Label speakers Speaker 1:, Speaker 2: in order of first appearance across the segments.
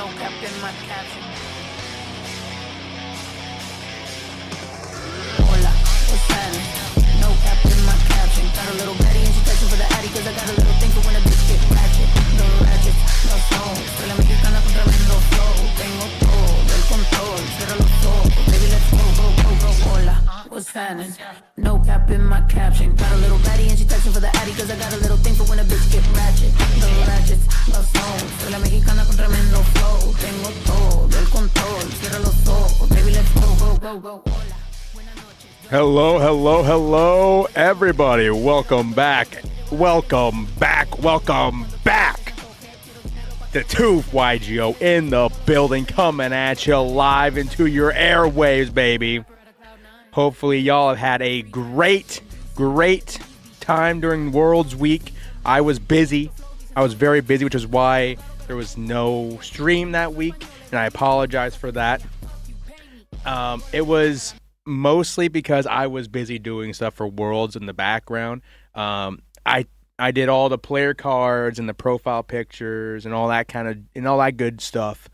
Speaker 1: no cap in my caption. Hola, what's happening? No cap in my caption. Got a little Betty and she texting for the Addy, cause I got a little thing for when a bitch get ratchet. No ratchet, no song. Soy la mexicana con tremendo flow. Tengo todo el control. Cierra los ojos, baby, let's go, go, go, go. Hola, what's happening? No cap in my caption. Got a little Betty and she texting for the Addy, cause I got a little thing for when a bitch get ratchet. No ratchets, no song. Soy la mexicana con tremendo flow. Tengo todo el control. Cierra los ojos, baby, let's go, go, go, go. Hola.
Speaker 2: Hello, hello, hello, everybody. Welcome back. Welcome back. Welcome back. The Tooth YGO in the building, coming at you live into your airwaves, baby. Hopefully, y'all have had a great time during Worlds Week. I was busy. I was very busy, which is why there was no stream that week, and I apologize for that. It was mostly because I was busy doing stuff for Worlds in the background. I did all the player cards and the profile pictures and all that good stuff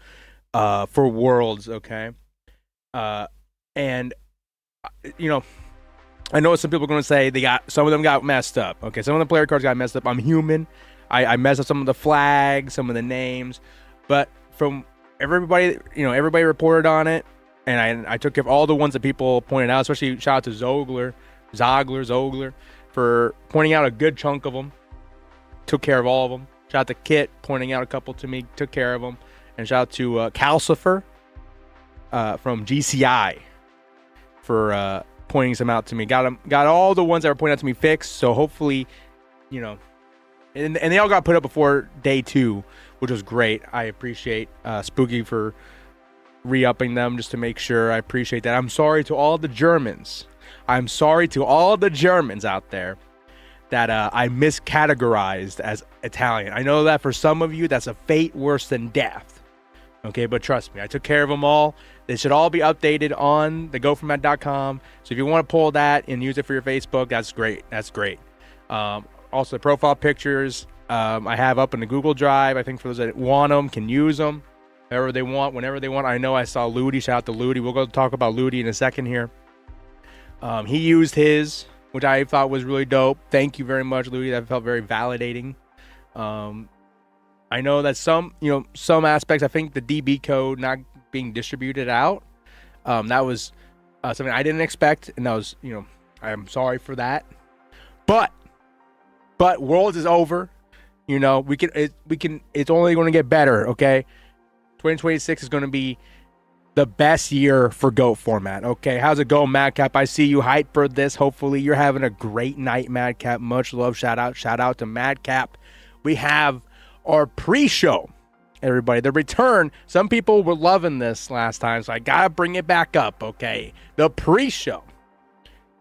Speaker 2: for Worlds, okay? And you know, I know some people are going to say some of them got messed up. Okay, some of the player cards got messed up. I'm human. I messed up some of the flags, some of the names, but from everybody, everybody reported on it. And I took care of all the ones that people pointed out, especially shout out to Zogler, for pointing out a good chunk of them. Took care of all of them. Shout out to Kit, pointing out a couple to me, took care of them. And shout out to Calcifer from GCI for pointing some out to me. Got all the ones that were pointed out to me fixed. So hopefully, and they all got put up before day 2, which was great. I appreciate Spooky for re-upping them just to make sure. I appreciate that. I'm sorry to all the Germans. I'm sorry to all the Germans out there that I miscategorized as Italian. I know that for some of you, that's a fate worse than death. Okay, but trust me, I took care of them all. They should all be updated on the goformat.com. So if you want to pull that and use it for your Facebook, that's great. That's great. Also, the profile pictures I have up in the Google Drive. I think for those that want them, can use them. Whenever they want, whenever they want. I know I saw Ludi. Shout out to Ludi. We'll go talk about Ludi in a second here. He used his, which I thought was really dope. Thank you very much, Ludi. That felt very validating. I know that some aspects, I think the DB code not being distributed out, that was something I didn't expect, and that was, I'm sorry for that. But Worlds is over. It's only going to get better, okay? 2026 is going to be the best year for GOAT format. Okay, how's it going, Madcap? I see you hyped for this. Hopefully, you're having a great night, Madcap. Much love. Shout out to Madcap. We have our pre-show, everybody. The return. Some people were loving this last time, so I gotta bring it back up. Okay, the pre-show.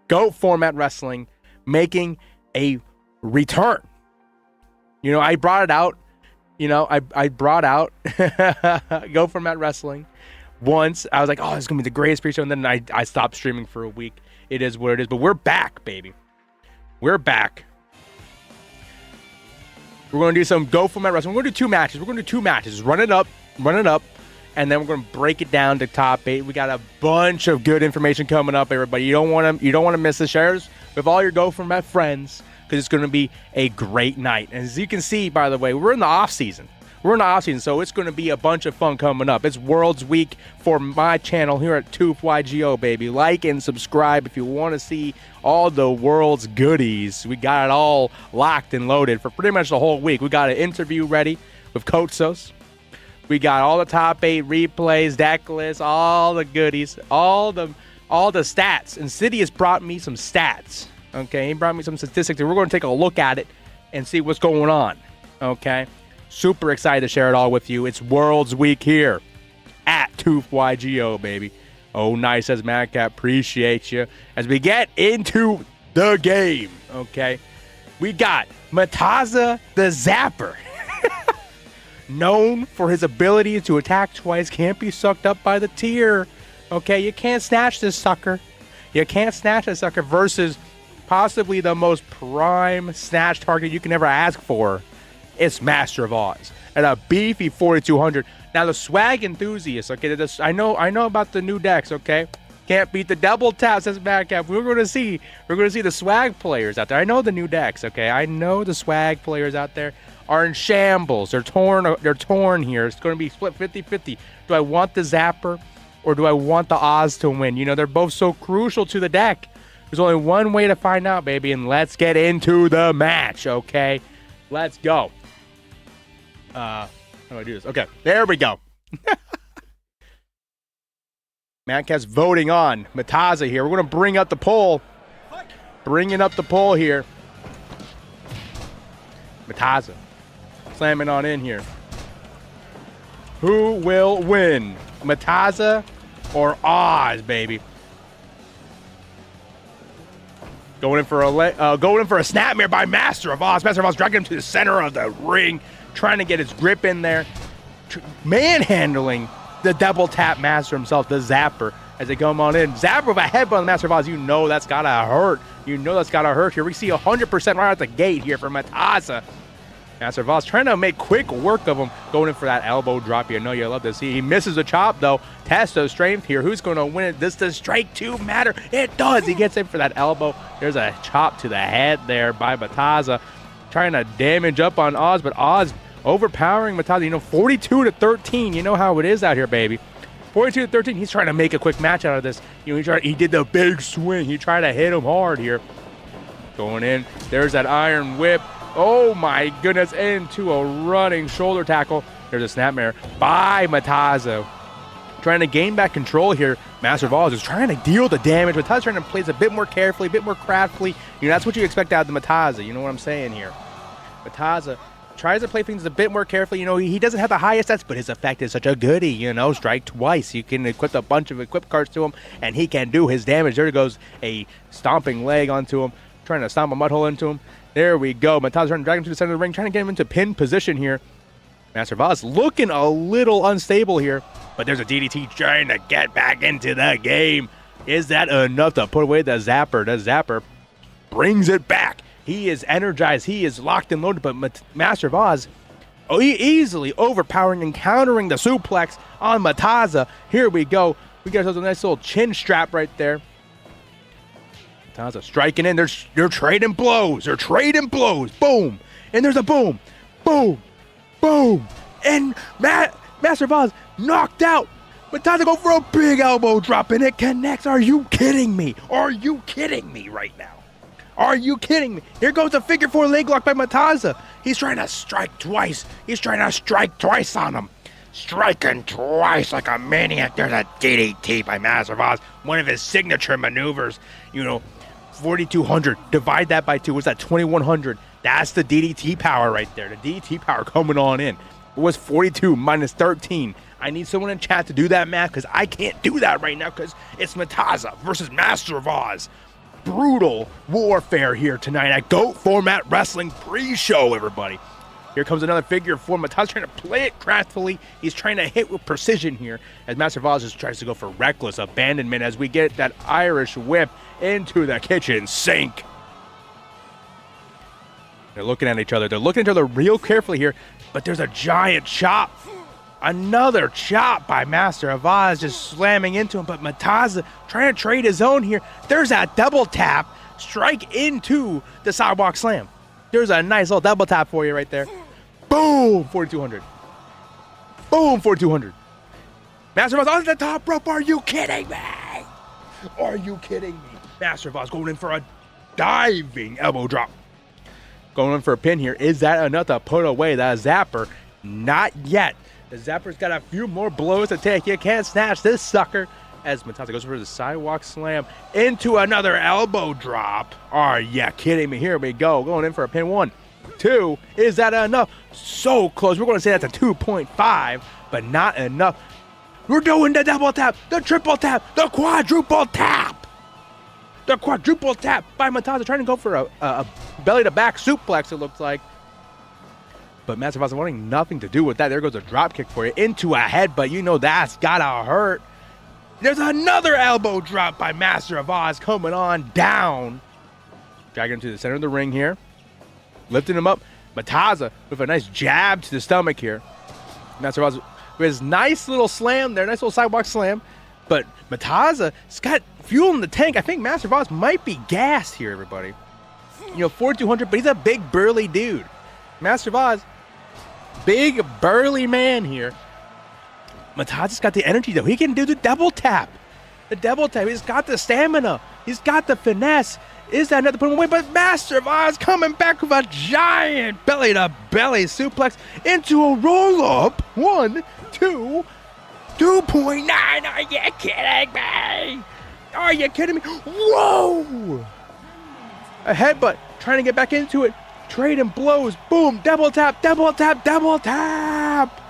Speaker 2: GOAT format wrestling making a return. I brought it out. I brought out Go Format Wrestling once. I was like, oh, this is going to be the greatest pre-show. And then I stopped streaming for a week. It is what it is. But we're back, baby. We're back. We're going to do some Go Format Wrestling. We're going to do two matches. Run it up. And then we're going to break it down to top 8. We got a bunch of good information coming up, everybody. You don't want to miss the shares with all your Go Format friends, because it's going to be a great night. And as you can see, by the way, we're in the off season, so it's going to be a bunch of fun coming up. It's Worlds Week for my channel here at Tooth YGO, baby. Like and subscribe if you want to see all the World's goodies. We got it all locked and loaded for pretty much the whole week. We got an interview ready with Kotsos. We got all the top 8 replays, deck lists, all the goodies, all the stats. And Sidious brought me some stats. Okay, he brought me some statistics, and we're going to take a look at it and see what's going on. Okay, super excited to share it all with you. It's Worlds Week here at Tooth YGO, baby. Oh, nice, says Madcap. Appreciate you. As we get into the game, okay, we got Mataza the Zapper. Known for his ability to attack twice, can't be sucked up by the tier. Okay, you can't snatch this sucker. Versus possibly the most prime snatch target you can ever ask for. It's Master of Oz at a beefy 4,200. Now the swag enthusiasts, okay, I know about the new decks, okay? Can't beat the double tap, says Madcap. We're gonna see the swag players out there. I know the new decks, okay? I know the swag players out there are in shambles. They're torn here. It's gonna be split 50-50. Do I want the Zapper or do I want the Oz to win? You know, they're both so crucial to the deck. There's only one way to find out, baby, and let's get into the match, okay? Let's go. How do I do this? Okay, there we go. Madcap's voting on Mataza here. We're going to bring up the poll. Bringing up the poll here. Mataza slamming on in here. Who will win? Mataza or Oz, baby? Going in for a snapmare by Master of Oz. Master of Oz dragging him to the center of the ring, trying to get his grip in there, manhandling the double tap master himself, the Zapper, as they come on in. Zapper with a headbutt on the Master of Oz. You know that's gotta hurt. You know that's gotta hurt here. We see 100% right out the gate here from Mataza. Master of Oz trying to make quick work of him, going in for that elbow drop. You know you love to see. He misses a chop though. Test of strength here. Who's going to win it? Does the strike 2 matter? It does. He gets in for that elbow. There's a chop to the head there by Mataza, trying to damage up on Oz, but Oz overpowering Mataza. You know, 42-13. You know how it is out here, baby. 42-13. He's trying to make a quick match out of this. You know, he did the big swing. He tried to hit him hard here. Going in. There's that iron whip. Oh my goodness, into a running shoulder tackle. There's a snapmare by Mataza. Trying to gain back control here. Master of Oz is trying to deal the damage. Mataza trying to play this a bit more carefully, a bit more craftily. You know, that's what you expect out of the Mataza. You know what I'm saying here? Mataza tries to play things a bit more carefully. You know, he doesn't have the highest stats, but his effect is such a goodie. You know, strike twice. You can equip a bunch of equip cards to him, and he can do his damage. There goes a stomping leg onto him, trying to stomp a mud hole into him. There we go. Mataza trying to drag him to the center of the ring, trying to get him into pin position here. Master of Oz looking a little unstable here, but there's a DDT trying to get back into the game. Is that enough to put away the Zapper? The Zapper brings it back. He is energized. He is locked and loaded, but Master of Oz easily overpowering and countering the suplex on Mataza. Here we go. We got ourselves a nice little chin strap right there. Mataza striking in. They're trading blows. They're trading blows. Boom. And there's a boom. Boom. Boom. And Master of Oz knocked out. Mataza go for a big elbow drop, and it connects. Are you kidding me? Are you kidding me right now? Are you kidding me? Here goes a figure 4 leg lock by Mataza. He's trying to strike twice. He's trying to strike twice on him. Striking twice like a maniac. There's a DDT by Master of Oz. One of his signature maneuvers. You know, 4,200. Divide that by 2. What's that? 2,100. That's the DDT power right there. The DDT power coming on in. It was 42 minus 13. I need someone in chat to do that math because I can't do that right now because it's Mataza versus Master of Oz. Brutal warfare here tonight at GOAT Format Wrestling pre-show, everybody. Here comes another figure 4. Mataza trying to play it craftily. He's trying to hit with precision here as Master of Oz just tries to go for reckless abandonment as we get that Irish whip into the kitchen sink. They're looking at each other. They're looking at each other real carefully here, but there's a giant chop. Another chop by Master of Oz just slamming into him, but Mataza trying to trade his own here. There's that double tap, strike into the sidewalk slam. There's a nice little double tap for you right there. Boom, 4,200. Boom, 4,200. Master of Oz on the top rope. Are you kidding me? Are you kidding me? Master of Oz going in for a diving elbow drop. Going in for a pin here. Is that enough to put away that Zapper? Not yet. The Zapper's got a few more blows to take. You can't snatch this sucker. As Mataza goes for the sidewalk slam into another elbow drop. Are you kidding me? Here we go. Going in for a pin. 1, 2. Is that enough? So close. We're going to say that's a 2.5, but not enough. We're doing the double tap, the triple tap, the quadruple tap. The quadruple tap by Mataza trying to go for a belly-to-back suplex, it looks like. But Master of Oz wanting nothing to do with that. There goes a drop kick for you into a headbutt. You know that's gotta hurt. There's another elbow drop by Master of Oz coming on down. Dragging him to the center of the ring here. Lifting him up. Mataza with a nice jab to the stomach here. Master of Oz with his nice little slam there, nice little sidewalk slam. But Mataza's got fuel in the tank. I think Master Voss might be gassed here, everybody. 4,200, but he's a big burly dude. Master Voss, big burly man here. Mataza's got the energy though. He can do the double tap. The double tap. He's got the stamina. He's got the finesse. Is that enough to put him away? But Master Voss coming back with a giant belly to belly suplex into a roll up. 1, 2, 2.9. Are you kidding me? Are you kidding me? Whoa! A headbutt, trying to get back into it. Trading blows. Boom. Double tap, double tap, double tap.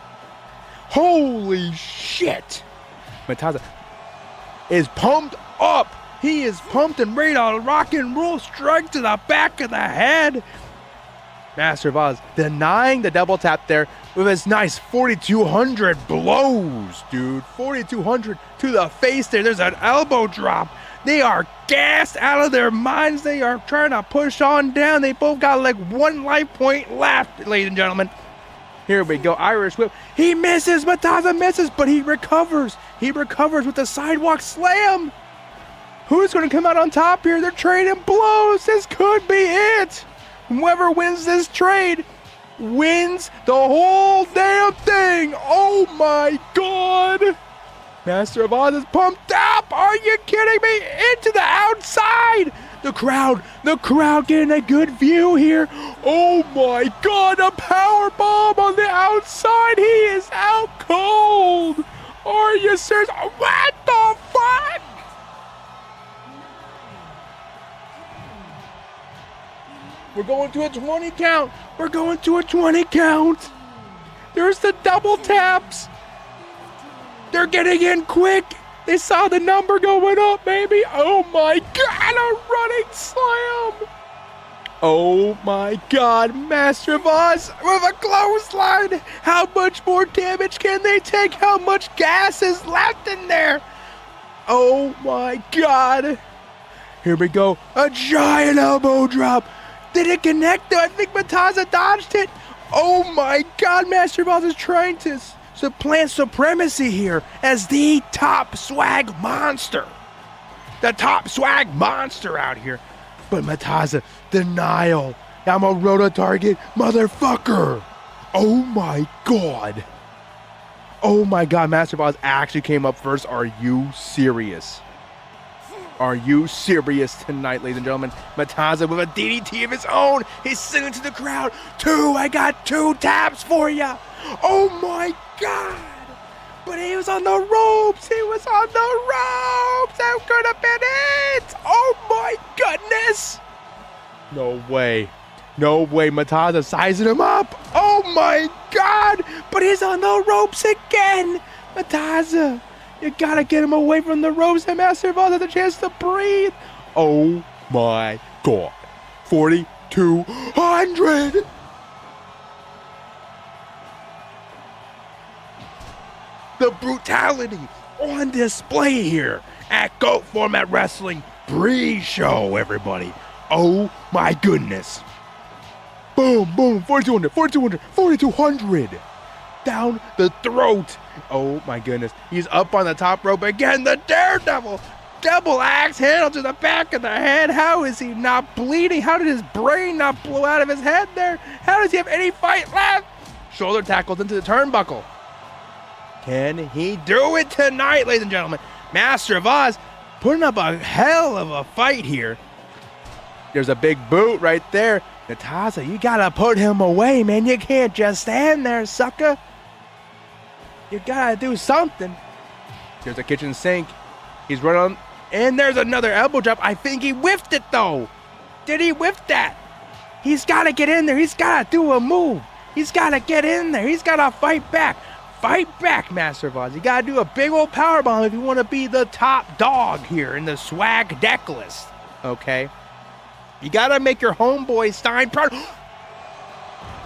Speaker 2: Holy shit. Mataza is pumped up. He is pumped and ready to rock and roll. Strike to the back of the head. Master Voss denying the double tap there with his nice 4,200 blows, dude. 4,200 to the face there. There's an elbow drop. They are gassed out of their minds. They are trying to push on down. They both got like 1 life point left, ladies and gentlemen. Here we go. Irish whip. He misses. Mataza misses, but he recovers. He recovers with the sidewalk slam. Who's going to come out on top here? They're trading blows. This could be it. Whoever wins this trade wins the whole damn thing. Oh my God. Master Voss is pumped up. Are you kidding me? Into the outside. The crowd getting a good view here. Oh my God, a power bomb on the outside. He is out cold. Are you serious? What the fuck? We're going to a 20 count. We're going to a 20 count. There's the double taps. They're getting in quick. They saw the number going up, baby. Oh my God, a running slam. Oh my God, Master Voss with a clothesline. How much more damage can they take? How much gas is left in there? Oh my God. Here we go. A giant elbow drop. Did it connect though? I think Mataza dodged it. Oh my God, Master Voss is trying to supplant supremacy here as the top swag monster. The top swag monster out here. But Mataza, denial. I'm a rota target, motherfucker. Oh my God. Oh my God, Master Voss actually came up first. Are you serious? Are you serious tonight, ladies and gentlemen? Mataza with a DDT of his own. He's singing to the crowd. I got 2 taps for ya. Oh my God. But he was on the ropes. He was on the ropes. That could have been it. Oh my goodness. No way. No way. Mataza sizing him up. Oh my God. But he's on the ropes again. Mataza, you gotta get him away from the ropes, and Master Voss has a chance to breathe. Oh my God. 4,200. The brutality on display here at GOAT Format Wrestling pre-show, everybody. Oh my goodness. Boom, boom, 4,200, 4,200, 4,200. Down the throat. Oh my goodness. He's up on the top rope again. The Daredevil. Double axe handle to the back of the head. How is he not bleeding? How did his brain not blow out of his head there? How does he have any fight left? Shoulder tackles into the turnbuckle. Can he do it tonight, ladies and gentlemen? Master Voss putting up a hell of a fight here. There's a big boot right there. Mataza, you gotta put him away, man. You can't just stand there, sucker. You gotta do something. There's a kitchen sink. He's running on, and there's another elbow drop. I think he whiffed it, though. Did he whiff that? He's gotta get in there. He's gotta do a move. He's gotta get in there. He's gotta fight back. Fight back, Master Voss. You gotta do a big old powerbomb if you want to be the top dog here in the swag deck list. Okay? You gotta make your homeboy Stein proud.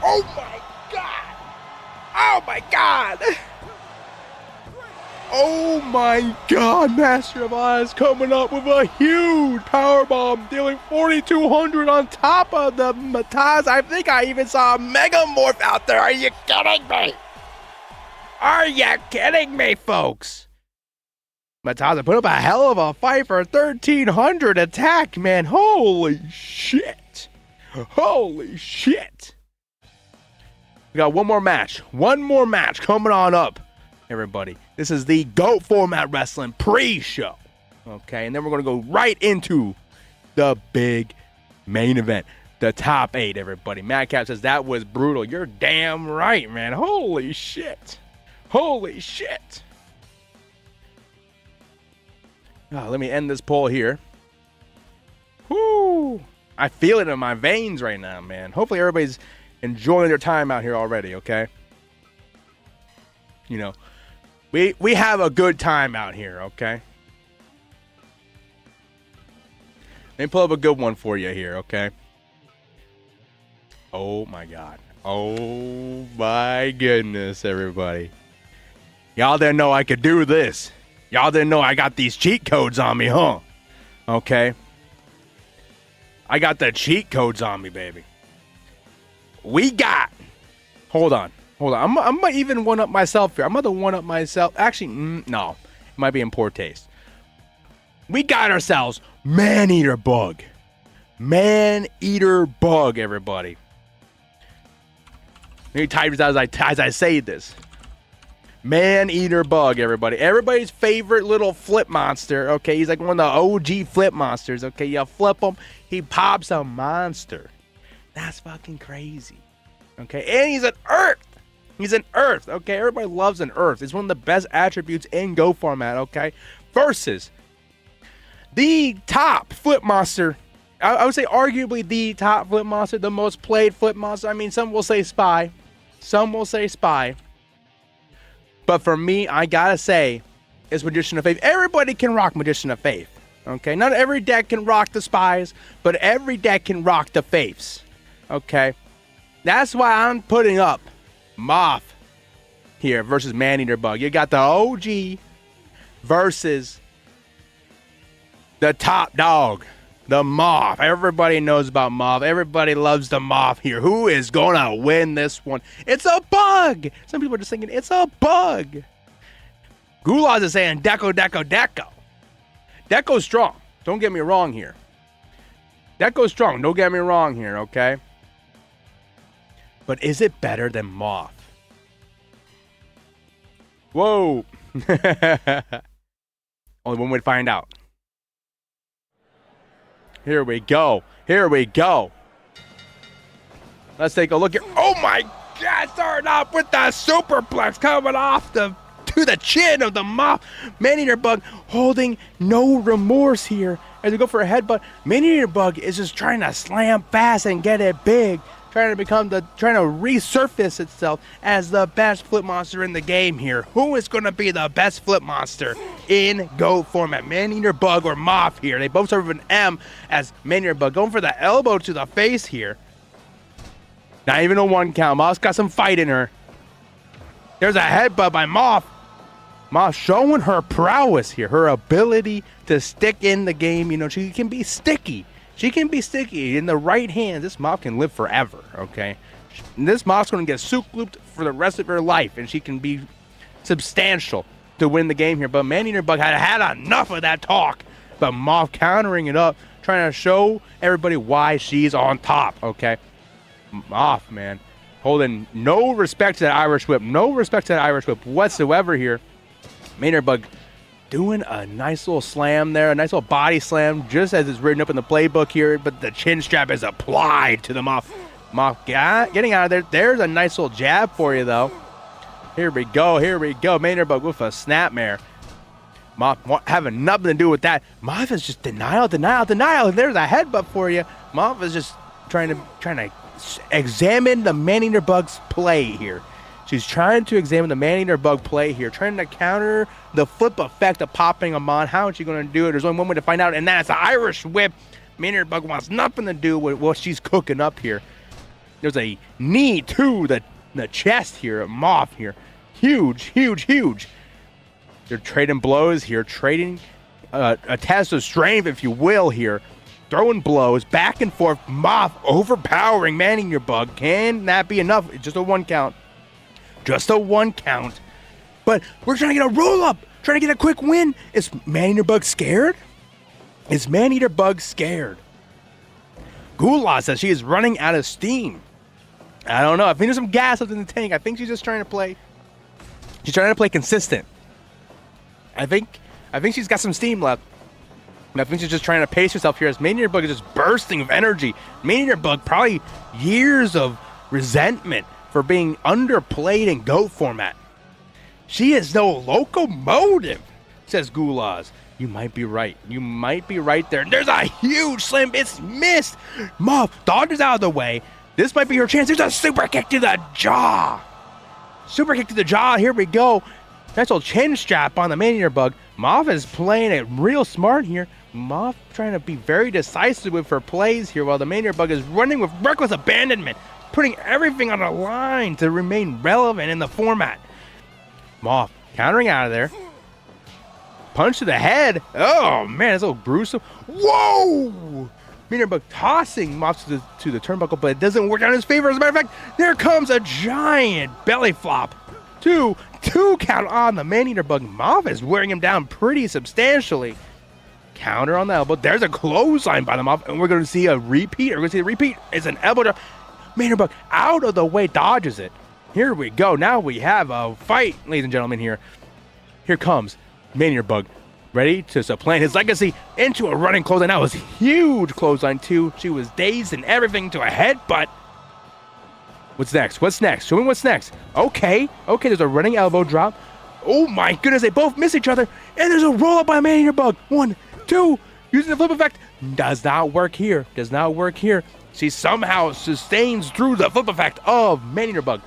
Speaker 2: Oh my God! Oh my God! Oh my God! Master Voss coming up with a huge powerbomb, dealing 4,200 on top of the Mataza. I think I even saw a Megamorph out there. Are you kidding me? Are you kidding me, folks? Matanza put up a hell of a fight for 1,300 attack, man. Holy shit. Holy shit. We got one more match. One more match coming on up, everybody. This is the GOAT Format Wrestling pre-show. Okay, and then we're going to go right into the big main event. The top 8, everybody. Madcap says that was brutal. You're damn right, man. Holy shit. Holy shit. Oh, let me end this poll here. Whoo. I feel it in my veins right now, man. Hopefully everybody's enjoying their time out here already, okay? You know, we have a good time out here, okay? Let me pull up a good one for you here, okay? Oh, my God. Oh, my goodness, everybody. Y'all didn't know I could do this. Y'all didn't know I got these cheat codes on me, huh? Okay. I got the cheat codes on me, baby. We got. Hold on. I'm going to even one-up myself here. I'm going to one-up myself. Actually, no. It might be in poor taste. We got ourselves Man-Eater Bug. Man-Eater Bug, everybody. Let me type this out as I say this. Man-Eater Bug, everybody. Everybody's favorite little flip monster, okay? He's like one of the OG flip monsters, okay? You flip him, he pops a monster. That's fucking crazy, okay? And he's an Earth. He's an Earth, okay? Everybody loves an Earth. It's one of the best attributes in Go format, okay? Versus the top flip monster. I would say arguably the top flip monster, the most played flip monster. I mean, some will say Spy. Some will say Spy. But for me, I gotta say, it's Magician of Faith. Everybody can rock Magician of Faith. Okay? Not every deck can rock the Spies, but every deck can rock the Faiths. Okay? That's why I'm putting up Moth here versus Man-Eater Bug. You got the OG versus the top dog. The Moth. Everybody knows about Moth. Everybody loves the Moth here. Who is going to win this one? It's a bug. Some people are just thinking, it's a bug. Gulaz is saying, Deco, Deco, Deco. Deco's strong. Don't get me wrong here. Deco's strong. Don't get me wrong here, okay? But is it better than Moth? Whoa. Only one way to find out. Here we go. Here we go. Let's take a look here. Oh my God! Starting off with the superplex coming off to the chin of the Moth. Man-Eater Bug holding no remorse here as we go for a headbutt. Man-Eater Bug is just trying to slam fast and get it big. Trying to resurface itself as the best flip monster in the game here. Who is going to be the best flip monster in GO format? Man-Eater Bug or Moth here? They both start with an M as Man-Eater Bug going for the elbow to the face here. Not even a 1 count. Moth's got some fight in her. There's a headbutt by Moth. Moth showing her prowess here. Her ability to stick in the game. You know, she can be sticky. She can be sticky. In the right hand, this Moth can live forever, okay? This Moth's going to get soup-looped for the rest of her life, and she can be substantial to win the game here. But Man-Eater Bug had enough of that talk. But Moth countering it up, trying to show everybody why she's on top, okay? Moth, man, holding no respect to that Irish Whip. No respect to that Irish Whip whatsoever here. Man-Eater Bug doing a nice little slam there, a nice little body slam, just as it's written up in the playbook here, but the chin strap is applied to the Moth. Moth getting out of there. There's a nice little jab for you, though. Here we go, here we go. Man-Eater Bug with a snapmare. Moth having nothing to do with that. Moth is just denial. There's a headbutt for you. Moth is just trying to examine the Man-Eater Bug's play here. She's trying to examine the Man-Eater Bug play here, trying to counter the flip effect of popping them on. How is she going to do it? There's only one way to find out, and that's the Irish Whip. Man-Eater Bug wants nothing to do with what she's cooking up here. There's a knee to the chest here, a Moth here. Huge, huge, huge. They're trading blows here, trading a test of strength, if you will, here. Throwing blows back and forth. Moth overpowering Man-Eater Bug. Can that be enough? Just a 1 count. Just a 1 count. but we're trying to get a roll up, trying to get a quick win. Is Maneater Bug scared? Is Maneater Bug scared? Gula says she is running out of steam. I don't know. I think there's some gas up in the tank. I think she's just trying to play. She's trying to play consistent. I think she's got some steam left. And I think she's just trying to pace herself here as Maneater Bug is just bursting of energy. Maneater Bug, probably years of resentment for being underplayed in GOAT format. She is no locomotive, says Gulaz. You might be right. You might be right there. There's a huge slam. It's missed. Muff dodges out of the way. This might be her chance. There's a super kick to the jaw. Super kick to the jaw. Here we go. Nice old chin strap on the Maneater Bug. Muff is playing it real smart here. Muff trying to be very decisive with her plays here while the Maneater Bug is running with reckless abandonment, putting everything on the line to remain relevant in the format. Muff countering out of there. Punch to the head. Oh, man, it's a little gruesome. Whoa! Maneater Bug tossing Muff to the turnbuckle, but it doesn't work out in his favor. As a matter of fact, there comes a giant belly flop. Two count on the Maneater Bug. Muff is wearing him down pretty substantially. Counter on the elbow. There's a clothesline by the Muff, and we're going to see a repeat. We're going to see a repeat. It's an elbow drop. Maneater Bug out of the way, dodges it. Here we go. Now we have a fight, ladies and gentlemen, here. Here comes Maneater Bug, ready to supplant his legacy into a running clothesline. That was huge clothesline, too. She was dazed and everything to a headbutt. What's next? What's next? Show me what's next. Okay, there's a running elbow drop. Oh my goodness, they both miss each other. And there's a roll-up by Maneater Bug. 1, 2, using the flip effect. Does not work here. Does not work here. She somehow sustains through the flip effect of Maneater Bug.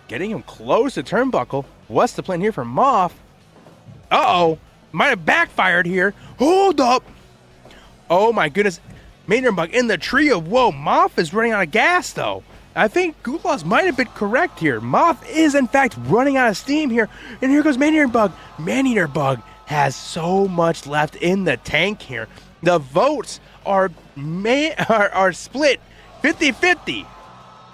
Speaker 2: Getting him close to turnbuckle. What's the plan here for Moth? Uh-oh. Might have backfired here. Hold up. Oh my goodness. Maneater Bug in the tree of woe. Moth is running out of gas, though. I think Gulaz might have been correct here. Moth is, in fact, running out of steam here. And here goes Maneater Bug. Maneater Bug has so much left in the tank here. The votes are split 50-50.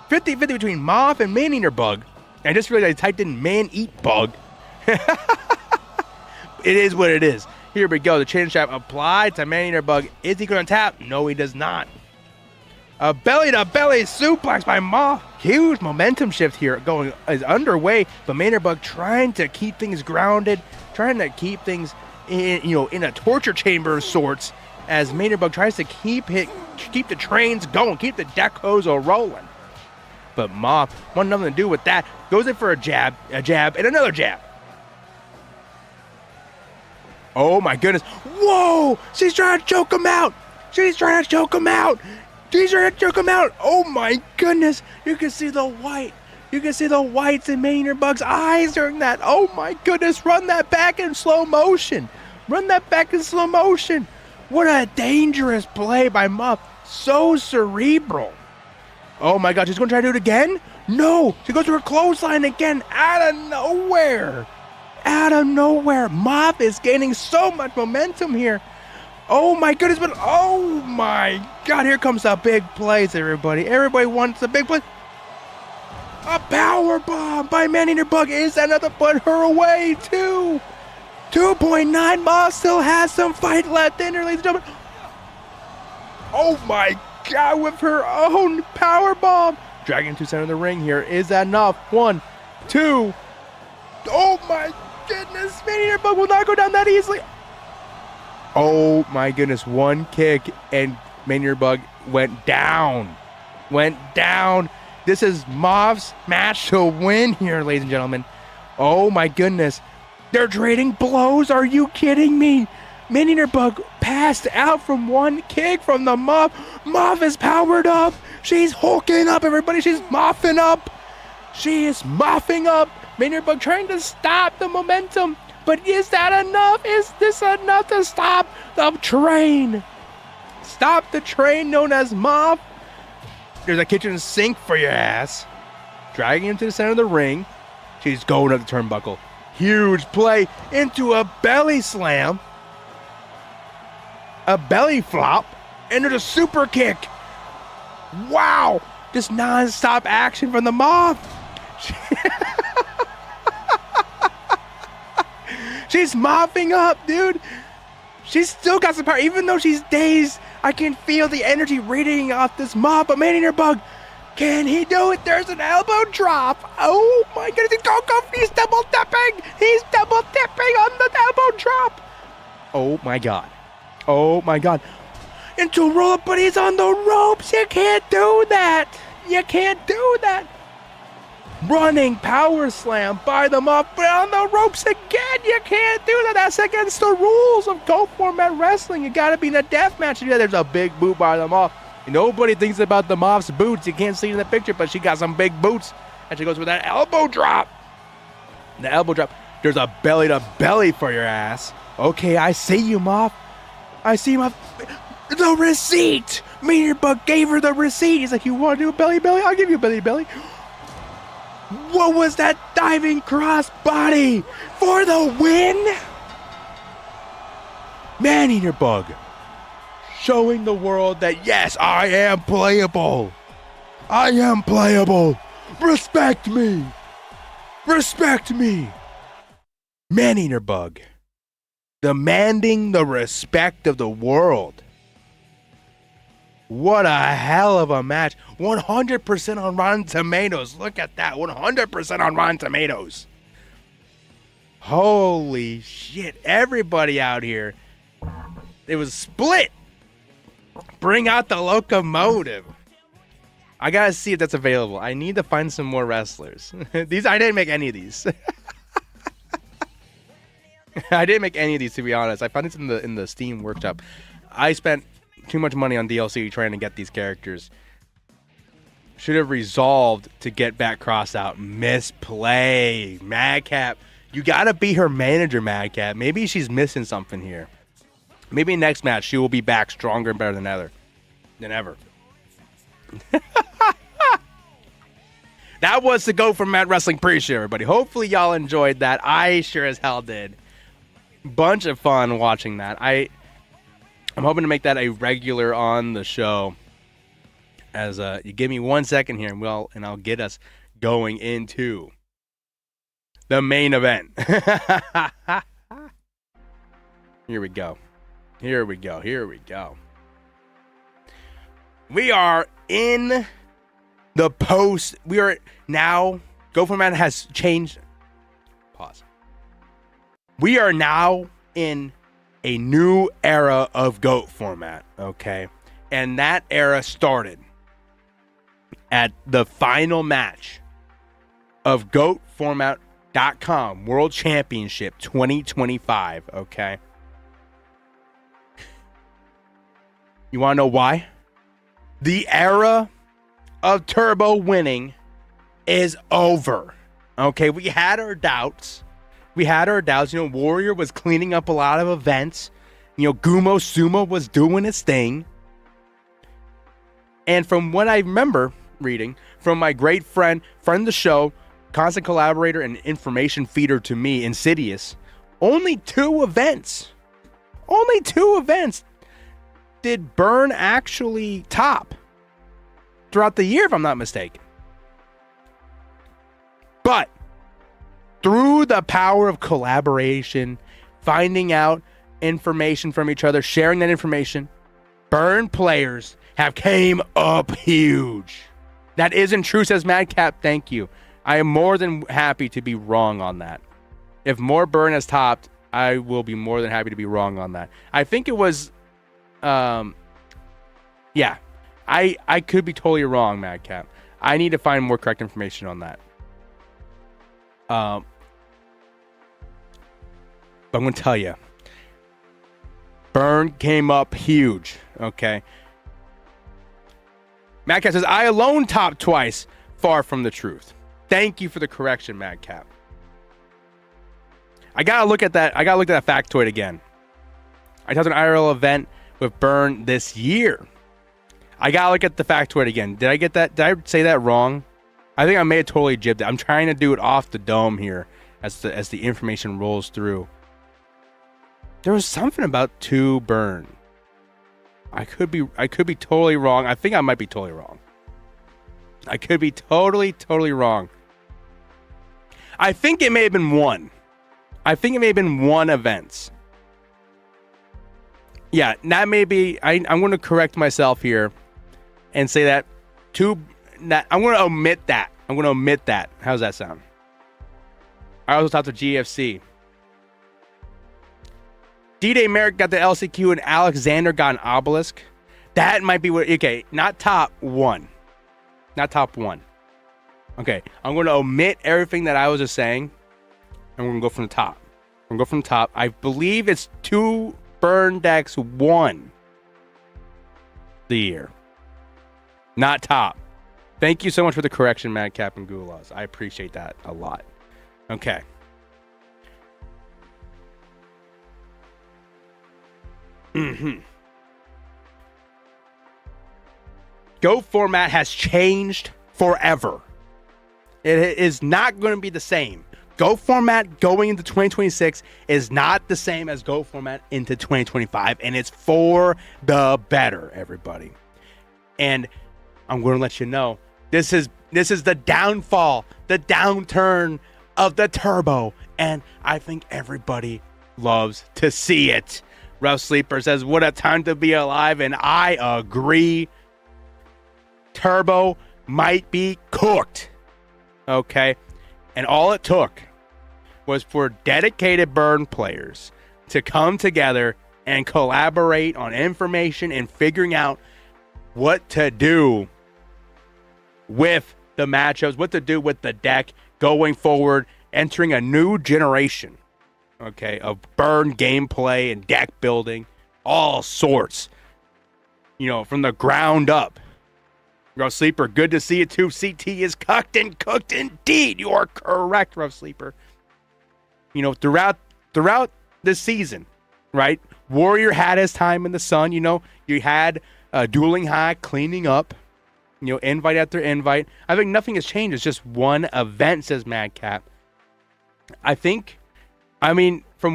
Speaker 2: 50-50 between Moth and Maneater Bug. I just realized I typed in man-eat-bug. It is what it is. Here we go. The chin strap applied to Maneater Bug. Is he going to tap? No, he does not. A belly-to-belly suplex by Moth. Huge momentum shift here is underway, but Maneater Bug trying to keep things grounded, trying to keep things in a torture chamber of sorts, as Maneater Bug tries to keep the trains going, keep the deck hose rolling. But Moth wanted nothing to do with that. Goes in for a jab, and another jab. Oh my goodness. Whoa! She's trying to choke him out! Oh my goodness! You can see the white. You can see the whites in Maneater Bug's eyes during that. Oh my goodness! Run that back in slow motion. What a dangerous play by Muff. So cerebral. Oh my God! She's gonna try to do it again? No! She goes to her clothesline again out of nowhere. Muff is gaining so much momentum here. Oh my goodness, but oh my God, here comes the big plays, everybody. Everybody wants the big play. A power bomb by Maneater Bug. Is that enough to put her away, too? 2.9. Muff still has some fight left in her, ladies and gentlemen. Oh my God, with her own power bomb. Dragging to center of the ring here. Is that enough? 1, 2. Oh my goodness, Maneater Bug will not go down that easily. Oh my goodness, one kick and Maneater Bug went down. This is Moth's match to win here, ladies and gentlemen. Oh my goodness. They're trading blows. Are you kidding me? Maneater Bug passed out from one kick from the Moth. Moth is powered up. She's hulking up, everybody. She's mopping up. She is mopping up. Maneater Bug trying to stop the momentum. But is that enough? Is this enough to stop the train? Stop the train known as Moth. There's a kitchen sink for your ass. Dragging him to the center of the ring. She's going up the turnbuckle. Huge play into a belly slam. A belly flop. And there's a super kick. Wow. Just non-stop action from the Moth. She's mopping up, dude. She's still got some power. Even though she's dazed, I can feel the energy radiating off this mop. But Man Eater Bug, can he do it? There's an elbow drop. Oh my goodness. He's double tapping. He's double tapping on the elbow drop. Oh my God. Oh my God. Into a roll up, but he's on the ropes. You can't do that. You can't do that. Running power slam by the mop, but on the ropes again. You can't do that. That's against the rules of GOAT format wrestling. You gotta be in a death match. Yeah, there's a big boot by the mop. Nobody thinks about the mop's boots. You can't see it in the picture, but she got some big boots. And she goes with that elbow drop. The elbow drop. There's a belly to belly for your ass. Okay, I see you, mop. I see mop. The receipt. Man Eater Bug gave her the receipt. He's like, you want to do a belly belly? I'll give you a belly belly. What was that diving cross body for the win? Man Eater Bug showing the world that yes, I am playable. I am playable. Respect me. Respect me. Man Eater Bug demanding the respect of the world. What a hell of a match. 100% on Rotten Tomatoes. Look at that. 100% on Rotten Tomatoes. Holy shit. Everybody out here. It was split. Bring out the locomotive. I gotta see if that's available. I need to find some more wrestlers. I didn't make any of these. I didn't make any of these, to be honest. I found this in the Steam workshop. I spent too much money on DLC trying to get these characters. Should have resolved to get back cross out. Misplay. Madcap. You gotta be her manager, Madcap. Maybe she's missing something here. Maybe next match she will be back stronger and better than ever. That was the Go for Mad Wrestling pre-show, everybody. Hopefully y'all enjoyed that. I sure as hell did. Bunch of fun watching that. I'm hoping to make that a regular on the show. As you give me 1 second here, and I'll get us going into the main event. Here we go. We are in the post. We are now. Go for Man has changed. Pause. We are now in a new era of GOAT format, okay? And that era started at the final match of GOATformat.com World Championship 2025, okay? You want to know why? The era of Turbo winning is over, okay? We had our doubts. You know, Warrior was cleaning up a lot of events. You know, Gumo Sumo was doing his thing. And from what I remember reading from my great friend of the show, constant collaborator and information feeder to me, Insidious, only two events did Burn actually top throughout the year, if I'm not mistaken. But through the power of collaboration, finding out information from each other, sharing that information, Burn players have came up huge. That isn't true, says Madcap. Thank you. I am more than happy to be wrong on that. If more Burn has topped, I will be more than happy to be wrong on that. I think it was, I could be totally wrong, Madcap. I need to find more correct information on that. But I'm going to tell you, Burn came up huge, okay? Madcap says, I alone topped twice. Far from the truth. Thank you for the correction, Madcap. I gotta look at that factoid again. I topped an IRL event with Burn this year. I gotta look at the factoid again. Did I get that? Did I say that wrong? I think I may have totally jibbed it. I'm trying to do it off the dome here as the information rolls through. There was something about 2 Burn. I could be totally wrong. I think I might be totally wrong. I could be totally wrong. I think it may have been 1. I think it may have been one event. Yeah, that may be. I'm going to correct myself here and say that I'm going to omit that. How's that sound? I also talked to GFC. D-Day Merrick got the LCQ and Alexander got an obelisk. That might be what. Okay, not top one. Okay, I'm going to omit everything that I was just saying. And we're going to go from the top. I believe it's 2 burn decks won the year. Not top. Thank you so much for the correction, Madcap and Gulaws. I appreciate that a lot. Okay. Go format has changed forever. It is not going to be the same. Go format going into 2026 is not the same as Go format into 2025, and it's for the better, everybody. And I'm going to let you know, this is the downfall, the downturn of the turbo, and I think everybody loves to see it. Rough Sleeper says, what a time to be alive, and I agree. Turbo might be cooked. Okay? And all it took was for dedicated burn players to come together and collaborate on information and figuring out what to do with the matchups, what to do with the deck going forward, entering a new generation, okay, of burn gameplay and deck building, all sorts, from the ground up. Rough Sleeper, good to see you too. CT is cooked indeed. You are correct, Rough Sleeper. Throughout this season, right? Warrior had his time in the sun. You had Dueling High cleaning up, invite after invite. I think nothing has changed. It's just one event, says Madcap. From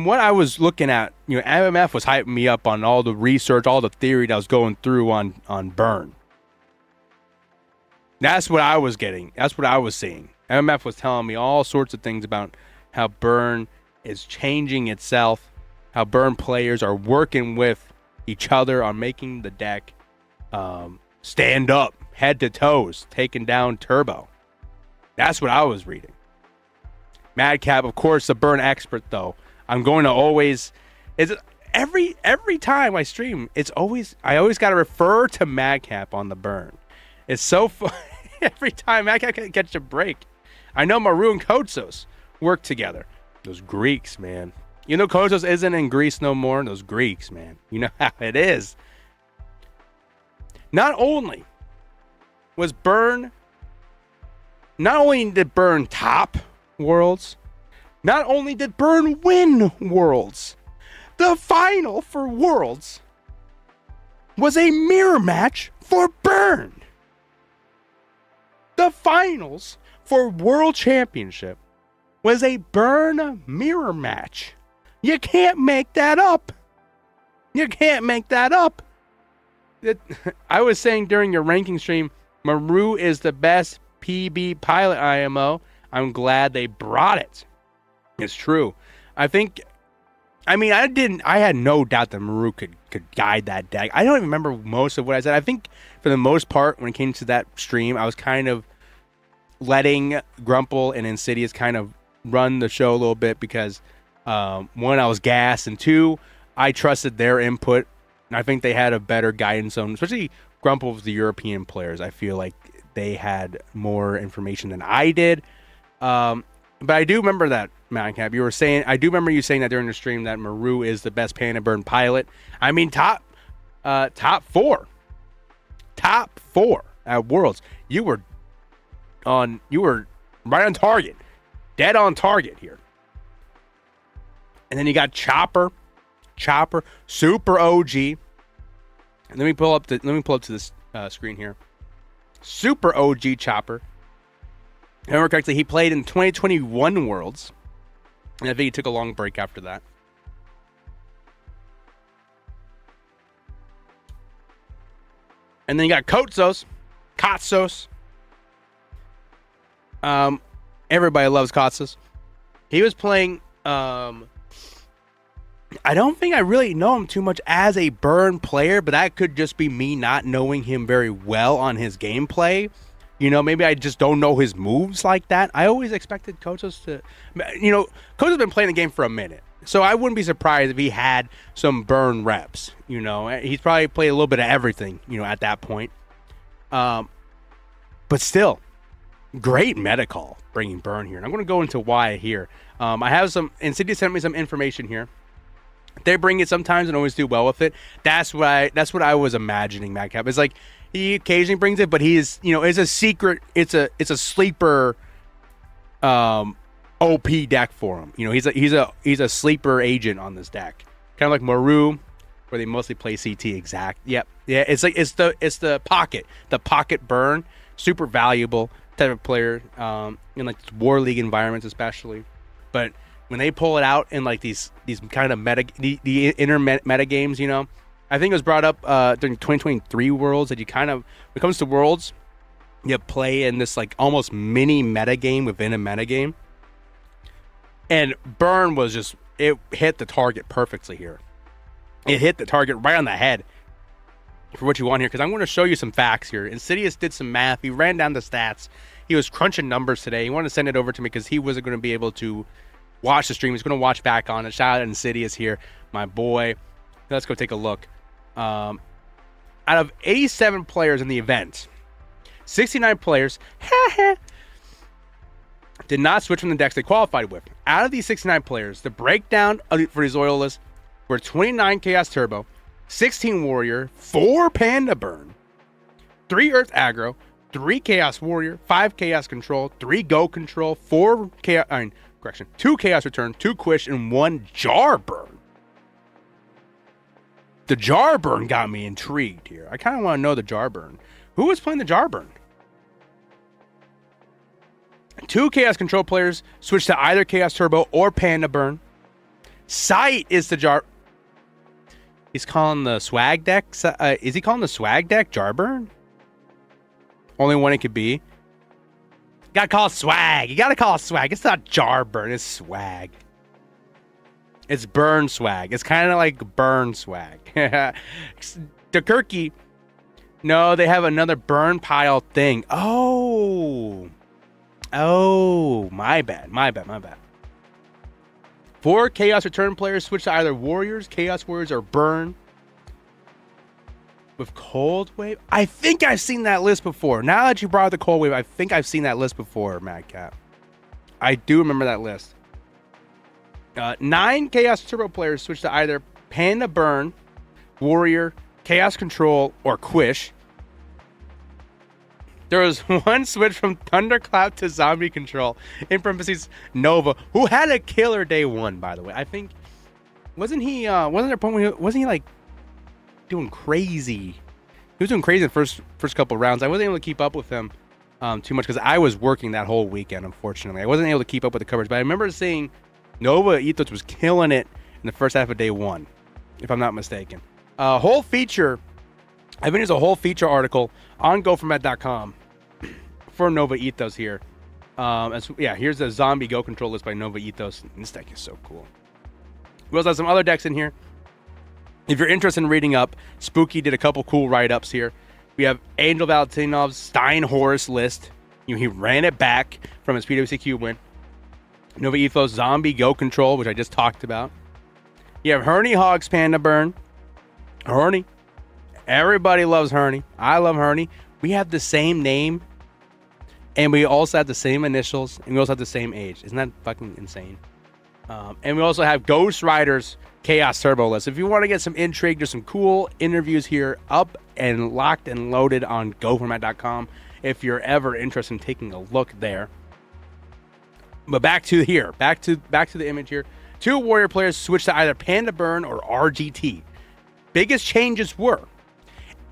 Speaker 2: what I was looking at, MMF was hyping me up on all the research, all the theory that was going through on Burn. That's what I was getting. That's what I was seeing. MMF was telling me all sorts of things about how Burn is changing itself, how Burn players are working with each other on making the deck stand up, head to toes, taking down Turbo. That's what I was reading. Madcap, of course, the Burn expert, though. I'm going to always... Every time I stream, I always got to refer to Madcap on the Burn. It's so fun. Every time Madcap can catch a break. I know Maru and Kotsos work together. Those Greeks, man. Kotsos isn't in Greece no more. Those Greeks, man. You know how it is. Not only did Burn top Worlds, not only did Burn win Worlds, the final for Worlds was a mirror match for Burn. The finals for World Championship was a Burn mirror match. You can't make that up. I was saying during your ranking stream, Maru is the best PB pilot IMO. I'm glad they brought it. It's true. I had no doubt that Maru could guide that deck. I don't even remember most of what I said. I think for the most part, when it came to that stream, I was kind of letting Grumple and Insidious kind of run the show a little bit because, one, I was gassed, and two, I trusted their input, and I think they had a better guidance on, especially Grumple was the European players. I feel like they had more information than I did. But I do remember that, Madcap. I do remember you saying that during the stream that Maru is the best Panda Burn pilot. Top 4 at Worlds. You were right on target, dead on target here. And then you got Chopper, Super OG. And let me pull up to this screen here. Super OG Chopper. If I remember correctly, he played in 2021 Worlds. And I think he took a long break after that. And then you got Kotsos. Everybody loves Kotsos. He was playing I don't think I really know him too much as a burn player, but that could just be me not knowing him very well on his gameplay. You know, maybe I just don't know his moves like that. I always expected Kotos to, you know, Kotos has been playing the game for a minute. So I wouldn't be surprised if he had some burn reps. You know, he's probably played a little bit of everything, you know, at that point. But still, great meta call bringing burn here. And I'm going to go into why here. I have some, Insidious sent me some information here. They bring it sometimes and always do well with it. That's what I was imagining, Madcap. It's like he occasionally brings it, but he is, you know, it's a secret, it's a sleeper OP deck for him. You know, he's a sleeper agent on this deck. Kind of like Maru, where they mostly play CT exact. Yep. Yeah, it's like it's the pocket burn, super valuable type of player in like War League environments especially. But when they pull it out in like these kind of the inner meta games, you know, I think it was brought up during 2023 Worlds that you kind of, when it comes to Worlds, you play in this like almost mini meta game within a meta game. And burn was just, it hit the target perfectly here. It hit the target right on the head for what you want here, because I'm going to show you some facts here. Insidious did some math. He ran down the stats. He was crunching numbers today. He wanted to send it over to me because he wasn't going to be able to watch the stream. He's going to watch back on it. Shout out Insidious here, my boy. Let's go take a look. Out of 87 players in the event, 69 players did not switch from the decks they qualified with. Out of these 69 players, the breakdown for these oil lists were 29 Chaos Turbo, 16 Warrior, 4 Panda Burn, 3 Earth Aggro, 3 Chaos Warrior, 5 Chaos Control, 3 Go Control, 2 Chaos Return, 2 Quish, and 1 Jar Burn. The Jar Burn got me intrigued here. I kind of want to know the Jar Burn. Who was playing the Jar Burn? 2 Chaos Control players switched to either Chaos Turbo or Panda Burn. Sight is the Jar... He's calling the swag deck... is he calling the swag deck Jar Burn? Only one it could be. Gotta call it swag. You gotta call it swag. It's not Jar Burn. It's swag. It's burn swag. It's kind of like burn swag. DeKirky. No, they have another burn pile thing. Oh, my bad. 4 Chaos Return players switch to either Warriors, Chaos Warriors, or Burn. With Cold Wave? I think I've seen that list before. Now that you brought up the Cold Wave, I think I've seen that list before, Madcap. I do remember that list. 9 Chaos Turbo players switch to either Panda Burn, Warrior, Chaos Control, or Quish. There was 1 switch from Thunderclap to Zombie Control, in parentheses, Nova, who had a killer day 1, by the way. I think, wasn't there a point where wasn't he like doing crazy? He was doing crazy in the first couple rounds. I wasn't able to keep up with him too much because I was working that whole weekend, unfortunately. I wasn't able to keep up with the coverage, but I remember seeing Nova Ethos was killing it in the first half of day 1, if I'm not mistaken. Whole feature, I think there's a whole feature article on GoForMet.com for Nova Ethos here. Here's the zombie Go Control list by Nova Ethos. This deck is so cool. We also have some other decks in here. If you're interested in reading up, Spooky did a couple cool write-ups here. We have Angel Valentinov's Stein Horus list. He ran it back from his PWCQ win. Nova Ethos Zombie Go Control, which I just talked about. You have Herney Hog's Panda Burn. Herney. Everybody loves Herney. I love Herney. We have the same name. And we also have the same initials. And we also have the same age. Isn't that fucking insane? And we also have Ghost Rider's Chaos Turbo list. If you want to get some intrigue, there's some cool interviews here up and locked and loaded on GoFormat.com if you're ever interested in taking a look there. But back to the image here. 2 Warrior players switched to either Panda Burn or RGT. Biggest changes were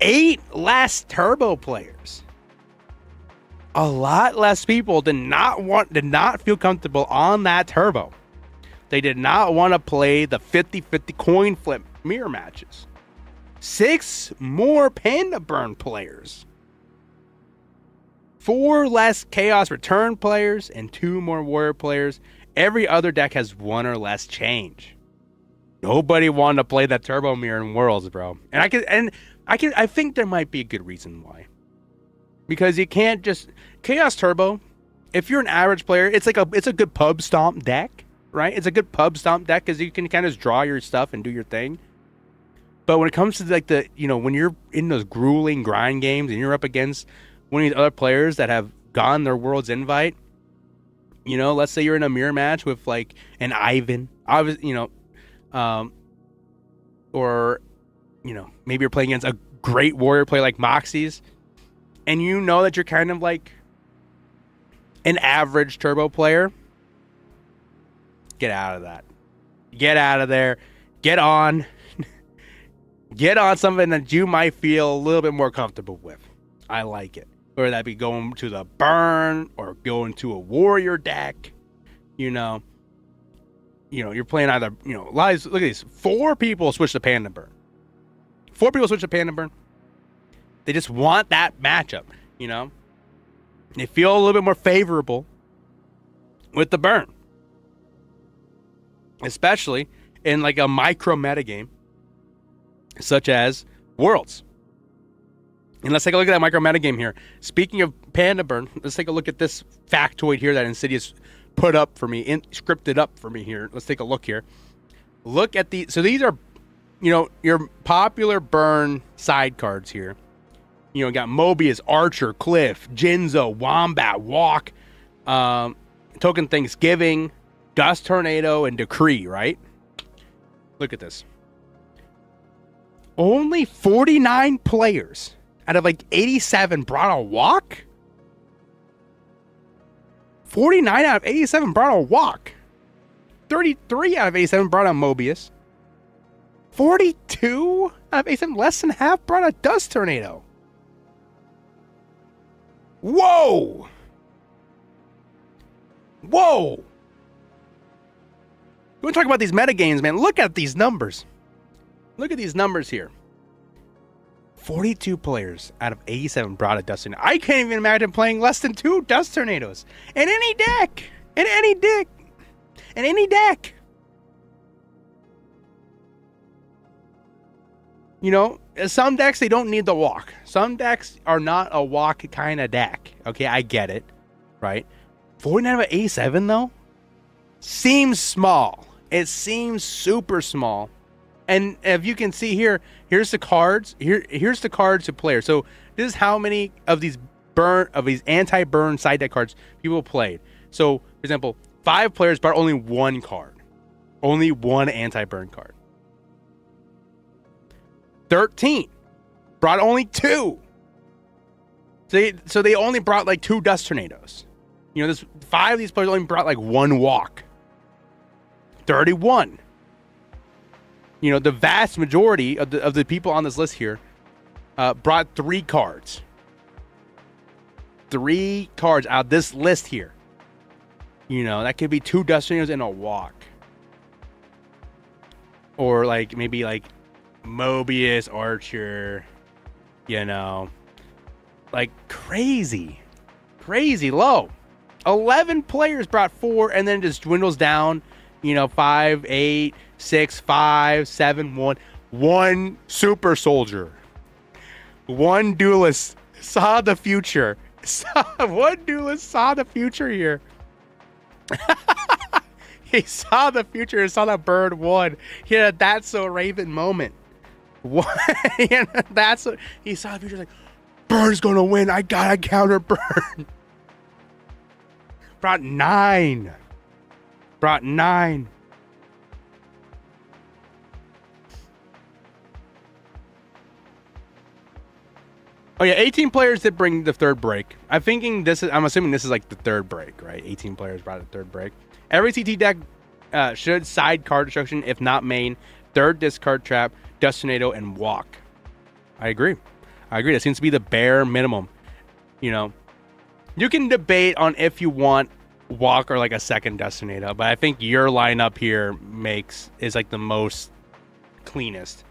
Speaker 2: 8 less Turbo players. A lot less people did not feel comfortable on that Turbo. They did not want to play the 50-50 coin flip mirror matches. 6 more Panda Burn players. 4 less Chaos Return players and 2 more Warrior players. Every other deck has one or less change. Nobody wanted to play that Turbo Mirror in Worlds, bro. And I think there might be a good reason why. Because you can't just Chaos Turbo. If you're an average player, it's a good pub stomp deck, right? It's a good pub stomp deck because you can kind of draw your stuff and do your thing. But when it comes to like when you're in those grueling grind games and you're up against one of these other players that have gotten their World's invite, let's say you're in a mirror match with like an Ivan, or maybe you're playing against a great warrior player like Moxie's, and you know that you're kind of like an average turbo player. Get out of that. Get out of there. Get on something that you might feel a little bit more comfortable with. I like it. Whether that be going to the burn or going to a warrior deck, you're playing either, look at these. 4 people switch to Panda Burn. 4 people switch to Panda Burn. They just want that matchup, They feel a little bit more favorable with the burn. Especially in like a micro meta game, such as Worlds. And let's take a look at that micro meta game here. Speaking of Panda Burn, let's take a look at this factoid here that Insidious put up for me, scripted up for me here. Let's take a look here. Look at so these are, your popular burn side cards here. Got Mobius, Archer, Cliff, Jinzo, Wombat, Walk, Token Thanksgiving, Dust Tornado, and Decree, right? Look at this. Only 49 players out of like 87 brought a Walk? 49 out of 87 brought a Walk. 33 out of 87 brought a Mobius. 42 out of 87, less than half, brought a Dust Tornado. Whoa! Whoa! You want to talk about these metagames, man? Look at these numbers. Look at these numbers here. 42 players out of 87 brought a Dust Tornado. I can't even imagine playing less than 2 Dust Tornadoes in any deck. In any deck. In any deck. Some decks, they don't need the Walk. Some decks are not a Walk kind of deck. Okay, I get it. Right? 49 out of 87, though? Seems small. It seems super small. And if you can see here, here's the cards. Here's the cards to players. So this is how many of these anti-burn side deck cards people played. So, for example, 5 players brought only 1 card. Only 1 anti-burn card. 13 brought only 2. So they only brought like 2 Dust Tornadoes. 5 of these players only brought like 1 Walk. 31. The vast majority of the people on this list here brought 3 cards. 3 cards out of this list here. That could be 2 Dust Tornadoes and a Walk. Or like maybe like Mobius, Archer, like crazy low. 11 players brought 4 and then it just dwindles down, 5, 8, 6, 5, 7, 1. 1 super soldier. 1 duelist saw the future. 1 duelist saw the future here. He saw the future and saw that bird won. He had a That's So Raven moment. What? That's what he saw the future. Like, Bird's gonna win. I gotta counter Bird. Brought 9. Brought 9. Oh yeah, 18 players did bring the 3rd break. I'm assuming this is like the 3rd break, right? 18 players brought the 3rd break. Every CT deck should side card destruction, if not main, 3rd discard trap, Dust Tornado, and Walk. I agree. That seems to be the bare minimum. You can debate on if you want Walk or like a 2nd Dust Tornado, but I think your lineup here is like the most cleanest.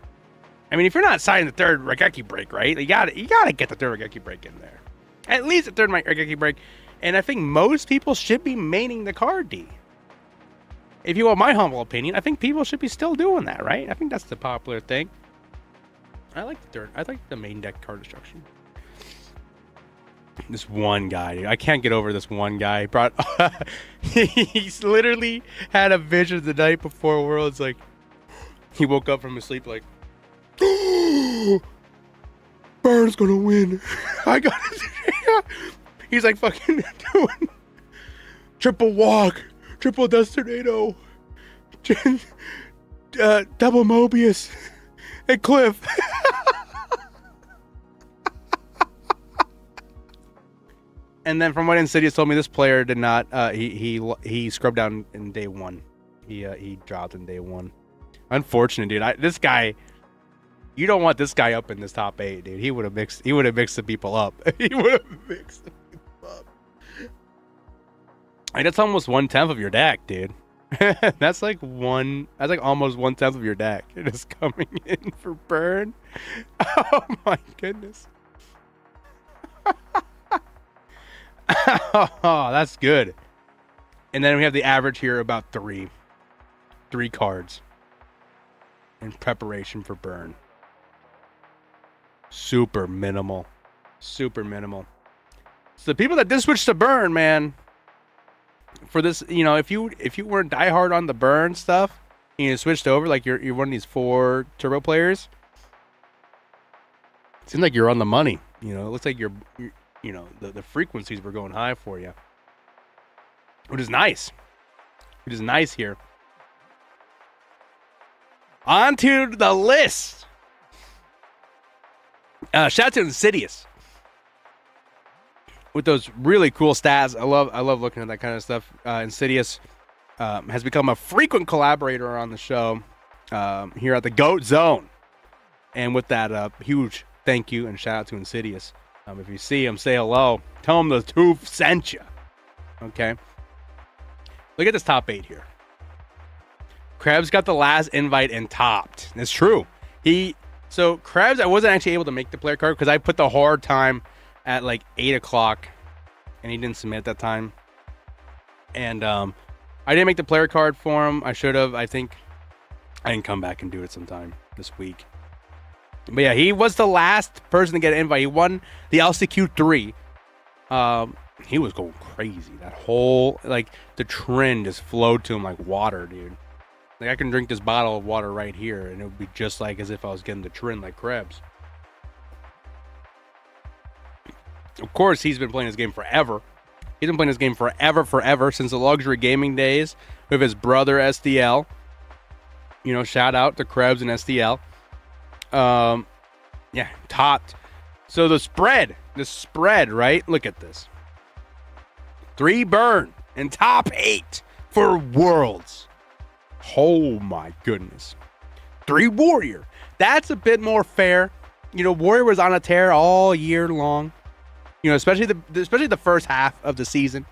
Speaker 2: I mean, if you're not siding the 3rd Raigeki break, right? You gotta get the 3rd Raigeki break in there. At least the 3rd Raigeki break. And I think most people should be maining the card D. if you want my humble opinion, I think people should be still doing that, right? I think that's the popular thing. I like the main deck card destruction. This one guy, dude. I can't get over this one guy. He's literally had a vision the night before Worlds. Like, he woke up from his sleep like, Burn's gonna win. I got it. He's like fucking doing triple walk, triple dust tornado, double Mobius, and Cliff. And then from what Insidious told me, this player did not. He scrubbed down in day one. He dropped in day one. Unfortunate, dude. This guy, you don't want this guy up in this top 8, dude. He would have mixed the people up. He would have mixed the people up. Like, that's almost 1/10 of your deck, dude. That's like almost 1/10 of your deck. It is coming in for burn. Oh my goodness. Oh, that's good. And then we have the average here about three cards in preparation for burn. Super minimal. So the people that did switch to burn, man, for this, you know, if you weren't diehard on the burn stuff and you switched over, like you're one of these 4 turbo players, it seems like you're on the money. You know, it looks like you're you know, the frequencies were going high for you, which is nice. Here. On to the list. Shout out to Insidious with those really cool stats. I love looking at that kind of stuff. Insidious has become a frequent collaborator on the show here at the GOAT Zone, and with that, huge thank you and shout out to Insidious. If you see him, say hello. Tell him the Tooth sent you. Okay. Look at this top 8 here. Krebs got the last invite and topped. It's true. So Krebs, I wasn't actually able to make the player card because I put the hard time at like 8 o'clock, and he didn't submit at that time. And I didn't make the player card for him. I should have. I think I can come back and do it sometime this week. But yeah, he was the last person to get an invite. He won the LCQ3. He was going crazy. That whole, like, the trend just flowed to him like water, dude. Like, I can drink this bottle of water right here, and it would be just like as if I was getting the trend like Krebs. Of course, he's been playing this game forever. He's been playing this game forever, since the luxury gaming days with his brother SDL. You know, shout out to Krebs and SDL. Yeah, topped. So the spread, right? Look at this. 3 burn and top 8 for Worlds. Oh my goodness. 3 Warrior. That's a bit more fair. You know, Warrior was on a tear all year long. You know, especially the first half of the season.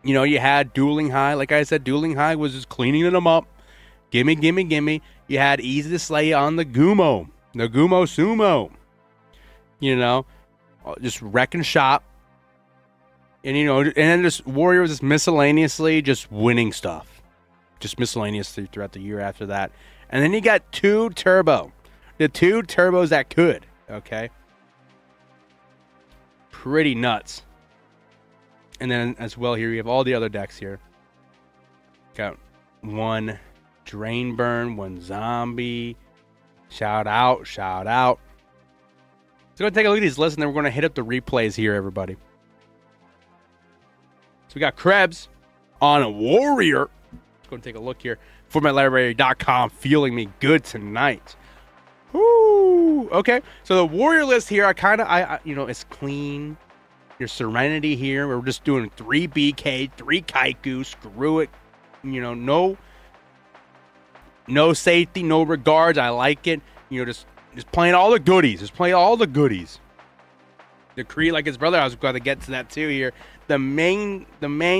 Speaker 2: You know, you had Dueling High. Like I said, Dueling High was just cleaning them up. Gimme. You had Easy to Slay on the Gumo Sumo. You know, just wrecking shop. And, you know, and then just Warrior was just miscellaneously just winning stuff. Just miscellaneously throughout the year after that. And then you got 2 Turbo. The 2 Turbos that could. Okay. Pretty nuts. And then as well here, you have all the other decks here. Got 1 Drain Burn, 1 Zombie. Shout out. So we're going to take a look at these lists, and then we're going to hit up the replays here, everybody. So we got Krebs on a Warrior. Let's go and take a look here. FormatLibrary.com feeling me good tonight. Woo! Okay, so the Warrior list here, I you know, it's clean. Your Serenity here. We're just doing 3 BK, 3 Kaiku. Screw it. You know, no safety, no regards. I like it. You know, just playing all the goodies. Decree like his brother. I was going to get to that too here. The main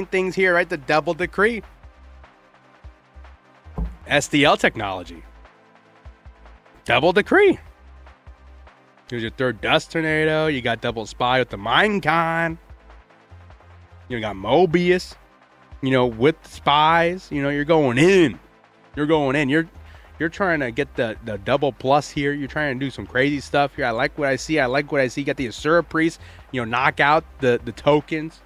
Speaker 2: things here, right? The double Decree. SDL technology. Double Decree. Here's your 3rd Dust Tornado. You got double Spy with the Minecon. You got Mobius. with spies. You're going in. You're going in. You're trying to get the double plus here. You're trying to do some crazy stuff here. I like what I see. You got the Asura Priest, knock out the tokens,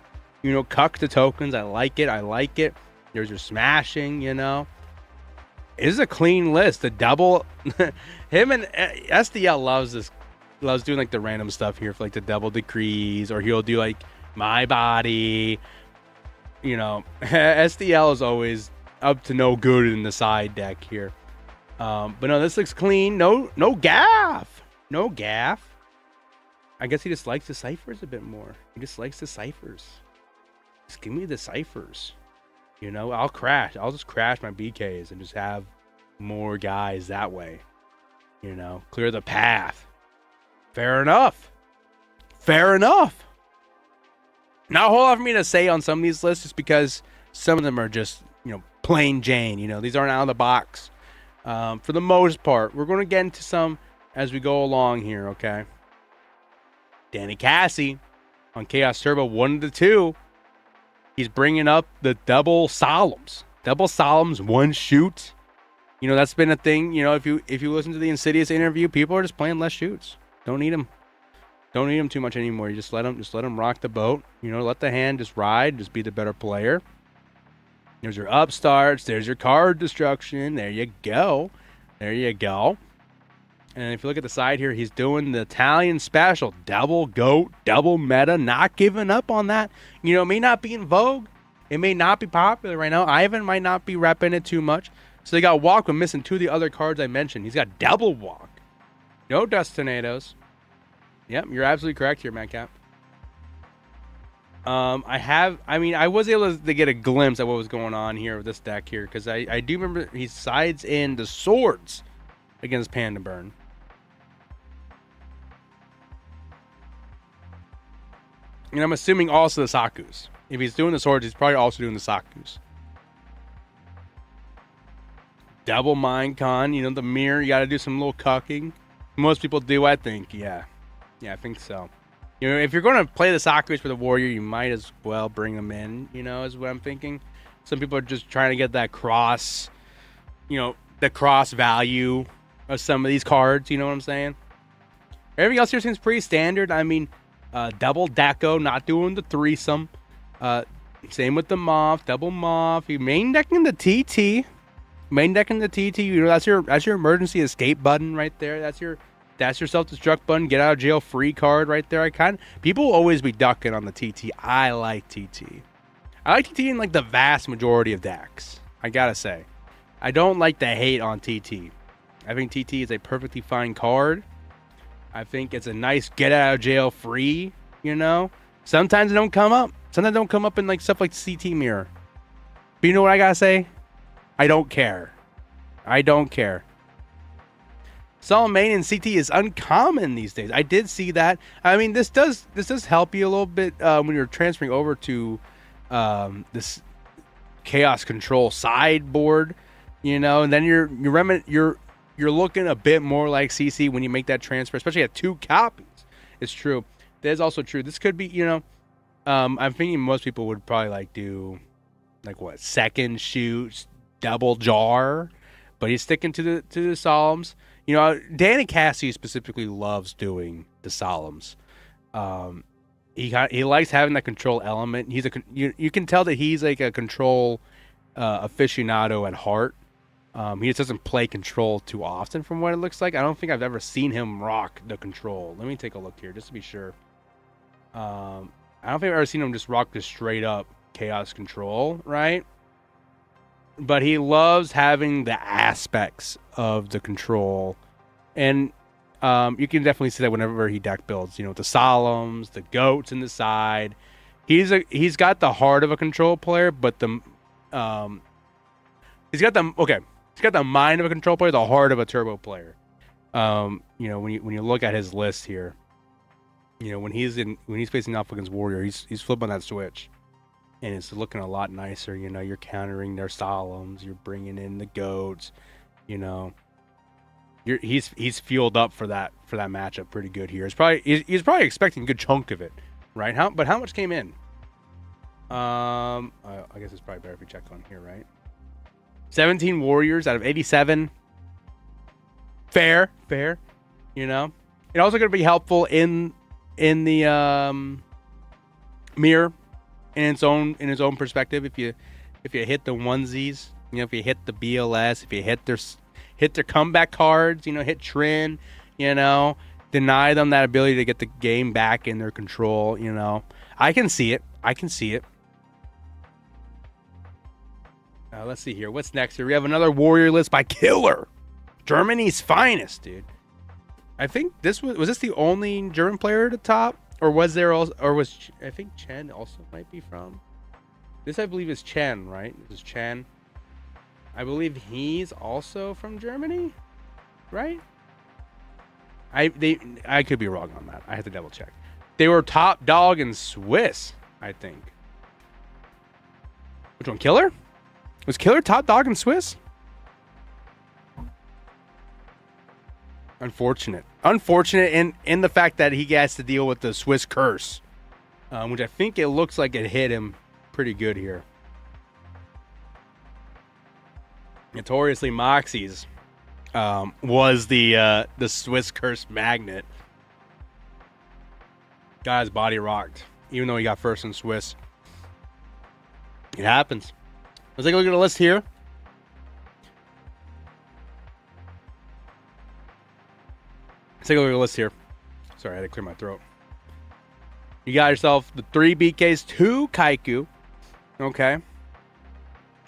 Speaker 2: cuck the tokens. I like it. There's your smashing, This is a clean list. The double, him and SDL loves doing like the random stuff here for like the double decrees, or he'll do like my body. SDL is always up to no good in the side deck here. But no, this looks clean. No gaff. I guess he just likes the ciphers a bit more. He just likes the ciphers. Just give me the ciphers. I'll just crash my BKs and just have more guys that way. Clear the path. Fair enough. Not a whole lot for me to say on some of these lists, just because some of them are just, plain Jane. These aren't out of the box. For the most part, we're going to get into some as we go along here, okay? Danny Cassie on Chaos Turbo 1-2. He's bringing up the double solemns. Double solemns, one shoot. That's been a thing. If you listen to the Insidious interview, people are just playing less shoots. Don't need them too much anymore. You just let them rock the boat. Let the hand just ride. Just be the better player. There's your upstarts. There's your card destruction. There you go. And if you look at the side here, he's doing the Italian special. Double goat, double meta. Not giving up on that. It may not be in vogue. It may not be popular right now. Ivan might not be repping it too much. So they got walk, but missing two of the other cards I mentioned. He's got double walk. No Destinados. Yep, you're absolutely correct here, Madcap. I was able to get a glimpse at what was going on here with this deck here, because I do remember he sides in the swords against Panda Burn. And I'm assuming also the Sakus. If he's doing the swords, he's probably also doing the Sakus. Double Mind Con, the mirror, you got to do some little cucking. Most people do, I think, yeah. Yeah, I think so. If you're going to play the Sakuras for the Warrior, you might as well bring them in, is what I'm thinking. Some people are just trying to get that cross, the cross value of some of these cards, you know what I'm saying? Everything else here seems pretty standard. Double Deco, not doing the threesome. Same with the Moth, double Moth. You main decking the TT. That's your emergency escape button right there. That's your self-destruct button, get out of jail free card right there. People will always be ducking on the TT. I like TT. I like TT in like the vast majority of decks. I gotta say, I don't like the hate on TT. I think TT is a perfectly fine card. I think it's a nice get out of jail free. Sometimes it don't come up. Sometimes it don't come up in like stuff like CT mirror. But you know what I gotta say? I don't care. Solomon and CT is uncommon these days. I did see that. This does help you a little bit when you're transferring over to this Chaos Control sideboard, and then you're looking a bit more like CC when you make that transfer, especially at 2 copies. It's true. That is also true. This could be, I'm thinking most people would probably do second shoots, double jar, but he's sticking to the solemns. Danny Cassie specifically loves doing the solemns. He likes having that control element. You can tell that he's like a control aficionado at heart. He just doesn't play control too often, from what it looks like. I don't think I've ever seen him rock the control. Let me take a look here just to be sure. I don't think I've ever seen him just rock the straight up Chaos Control, right? But he loves having the aspects of the control. And you can definitely see that whenever he deck builds, the solemns, the goats in the side. He's got the heart of a control player, but he's got the mind of a control player, the heart of a turbo player. When you look at his list here, when he's facing off against Warrior, he's flipping that switch. And it's looking a lot nicer. You're countering their solemns. You're bringing in the goats. He's fueled up for that matchup pretty good here. He's probably expecting a good chunk of it, right? But how much came in? I guess it's probably better if we check on here, right? 17 warriors out of 87. Fair. You know, it's also going to be helpful in the mirror in its own perspective. If you hit the onesies, if you hit the BLS, if you hit their comeback cards, hit Trin, deny them that ability to get the game back in their control. I can see it. Let's see here. What's next here? We have another warrior list by Killer, Germany's finest, dude. I think this was this the only German player at the top, or was there also, I think Chen also might be from this. I believe is Chen, right? This is Chen. I believe he's also from Germany, right? I could be wrong on that. I have to double check. They were top dog in Swiss, I think. Which one? Killer? Was Killer top dog in Swiss? Unfortunate in the fact that he has to deal with the Swiss curse, which I think it looks like it hit him pretty good here. Notoriously, Moxie's was the Swiss curse magnet. Got his body rocked, even though he got first in Swiss. It happens. Let's take a look at the list here. Take a look at the list here. Sorry, I had to clear my throat. You got yourself the 3 BKs, 2 Kaiku. Okay.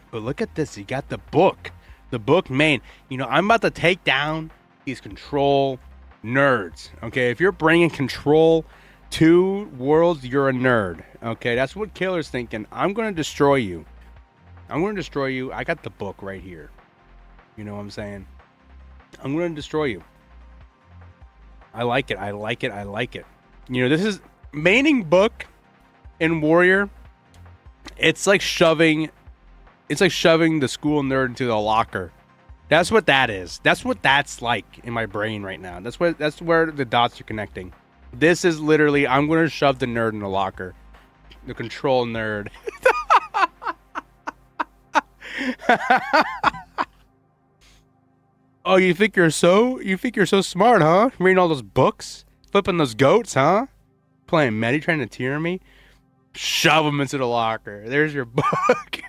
Speaker 2: But look at this. You got the book. The book main. I'm about to take down these control nerds. Okay. If you're bringing control to worlds, you're a nerd. Okay. That's what Killer's thinking. I'm going to destroy you. I got the book right here. You know what I'm saying? I'm going to destroy you. I like it. This is maining book in Warrior. It's like shoving the school nerd into the locker. That's what that is. That's what that's like in my brain right now. That's where the dots are connecting. This is literally, I'm going to shove the nerd in the locker. The control nerd. Oh, you think you're so smart, huh? Reading all those books, flipping those goats, huh? Playing Medi, trying to tear me. Shove them into the locker. There's your book.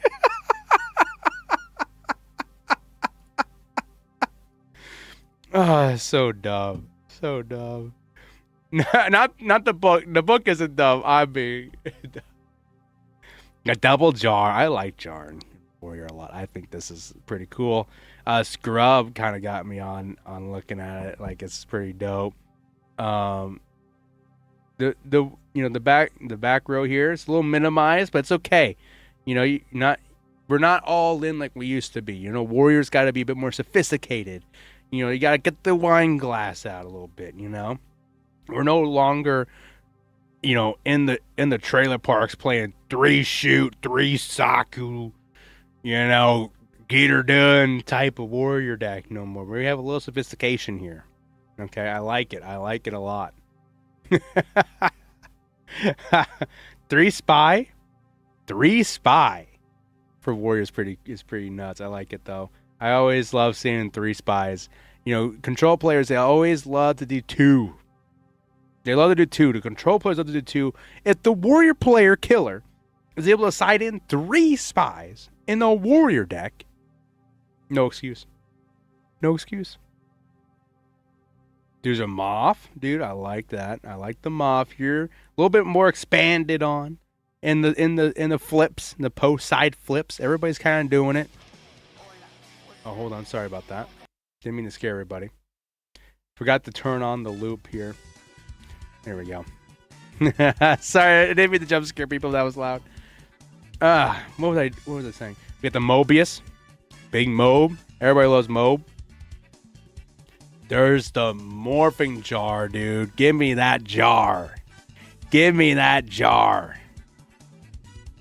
Speaker 2: Oh, so dumb. Not the book. The book isn't dumb. I mean, a double jar. I like jar in Warrior a lot. I think this is pretty cool. Scrub kind of got me on looking at it. Like, it's pretty dope. The back row here, it's a little minimized, but it's okay. We're not all in like we used to be. Warriors got to be a bit more sophisticated. You got to get the wine glass out a little bit. We're no longer, in the trailer parks playing 3 shoot, 3 Saku, get her done type of Warrior deck no more. We have a little sophistication here. Okay, I like it a lot. 3 spy for Warriors is pretty nuts. I like it though. I always love seeing 3 spies. Control players, they always love to do 2. They love to do 2. The control players love to do 2. If the Warrior player Killer is able to side in 3 spies in the Warrior deck, no excuse. There's a Moth, dude. I like that. I like the Moth here. A little bit more expanded on in the flips, in the post side flips. Everybody's kind of doing it. Oh, hold on. Sorry about that. Didn't mean to scare everybody. Forgot to turn on the loop here. There we go. Sorry, I didn't mean to jump scare people. That was loud. What was I saying? We got the Mobius. Big Mob. Everybody loves Mob. There's the morphing jar, dude. Give me that jar.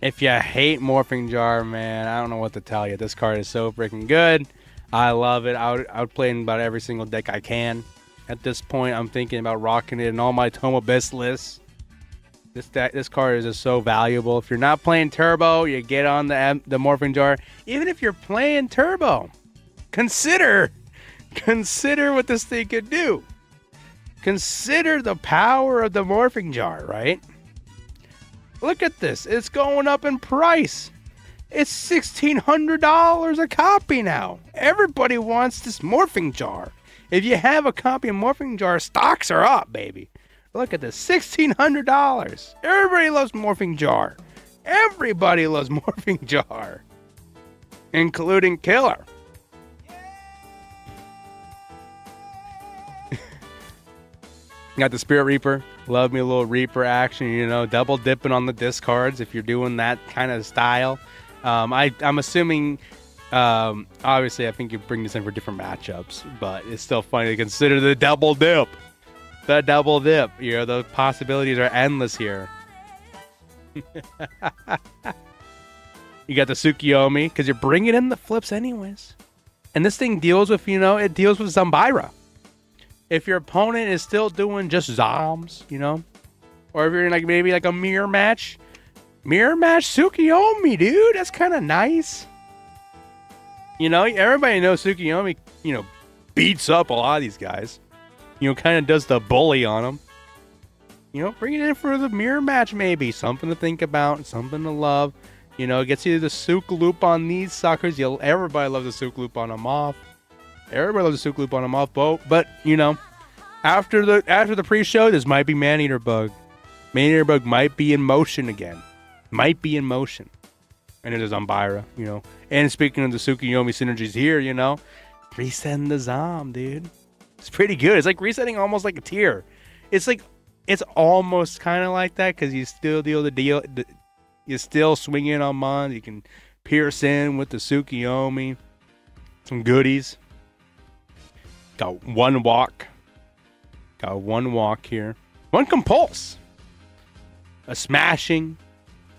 Speaker 2: If you hate morphing jar, man, I don't know what to tell you. This card is so freaking good. I love it. I would play in about every single deck I can. At this point, I'm thinking about rocking it in all my Tome Abyss lists. This card is just so valuable. If you're not playing Turbo, you get on the Morphing Jar. Even if you're playing Turbo, consider what this thing could do. Consider the power of the Morphing Jar, right? Look at this. It's going up in price. It's $1,600 a copy now. Everybody wants this Morphing Jar. If you have a copy of Morphing Jar, stocks are up, baby. Look at this, $1,600. Everybody loves Morphing Jar. Everybody loves Morphing Jar, including Killer. Got the Spirit Reaper. Love me a little Reaper action, you know, double dipping on the discards if you're doing that kind of style. I'm assuming, obviously, I think you bring this in for different matchups, but it's still funny to consider the double dip. The double dip. You know, the possibilities are endless here. You got the Tsukiyomi, because you're bringing in the flips anyways. And this thing deals with, you know, it deals with Zambaira. If your opponent is still doing just Zoms, you know, or if you're in like maybe like a mirror match Tsukiyomi, dude, that's kind of nice. You know, everybody knows Tsukiyomi, you know, beats up a lot of these guys. You know, kind of does the bully on them. You know, bring it in for the mirror match maybe. Something to think about, something to love. You know, gets you the Souk loop on these suckers. Everybody loves the Souk loop on them off. Everybody loves the Souk loop on them off, but you know, after the pre-show, this might be Maneater Bug. Maneater Bug might be in motion again. Might be in motion. And it is Zambaira, you know. And speaking of the Tsukiyomi synergies here, you know, resetting the Zom, dude. It's pretty good. It's like resetting almost like a tier. It's almost kind of like that because you still you still swing in on Mons. You can pierce in with the Tsukiyomi. Some goodies. Got one walk. Got one walk here. One compulse. A smashing.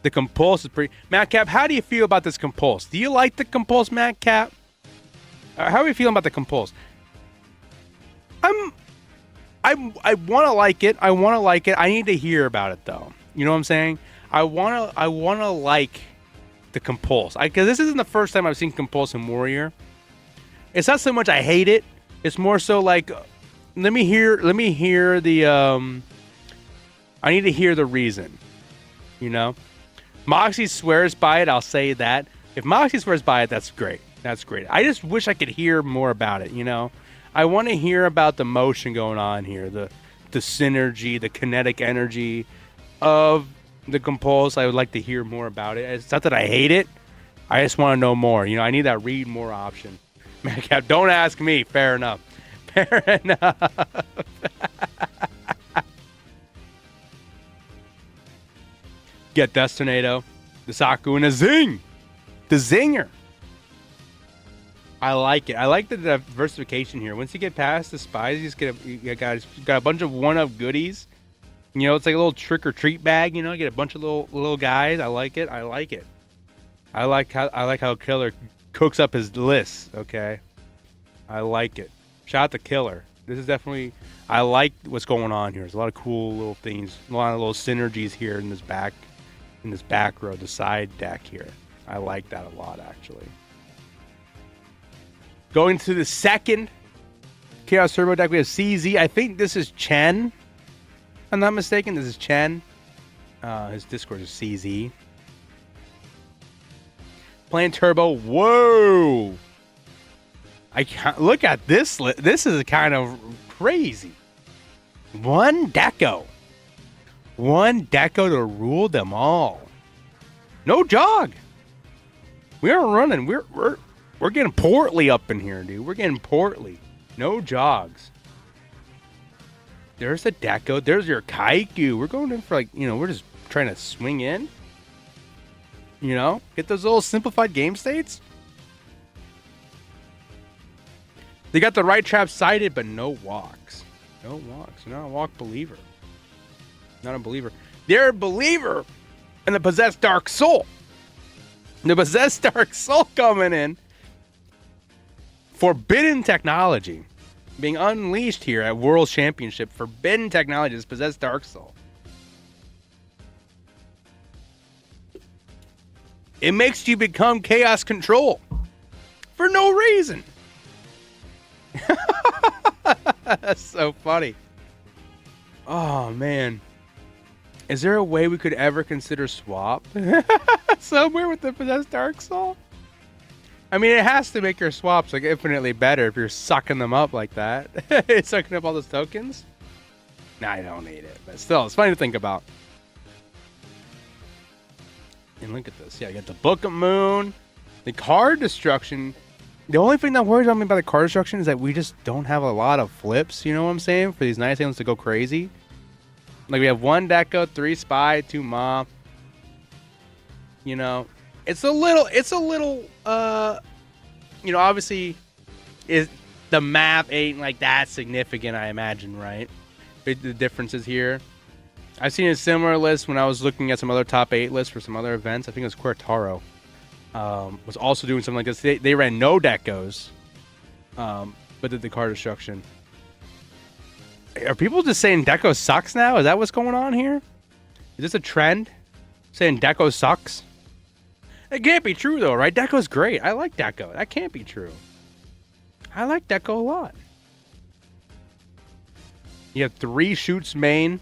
Speaker 2: The compulse is pretty... Madcap, how do you feel about this compulse? Do you like the compulse, Madcap? How are you feeling about the compulse? I want to like it. I want to like it. I need to hear about it, though. You know what I'm saying? I want to like the compulse. Because this isn't the first time I've seen compulse in Warrior. It's not so much I hate it. It's more so like, let me hear the, I need to hear the reason, you know? Moxie swears by it, I'll say that. If Moxie swears by it, that's great. That's great. I just wish I could hear more about it, you know? I want to hear about the motion going on here, the synergy, the kinetic energy of the compulse. I would like to hear more about it. It's not that I hate it. I just want to know more. You know, I need that read more option. Madcap, don't ask me. Fair enough. Fair enough. Get Destinado, the Saku, and a Zing. The Zinger. I like it. I like the diversification here. Once you get past the spies, you got a bunch of one-up goodies. You know, it's like a little trick-or-treat bag. You know, you get a bunch of little guys. I like it. I like it. I like how Killer cooks up his list. Okay, I like it. Shout out to Killer. This is definitely. I like what's going on here. There's a lot of cool little things, a lot of little synergies here in this back row, the side deck here. I like that a lot, actually. Going to the second Chaos Turbo deck, we have CZ. I think this is Chen. If I'm not mistaken, this is Chen. His Discord is CZ. Playing Turbo. Whoa! I can't look at this. This is kind of crazy. One Deco to rule them all. No jog. We aren't running. We're getting portly up in here, dude. We're getting portly. No jogs. There's a Deco. There's your Kaiku. We're going in for like, you know, we're just trying to swing in. You know, get those little simplified game states. They got the right trap sighted, but no walks. No walks. You're not a walk believer. Not a believer. They're a believer in the Possessed Dark Soul. The Possessed Dark Soul coming in. Forbidden technology being unleashed here at World Championship. Forbidden technology is Possessed Dark Soul. It makes you become Chaos Control for no reason. That's so funny. Oh, man. Is there a way we could ever consider swap somewhere with the Possessed Dark Soul? I mean, it has to make your swaps like infinitely better if you're sucking them up like that. It's sucking up all those tokens. Nah, I don't need it, but still, it's funny to think about. And look at this. Yeah, I got the Book of Moon, the card destruction. The only thing that worries me about the card destruction is that we just don't have a lot of flips. You know what I'm saying? For these nice aliens to go crazy. Like we have 1 Deco, 3 Spy, 2 Mob. You know, it's a little, you know, obviously the map ain't like that significant, I imagine, right? The differences here. I've seen a similar list when I was looking at some other top 8 lists for some other events. I think it was Quartaro. Was also doing something like this. They ran no Decos, but did the card destruction. Are people just saying Deco sucks now? Is that what's going on here? Is this a trend? Saying Deco sucks? It can't be true though, right? Deco's great. I like Deco. That can't be true. I like Deco a lot. You have 3 shoots main.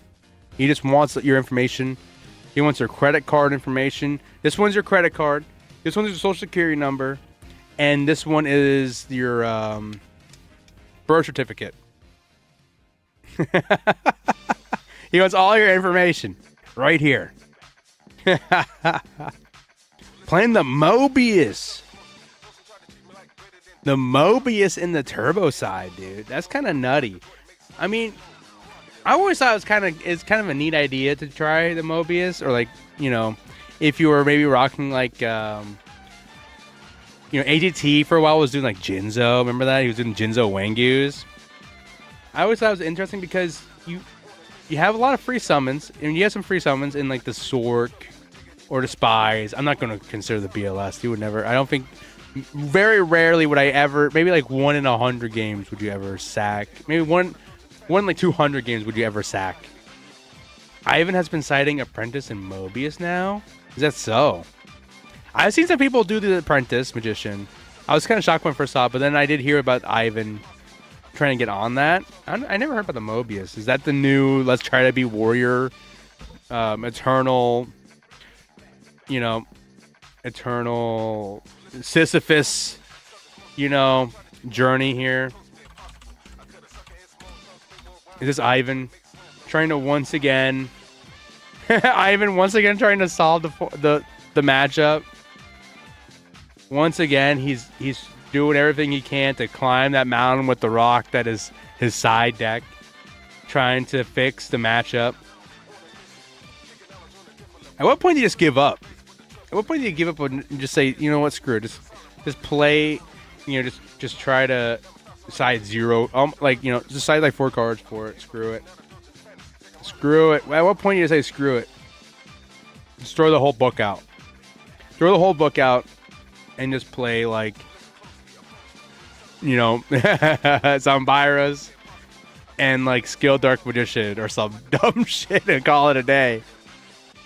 Speaker 2: He just wants your information. He wants your credit card information. This one's your credit card. This one's your social security number. And this one is your birth certificate. He wants all your information right here. Playing the Mobius. The Mobius in the turbo side, dude. That's kind of nutty. I mean, I always thought it's kind of a neat idea to try the Mobius, or like, you know, if you were maybe rocking like you know, AGT for a while was doing like Jinzo. Remember that? He was doing Jinzo Wangus. I always thought it was interesting because you have a lot of free summons, and you have some free summons in like the Sork or the Spies. I'm not going to consider the BLS. You would never. I don't think. Very rarely would I ever. Maybe like 1 in 100 games would you ever sack. Maybe one in like 200 games would you ever sack. Ivan has been citing Apprentice and Mobius now. Is that so? I've seen some people do the Apprentice Magician. I was kind of shocked when I first saw it, but then I did hear about Ivan trying to get on that. I never heard about the Mobius. Is that the new let's try to be warrior, eternal, you know, eternal Sisyphus, you know, journey here? Is this Ivan trying to once again Ivan once again trying to solve the matchup? Once again, he's doing everything he can to climb that mountain with the rock that is his side deck, trying to fix the matchup. At what point do you just give up? At what point do you give up and just say, you know what, screw it, just play, you know, just try to side 0, like, you know, just side like 4 cards for it. Screw it. At what point do you say screw it? Just throw the whole book out. Throw the whole book out and just play like, you know, Zombiras and like Skill Dark Magician or some dumb shit and call it a day.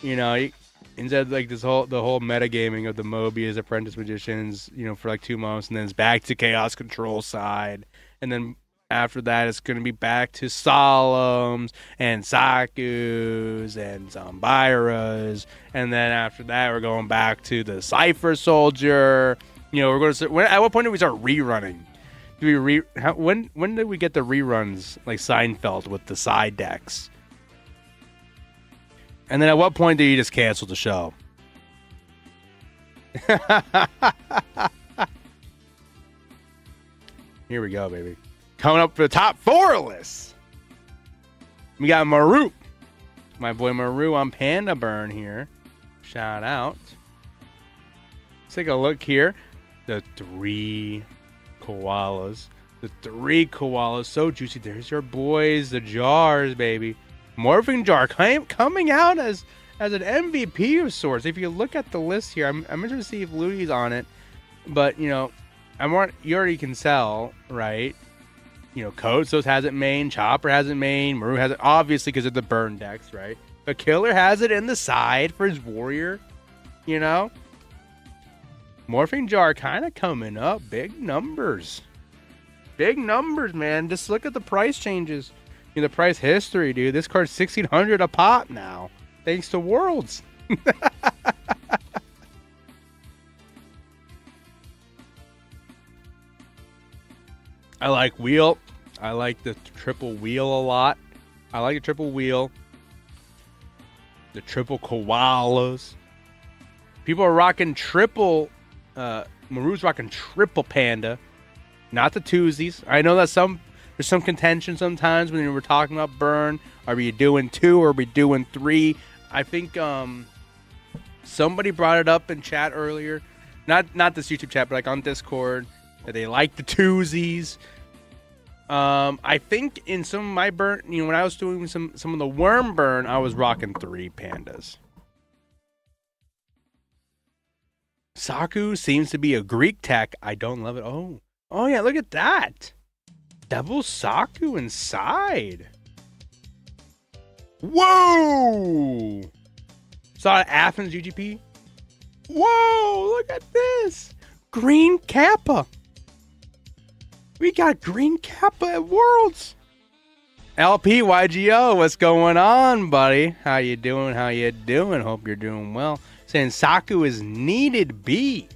Speaker 2: You know, instead of like the whole metagaming of the Mobius Apprentice Magicians, you know, for like 2 months, and then it's back to Chaos Control side, and then after that it's going to be back to Solemns and Sakus and Zombiras, and then after that we're going back to the Cypher Soldier. You know, we're going to at what point do we start rerunning? Do we when did we get the reruns like Seinfeld with the side decks? And then at what point do you just cancel the show? Here we go, baby. Coming up for the top 4 lists. We got Maru. My boy Maru on Panda Burn here. Shout out. Let's take a look here. The 3 koalas. The 3 koalas. So juicy. There's your boys, the jars, baby. Morphing Jar coming out as an MVP of sorts. If you look at the list here, I'm interested to see if Louie's on it. But, you know, you already can sell, right? You know, Kosos has it main, Chopper has it main, Maru has it, obviously because of the burn decks, right? But Killer has it in the side for his warrior, you know? Morphing jar kind of coming up. Big numbers. Big numbers, man. Just look at the price changes. The price history, dude. This card's $1,600 a pop now. Thanks to Worlds. I like wheel. I like the triple wheel a lot. I like the triple wheel. The triple koalas. People are rocking triple. Maru's rocking triple panda. Not the twosies. I know that there's some contention sometimes when we're talking about burn. Are we doing 2 or are we doing 3? I think somebody brought it up in chat earlier. Not this YouTube chat, but like on Discord. That they like the twosies. I think in some of my burn, when I was doing some of the worm burn, I was rocking 3 pandas. Saku seems to be a Greek tech. I don't love it. Oh yeah, look at that. Double Saku inside. Whoa! Saw Athens UGP. Whoa, look at this. Green Kappa. We got Green Kappa at Worlds. LP YGO, what's going on, buddy? How you doing? Hope you're doing well. Saying Saku is needed B.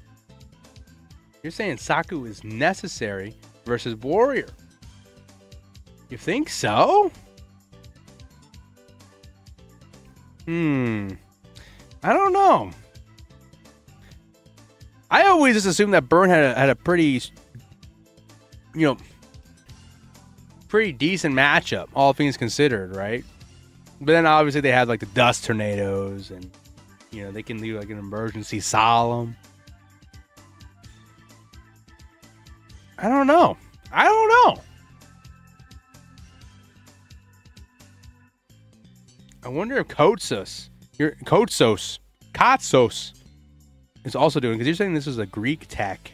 Speaker 2: You're saying Saku is necessary versus Warrior. You think so? I don't know. I always just assumed that Burn had a pretty, pretty decent matchup, all things considered, right? But then obviously they have like the Dust Tornadoes, and they can leave like an emergency solemn. I don't know. I wonder if Kotsos is also doing, because you're saying this is a Greek tech.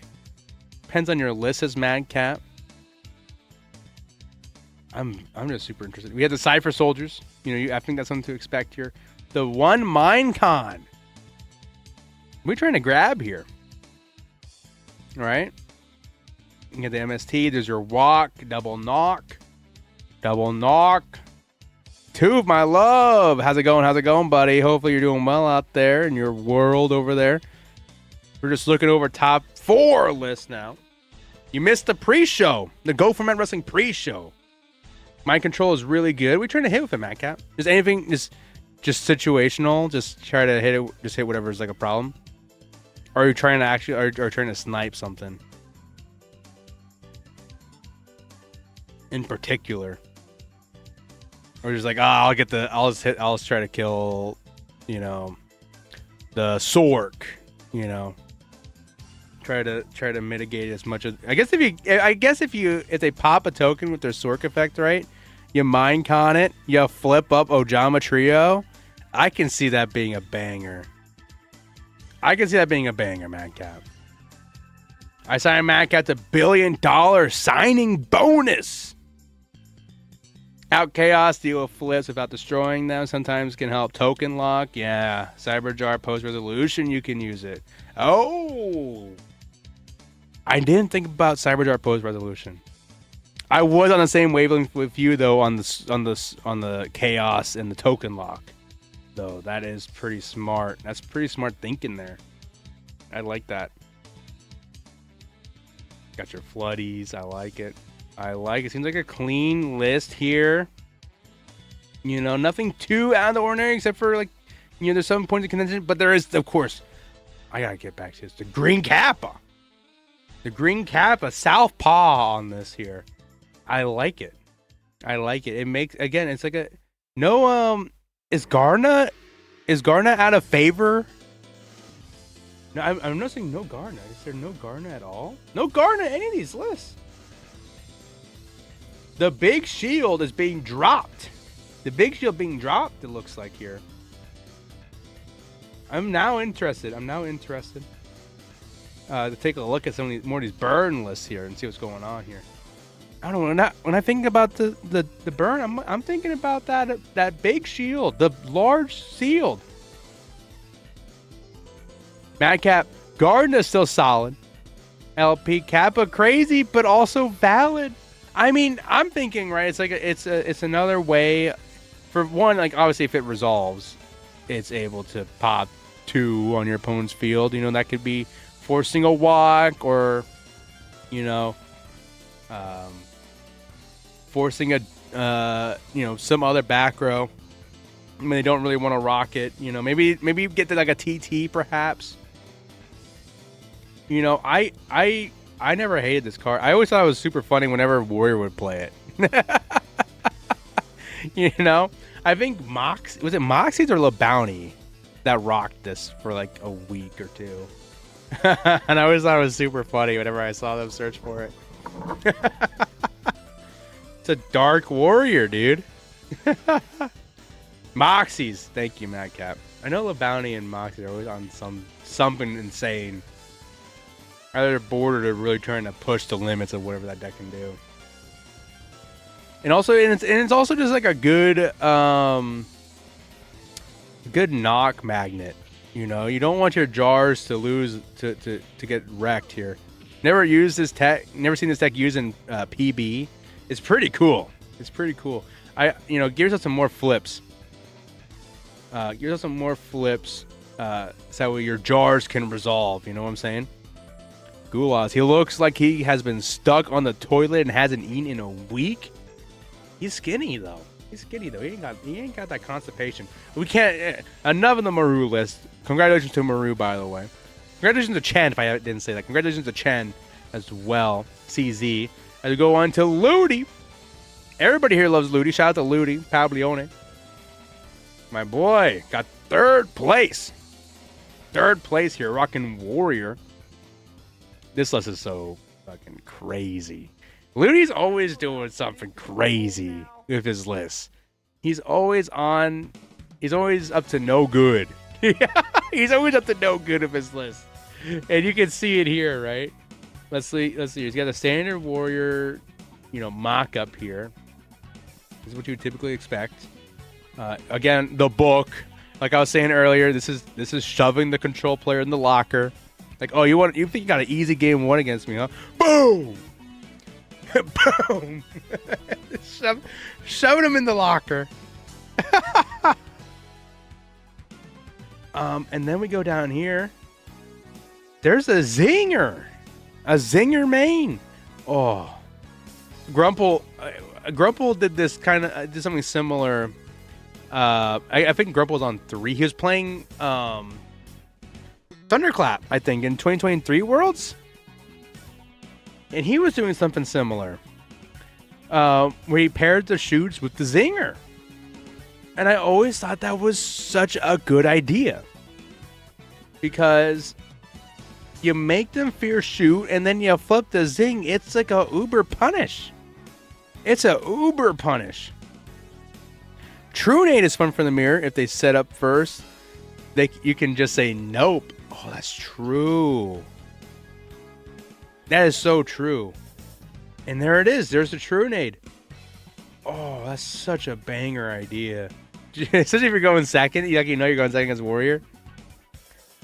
Speaker 2: Depends on your list as Madcap. I'm just super interested. We had the Cypher Soldiers. I think that's something to expect here. The one Minecon. What are we trying to grab here? All right. You get the MST. There's your walk. Double knock. 2, my love. How's it going, buddy? Hopefully you're doing well out there in your world over there. We're just looking over top 4 list now. You missed the pre-show. The Go For Men Wrestling pre-show. Mind control is really good. We're trying to hit with it, Madcap. Is anything just situational? Just try to hit it. Just hit whatever's like a problem. Or are you trying to actually, or trying to snipe something in particular? Or just like, I'll just try to kill, the Sork, Try to mitigate as much as, I guess if they pop a token with their Sork effect, right? You mind con it, you flip up Ojama Trio. I can see that being a banger. Madcap. I signed Madcap to $1 billion signing bonus. Out Chaos, deal with flips without destroying them. Sometimes can help token lock. Yeah. Cyberjar post resolution, you can use it. Oh. I didn't think about Cyberjar post resolution. I was on the same wavelength with you though on the Chaos and the token lock. Though that is pretty smart. That's pretty smart thinking there. I like that. Got your floodies. I like it. Seems like a clean list here. Nothing too out of the ordinary except for like, there's some points of contention, but there is, of course, I gotta get back to this. The Green Kappa. Southpaw on this here. I like it. It makes, again, it's like is Garna out of favor? No, I'm noticing no Garna. Is there no Garna at all? No Garna in any of these lists. The big shield is being dropped. It looks like here. I'm now interested. To take a look at some of these more of these burn lists here and see what's going on here. I don't know. When I think about the burn, I'm thinking about that big shield, the large shield. Madcap, Gardena's still solid. LP Kappa crazy, but also valid. I mean, I'm thinking, right? It's like it's another way. For one, like obviously, if it resolves, it's able to pop 2 on your opponent's field. You know, that could be forcing a walk or, you know, forcing a some other back row. I mean, they don't really want to rock it. You know, maybe get to like a TT perhaps. You know, I never hated this card. I always thought it was super funny whenever Warrior would play it. You know, I think was it Moxie's or LeBounty that rocked this for like a week or 2. And I always thought it was super funny whenever I saw them search for it. It's a Dark Warrior, dude. Moxie's. Thank you, Madcap. I know LeBounty and Moxie are always on something insane. Either bored or they're really trying to push the limits of whatever that deck can do. And also, it's also just like a good knock magnet. You know, you don't want your jars to lose to get wrecked here. Never used this tech. Never seen this deck used in PB. It's pretty cool. It's pretty cool. Gives us some more flips. Gives us some more flips. So that way your jars can resolve. You know what I'm saying? Gulas. He looks like he has been stuck on the toilet and hasn't eaten in a week. He's skinny though. He ain't got that constipation. We can't. Enough of the Maru list. Congratulations to Maru, by the way. Congratulations to Chen, if I didn't say that. Congratulations to Chen as well. CZ. As we go on to Ludi. Everybody here loves Ludi. Shout out to Ludi. Pablione. My boy got 3rd place. 3rd place here. Rocking Warrior. This list is so fucking crazy. Ludi's always doing something crazy with his list. He's always up to no good. He's always up to no good of his list. And you can see it here, right? Let's see. He's got a standard Warrior, mock-up here. This is what you would typically expect. Again, the book. Like I was saying earlier, this is shoving the control player in the locker. Like, oh, you think you got an easy game 1 against me, huh? Boom! Boom! Shoving him in the locker. And then we go down here. There's a zinger. A zinger main. Oh. Grumple did something similar. I think Grumple's on 3. He was playing Thunderclap, I think, in 2023 Worlds. And he was doing something similar. Where he paired the shoots with the zinger. And I always thought that was such a good idea. Because you make them fear shoot and then you flip the zing. It's like a uber punish. It's a uber punish. True Nade is fun for the mirror. If they set up first, you can just say nope. Oh, that's true. That is so true. And there it is. There's the True Nade. Oh, that's such a banger idea. Especially if you're going second. You know you're going second against Warrior.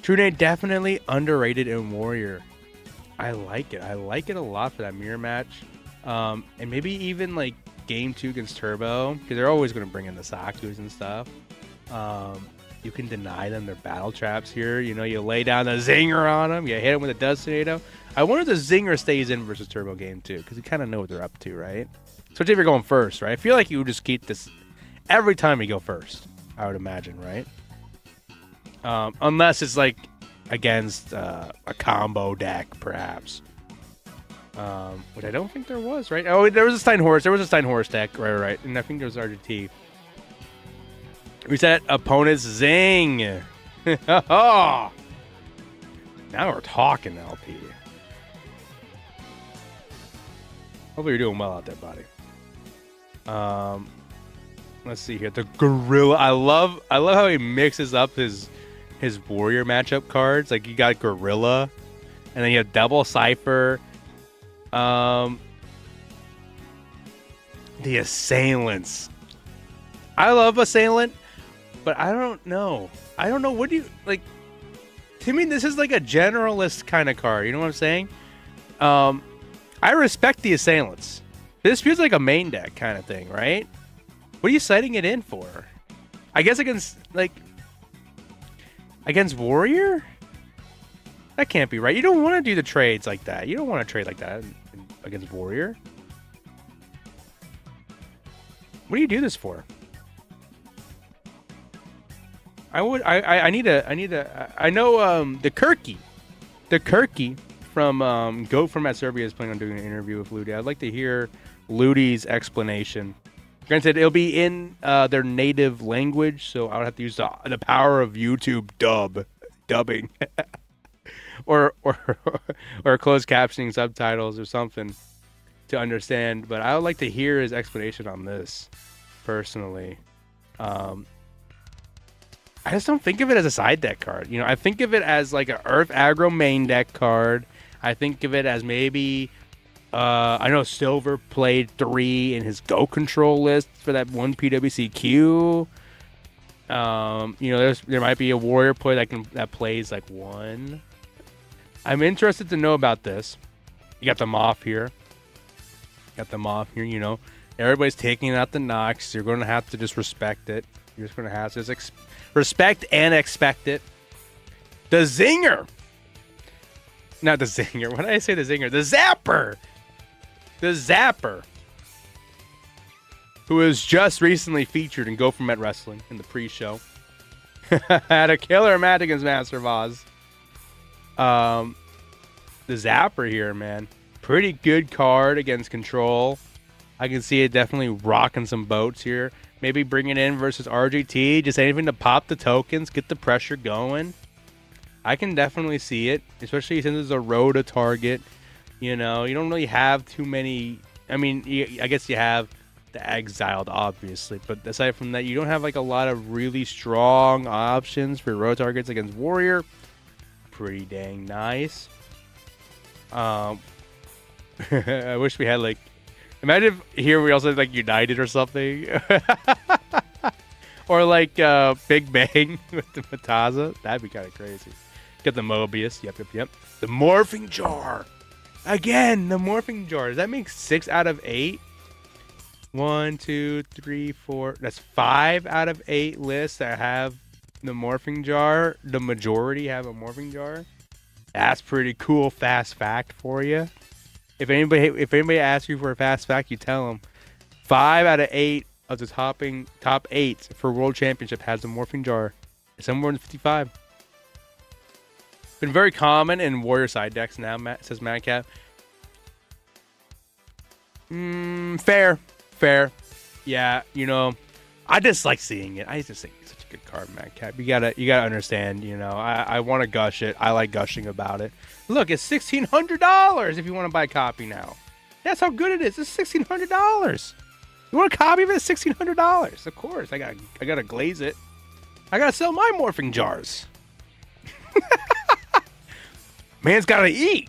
Speaker 2: True Nade definitely underrated in Warrior. I like it. I like it a lot for that mirror match. And maybe even like game 2 against Turbo. Because they're always going to bring in the Sakus and stuff. You can deny them their battle traps here. You lay down the zinger on them. You hit them with a Dust Tornado. I wonder if the zinger stays in versus Turbo game 2. Because you kind of know what they're up to, right? Especially if you're going first, right? I feel like you would just keep this every time you go first. I would imagine, right? Unless it's like against a combo deck, perhaps. Which I don't think there was, right? Oh, there was a Stein Horse. There was a Stein Horse deck, right. And I think there was RGT. Reset opponent's zing. Oh, now we're talking, LP. Hopefully you're doing well out there, buddy. Let's see here. The Gorilla. I love how he mixes up his Warrior matchup cards. Like you got Gorilla, and then you have Double Cypher. The Assailants. I love Assailant, but I don't know. What do you like? to me, this is like a generalist kind of card. You know what I'm saying? I respect the assailants. This feels like a main deck kind of thing, right? What are you citing it in for? I guess against Warrior? That can't be right. You don't want to do the trades like that. You don't want to trade like that against Warrior. What do you do this for? I know the Kirky from Goat from At Serbia is planning on doing an interview with Ludi. I'd like to hear Ludi's explanation. Granted, it'll be in their native language, so I would have to use the power of YouTube dubbing, or closed captioning subtitles or something to understand. But I would like to hear his explanation on this, personally. I just don't think of it as a side deck card. You know, I think of it as like an Earth Aggro main deck card. I think of it as maybe, I know Silver played 3 in his Go Control list for that one PWCQ. You know, there might be a Warrior play that plays like 1. I'm interested to know about this. You got the Moth here. You know. Everybody's taking out the Nox. You're going to have to just respect it. You're just going to have to just respect and expect it. The Zinger. Not the Zinger. When I say the Zinger, the Zapper. The Zapper. Who was just recently featured in Go For Met Wrestling in the pre-show. Had a killer match against Master of Oz. The Zapper here, man. Pretty good card against Control. I can see it definitely rocking some boats here. Maybe bring it in versus RGT. Just anything to pop the tokens, get the pressure going. I can definitely see it, especially since it's a Rhoda target. You know, you don't really have too many. I mean, I guess you have the Exiled, obviously. But aside from that, you don't have like a lot of really strong options for Rhoda targets against Warrior. Pretty dang nice. I wish we had like. Imagine if here we also had like United or something. Or like Big Bang with the Mataza. That'd be kind of crazy. Get the Mobius. Yep. The Morphing Jar. Again, the Morphing Jar. Does that make 6 out of 8? 1, 2, 3, 4. That's 5 out of 8 lists that have the Morphing Jar. The majority have a Morphing Jar. That's pretty cool. Fast fact for you. If anybody asks you for a fast fact, you tell them 5 out of 8 of the top 8 for World Championship has the Morphing Jar. It's somewhere in 55. Been very common in Warrior side decks now, says Madcap. Fair. Yeah, you know, I just like seeing it. I just think it's such a good card, Madcap. You gotta understand, you know, I want to gush it. I like gushing about it. Look, it's $1,600 if you want to buy a copy now. That's how good it is. It's $1,600. You want a copy of it? It's $1,600. Of course, I gotta glaze it. I gotta sell my Morphing Jars. Man's gotta eat.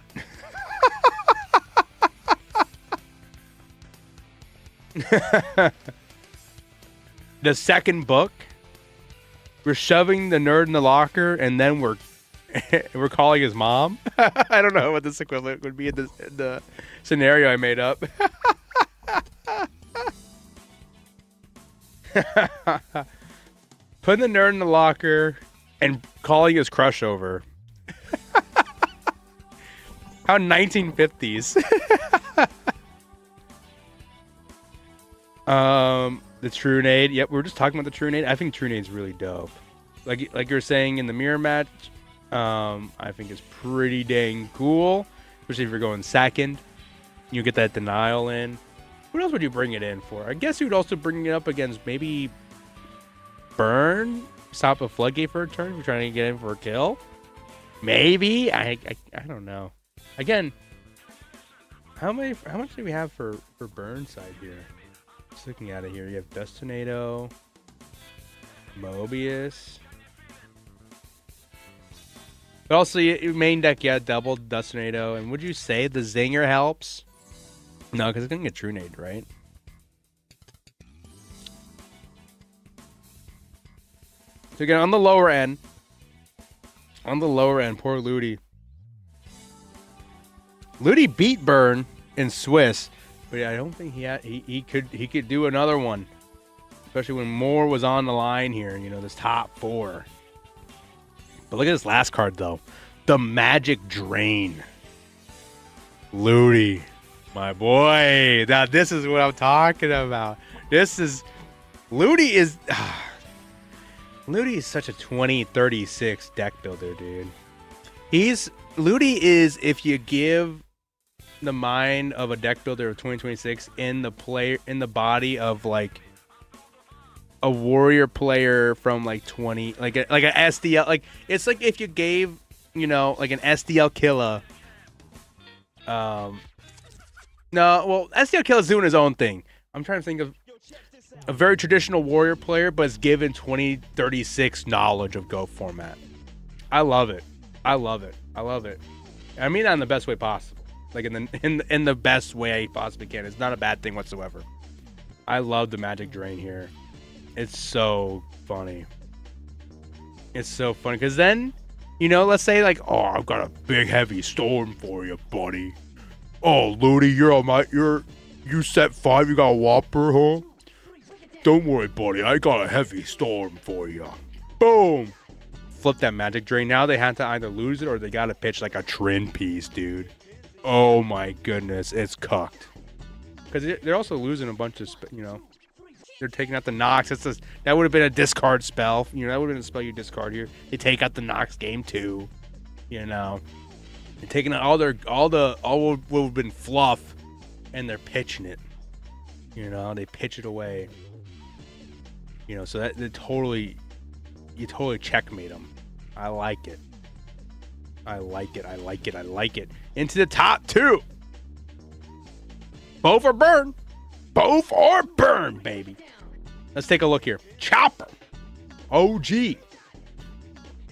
Speaker 2: The second book, we're shoving the nerd in the locker, and then we're calling his mom. I don't know what this equivalent would be in the scenario I made up. Putting the nerd in the locker and calling his crush over. How 1950s. The True Nade. Yep, we were just talking about the True Nade. I think True Nade's really dope. Like you're saying in the mirror match, I think it's pretty dang cool. Especially if you're going second. You get that denial in. What else would you bring it in for? I guess you would also bring it up against maybe Burn. Stop a Floodgate for a turn if you're trying to get in for a kill. Maybe. I don't know. Again, how much do we have for Burn side here? Just looking at it here, you have Destinado, Mobius. But also, your main deck, yeah, double Destinado. And would you say the Zinger helps? No, because it's going to get True Nade, right? So again, on the lower end, On the lower end, poor Ludi. Ludi beat Burn in Swiss, but I don't think he could do another one, especially when more was on the line here. You know, this top 4. But look at this last card though, the Magic Drain. Ludi, my boy. Now this is what I'm talking about. Ludi is such a 2036 deck builder, dude. Ludi is, if you give the mind of a deck builder of 2026 in the body of like a warrior player from like 20, like an SDL, like it's like if you gave, you know, like an SDL killer. No, well, SDL killer's doing his own thing. I'm trying to think of a very traditional warrior player, but is given 2036 knowledge of Go format. I love it. I love it. I mean that in the best way possible. Like in the best way I possibly can. It's not a bad thing whatsoever. I love the Magic Drain here. It's so funny. It's so funny because then, you know, let's say like, oh, I've got a big heavy storm for you, buddy. Oh, Ludi, you set 5. You got a Whopper, huh? Don't worry, buddy. I got a heavy storm for you. Boom. Flip that Magic Drain. Now they have to either lose it or they got to pitch like a Trin piece, dude. Oh my goodness, it's cooked. Because they're also losing a bunch of, you know, they're taking out the Nox. That would have been a discard spell. You know, that would have been a spell you discard here. They take out the Nox game 2. You know, they're taking out all what would have been fluff, and they're pitching it. You know, they pitch it away. You know, so that you totally checkmate them. I like it. Into the top 2. Both are burn. Both are burn, baby. Let's take a look here. Chopper. OG. I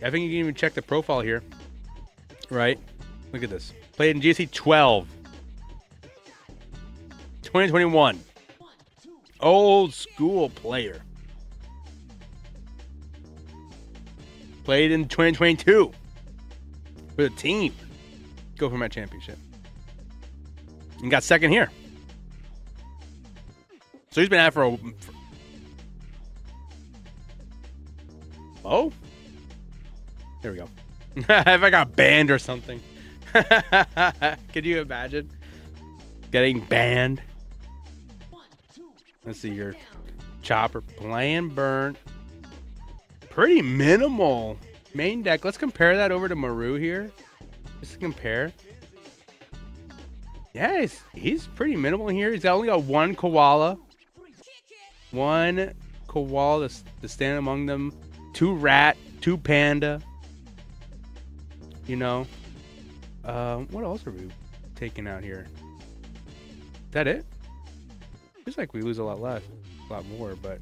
Speaker 2: think you can even check the profile here. Right? Look at this. Played in GC 12. 2021. Old school player. Played in 2022. With a team. Go for my championship. And got second here. So he's been at it for oh? There we go. If I got banned or something. Could you imagine? Getting banned. Let's see here. Chopper playing burn. Pretty minimal main deck. Let's compare that over to Maru here. Just to compare. Yeah, he's pretty minimal here. He's only got 1 koala. 1 koala to stand among them. 2 rat, 2 panda. You know. What else are we taking out here? Is that it? Feels like we lose a lot less. A lot more, but...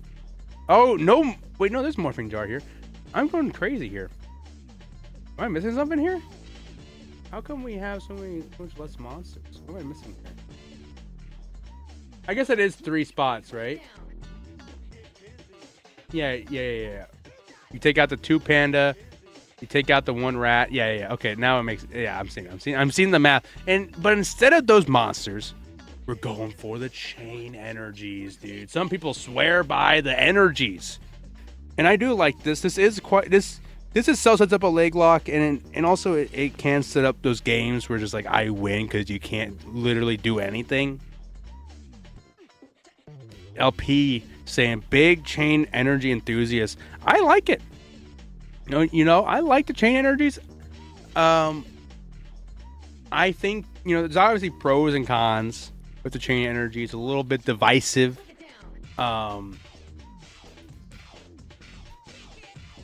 Speaker 2: Oh, no! Wait, no, there's Morphing Jar here. I'm going crazy here. Am I missing something here? How come we have so much less monsters? What am I missing here? I guess it is 3 spots, right? Yeah. You take out the 2 panda. You take out the 1 rat. Yeah. Okay, now it makes... Yeah, I'm seeing the math. But instead of those monsters, we're going for the chain energies, dude. Some people swear by the energies. And I do like this. This itself sets up a leg lock, and also it can set up those games where just like I win because you can't literally do anything. LP saying big chain energy enthusiast. I like it. You know, I like the chain energies. I think, you know, there's obviously pros and cons with the chain energy. It's a little bit divisive.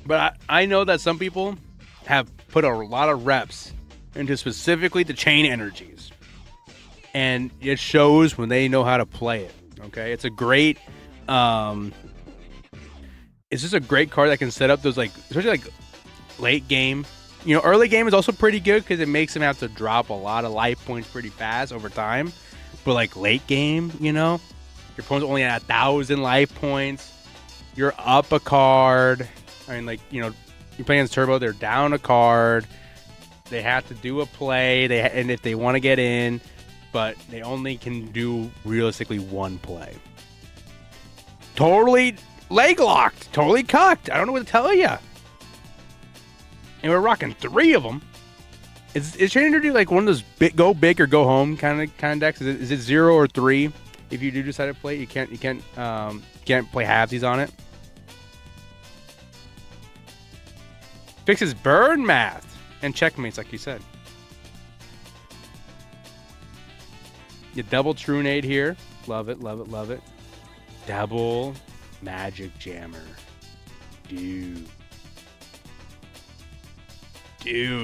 Speaker 2: But I know that some people have put a lot of reps into specifically the chain energies. And it shows when they know how to play it. Okay? It's a great... it's just a great card that can set up those, like... Especially, like, late game. You know, early game is also pretty good because it makes them have to drop a lot of life points pretty fast over time. But, like, late game, you know? Your opponent's only at 1,000 life points. You're up a card... I mean, like, you know, you're playing against Turbo, they're down a card. They have to do a play, and if they want to get in, but they only can do realistically one play. Totally leg locked, totally cucked. I don't know what to tell you. And we're rocking 3 of them. Is Trainer do like one of those go big or go home kind of decks? Is it 0 or 3? If you do decide to play, you can't play halvesies on it. Fixes burn math and checkmates, like you said. You double Trunade here. Love it, love it, love it. Double Magic Jammer. Dude,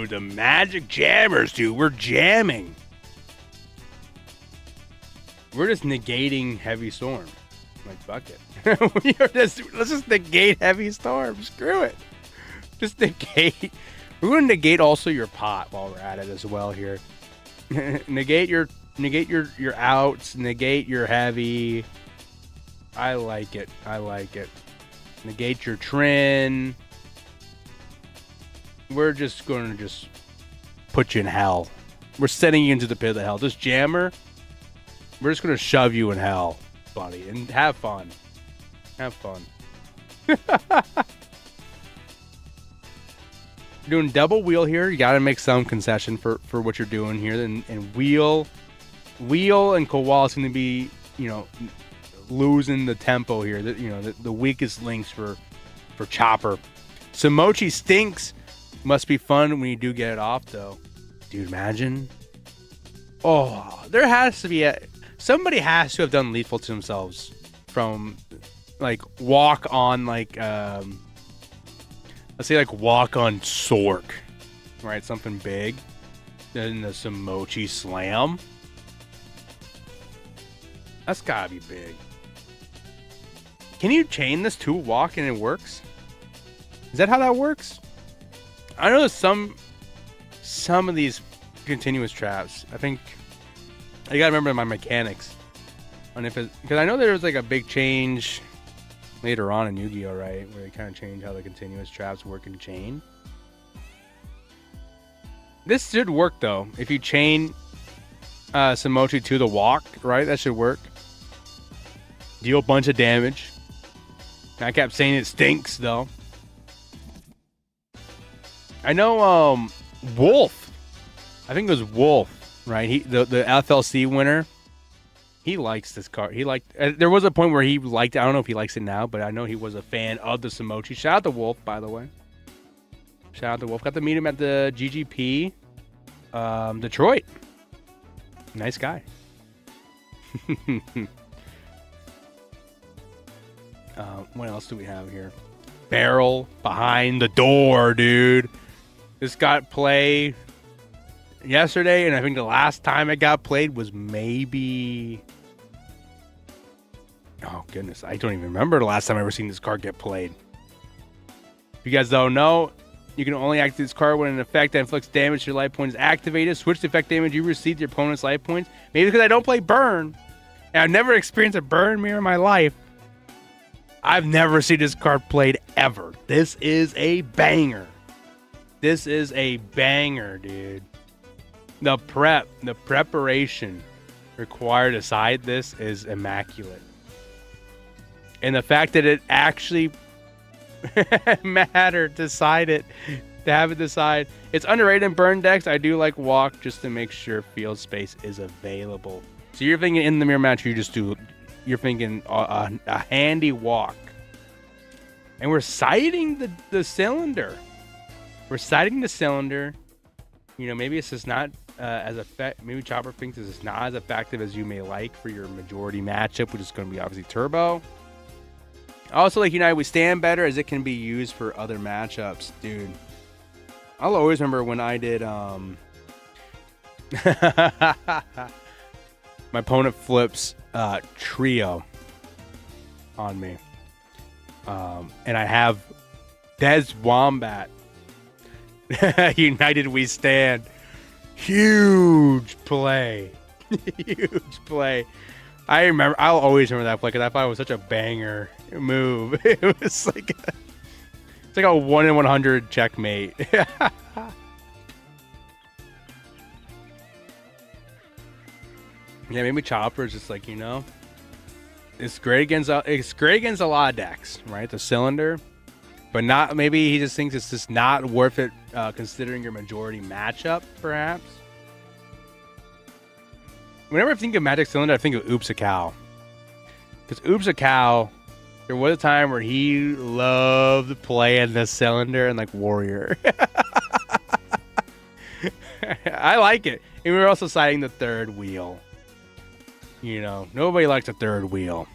Speaker 2: the Magic Jammers, dude. We're jamming. We're just negating Heavy Storm. Like, fuck it. Let's just negate Heavy Storm. Screw it. Just negate. We're going to negate also your pot while we're at it as well here. negate your outs. Negate your heavy. I like it. Negate your Trin. We're just going to put you in hell. We're sending you into the pit of the hell. This Jammer, we're just going to shove you in hell, buddy, and have fun. Have fun. Doing double wheel here. You got to make some concession for what you're doing here. And wheel and Koala seem to be, losing the tempo here. The weakest links for Chopper. Samochi stinks. Must be fun when you do get it off, though. Dude, imagine. Oh, there has to be somebody has to have done lethal to themselves from like walk on let's say like walk on Sork, right? Something big. Then the Samochi slam. That's gotta be big. Can you chain this to walk and it works? Is that how that works? I know there's some of these continuous traps. I think I gotta remember my mechanics on if it, because I know there was like a big change later on in Yu-Gi-Oh, right, where they kind of changed how the continuous traps work in chain. This should work though. If you chain Samochi to the walk, right, that should work. Deal a bunch of damage. I kept saying it stinks though. I know Wolf. I think it was Wolf, right? The FLC winner. He likes this card. He liked. There was a point where he liked. I don't know if he likes it now, but I know he was a fan of the Samochi. Shout out to Wolf, by the way. Shout out to Wolf. Got to meet him at the GGP, Detroit. Nice guy. What else do we have here? Barrel behind the door, dude. This got play yesterday, and I think the last time it got played was maybe... Oh, goodness. I don't even remember the last time I ever seen this card get played. If you guys don't know, you can only activate this card when an effect that inflicts damage to your life point is activated. Switch the effect damage you receive to your opponent's life points. Maybe because I don't play Burn, and I've never experienced a Burn mirror in my life. I've never seen this card played ever. This is a banger. This is a banger, dude. The preparation required to side this is immaculate. And the fact that it actually mattered to side it, to have it decide. It's underrated in burn decks. I do like walk just to make sure field space is available. So you're thinking in the mirror match, you're thinking a handy walk. And we're siding the cylinder. We're siding the cylinder. Maybe it's just not as effective. Maybe Chopper thinks it's not as effective as you may like for your majority matchup, which is going to be obviously Turbo. Also, like United, we stand better as it can be used for other matchups, dude. I'll always remember when I did. My opponent flips trio on me, and I have Des Wombat. United we stand. Huge play. Huge play. I'll always remember that play because I thought it was such a banger move. It was like It's like a 1 in 100 checkmate. Yeah, maybe Chopper is just like, you know, it's great against a lot of decks, right? The cylinder, but not. Maybe he just thinks it's just not worth it, considering your majority matchup, perhaps. Whenever I think of Magic Cylinder, I think of Oops a Cow. Because Oops a Cow, there was a time where he loved playing the cylinder and like Warrior. I like it. And we were also citing the third wheel. You know, nobody likes a third wheel.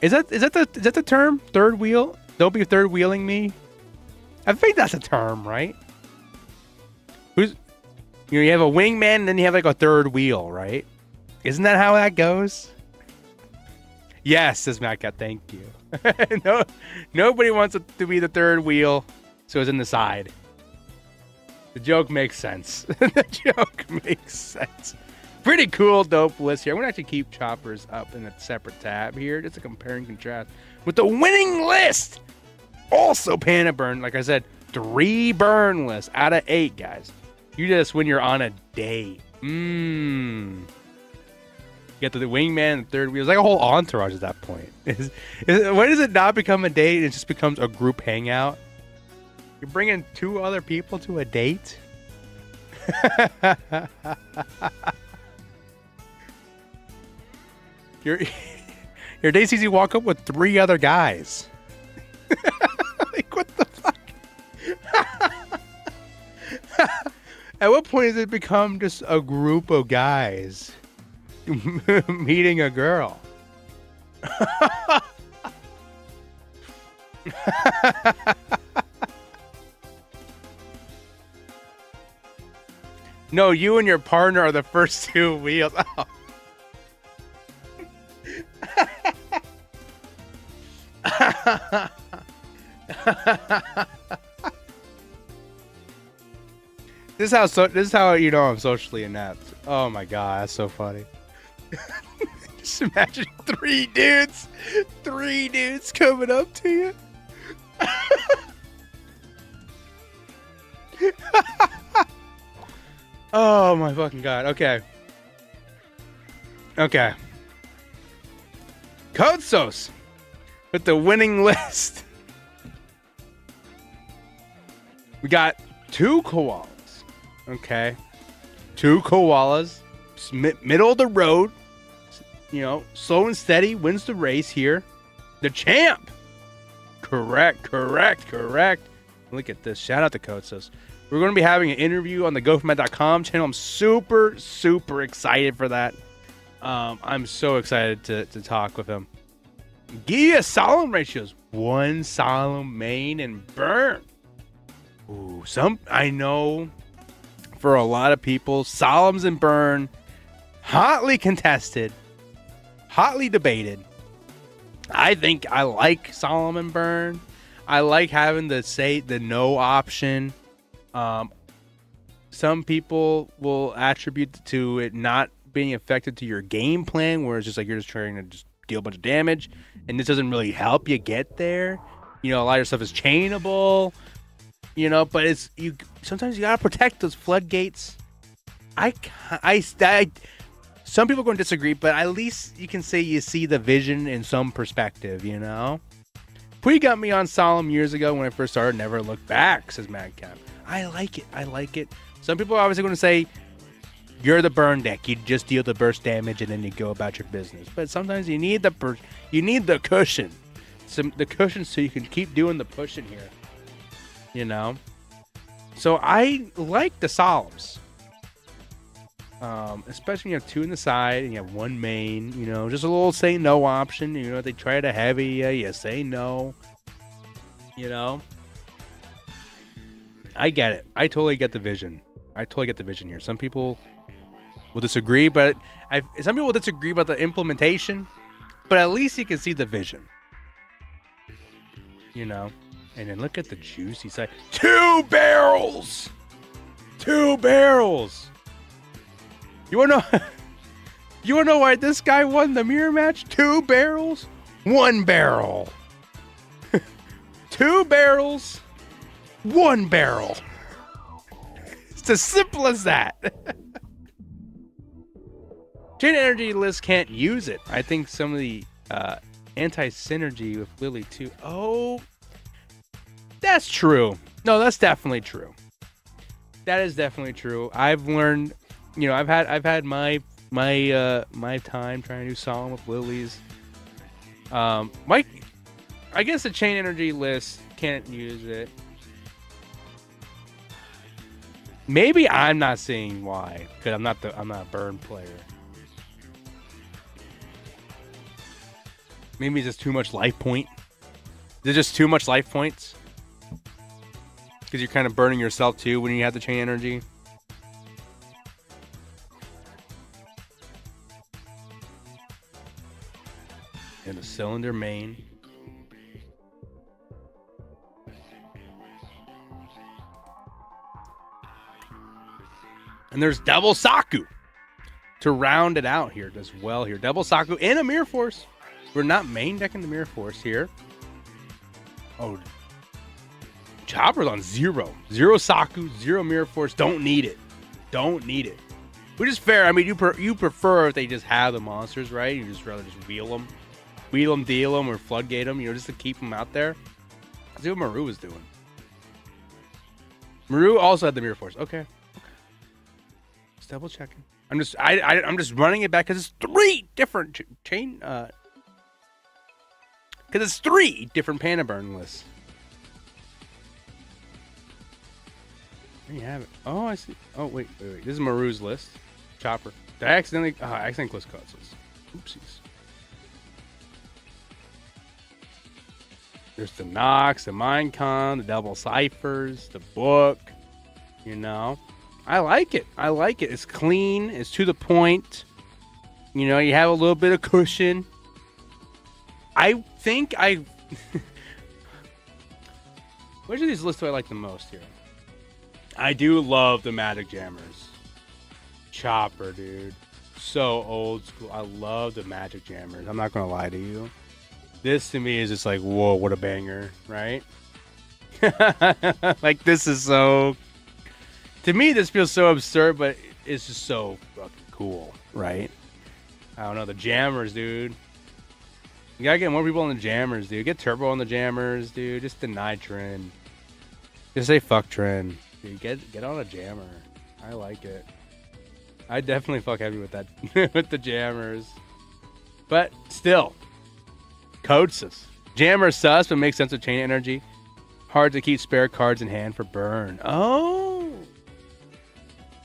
Speaker 2: Is that the term? Third wheel? Don't be third wheeling me. I think that's a term, right? You have a wingman and then you have like a third wheel, right? Isn't that how that goes? Yes, says Matt Cat. Thank you. No, nobody wants it to be the third wheel, so it's in the side. The joke makes sense. The joke makes sense. Pretty cool, dope list here. I'm gonna actually keep Choppers up in a separate tab here, just to compare and contrast with the winning list. Also, Panda Burn, like I said, 3 burn lists out of 8, guys. You just when you're on a date. You get the wingman and the third wheel. It's like a whole entourage at that point. When does it not become a date? It just becomes a group hangout. You're bringing 2 other people to a date? Your date sees you walk up with 3 other guys. Like, what the fuck? At what point does it become just a group of guys meeting a girl? No, you and your partner are the first 2 wheels. Oh. This is how you know I'm socially inept. Oh my god, that's so funny. Just imagine 3 dudes coming up to you. Oh my fucking god. Okay. Kodsos with the winning list. We got 2 koalas. Okay. 2 koalas. Middle of the road. You know, slow and steady wins the race here. The champ. Correct. Look at this. Shout out to Kodsos. We're going to be having an interview on the GoForMat.com channel. I'm super excited for that. I'm so excited to talk with him. Gia solemn ratios. 1 solemn, main, and burn. Ooh, I know for a lot of people, solemns and burn, hotly contested, hotly debated. I think I like solemn and burn. I like having the no option. Some people will attribute to it not being affected to your game plan, where it's just like you're just trying to just deal a bunch of damage, and this doesn't really help you get there. You know, a lot of your stuff is chainable. You know, but sometimes you gotta protect those floodgates. Some people are going to disagree, but at least you can say you see the vision in some perspective. You know, Pui got me on solemn years ago when I first started. Never look back, says Madcap. I like it. Some people are obviously going to say you're the burn deck. You just deal the burst damage and then you go about your business. But sometimes you need the cushion, the cushion, so you can keep doing the pushing here. You know, so I like the solemns, especially when you have 2 in the side and you have 1 main. You know, just a little say no option. You know, they try to heavy you say no. You know, I get it. I totally get the vision. Here. Some people will disagree, but some people will disagree about the implementation. But at least you can see the vision. You know. And then look at the juicy side. 2 barrels! 2 barrels! You wanna know why this guy won the mirror match? 2 barrels? 1 barrel. 2 barrels, 1 barrel. It's as simple as that. Chain Energy list can't use it. I think some of the anti-synergy with Lily too. Oh, that's true. No, that's definitely true. That is definitely true. I've learned, you know, I've had my time trying to do Solemn with Lilies. I guess the Chain Energy list can't use it. Maybe I'm not seeing why, because I'm not a burn player. Maybe it's just too much life point. Is it just too much life points? Because you're kind of burning yourself too when you have the Chain Energy. And a cylinder main. And there's Double Saku to round it out here as well here. Double Saku and a Mirror Force. We're not main decking the Mirror Force here. Oh, Chopper's on 0. 0 Saku, 0 Mirror Force. Don't need it. Don't need it. Which is fair. I mean, you prefer if they just have the monsters, right? You just rather just wheel them. Wheel them, deal them, or floodgate them, you know, just to keep them out there. Let's see what Maru was doing. Maru also had the Mirror Force. Okay. Just double checking. I'm just running it back because it's 3 different chain. Because it's 3 different Panda Burn lists. There you have it. Oh, I see. Oh, wait. This is Maru's list. Chopper. Did I accidentally close cuts. Oopsies. There's the Nox, the Minecon, the Double Ciphers, the book. You know, I like it. It's clean. It's to the point. You know, you have a little bit of cushion. I think which of these lists do I like the most here? I do love the Magic Jammers. Chopper, dude. So old school. I love the Magic Jammers. I'm not going to lie to you. This to me is just like, whoa, what a banger, right? Like, this is so... To me, this feels so absurd, but it's just so fucking cool, right? I don't know, the Jammers, dude. You gotta get more people on the Jammers, dude. Get Turbo on the Jammers, dude. Just deny Trin. Just say fuck Trin. Dude, get on a Jammer. I like it. I definitely fuck heavy with that, with the Jammers. But still... Codes. Jammer sus, but makes sense of Chain Energy. Hard to keep spare cards in hand for burn. Oh,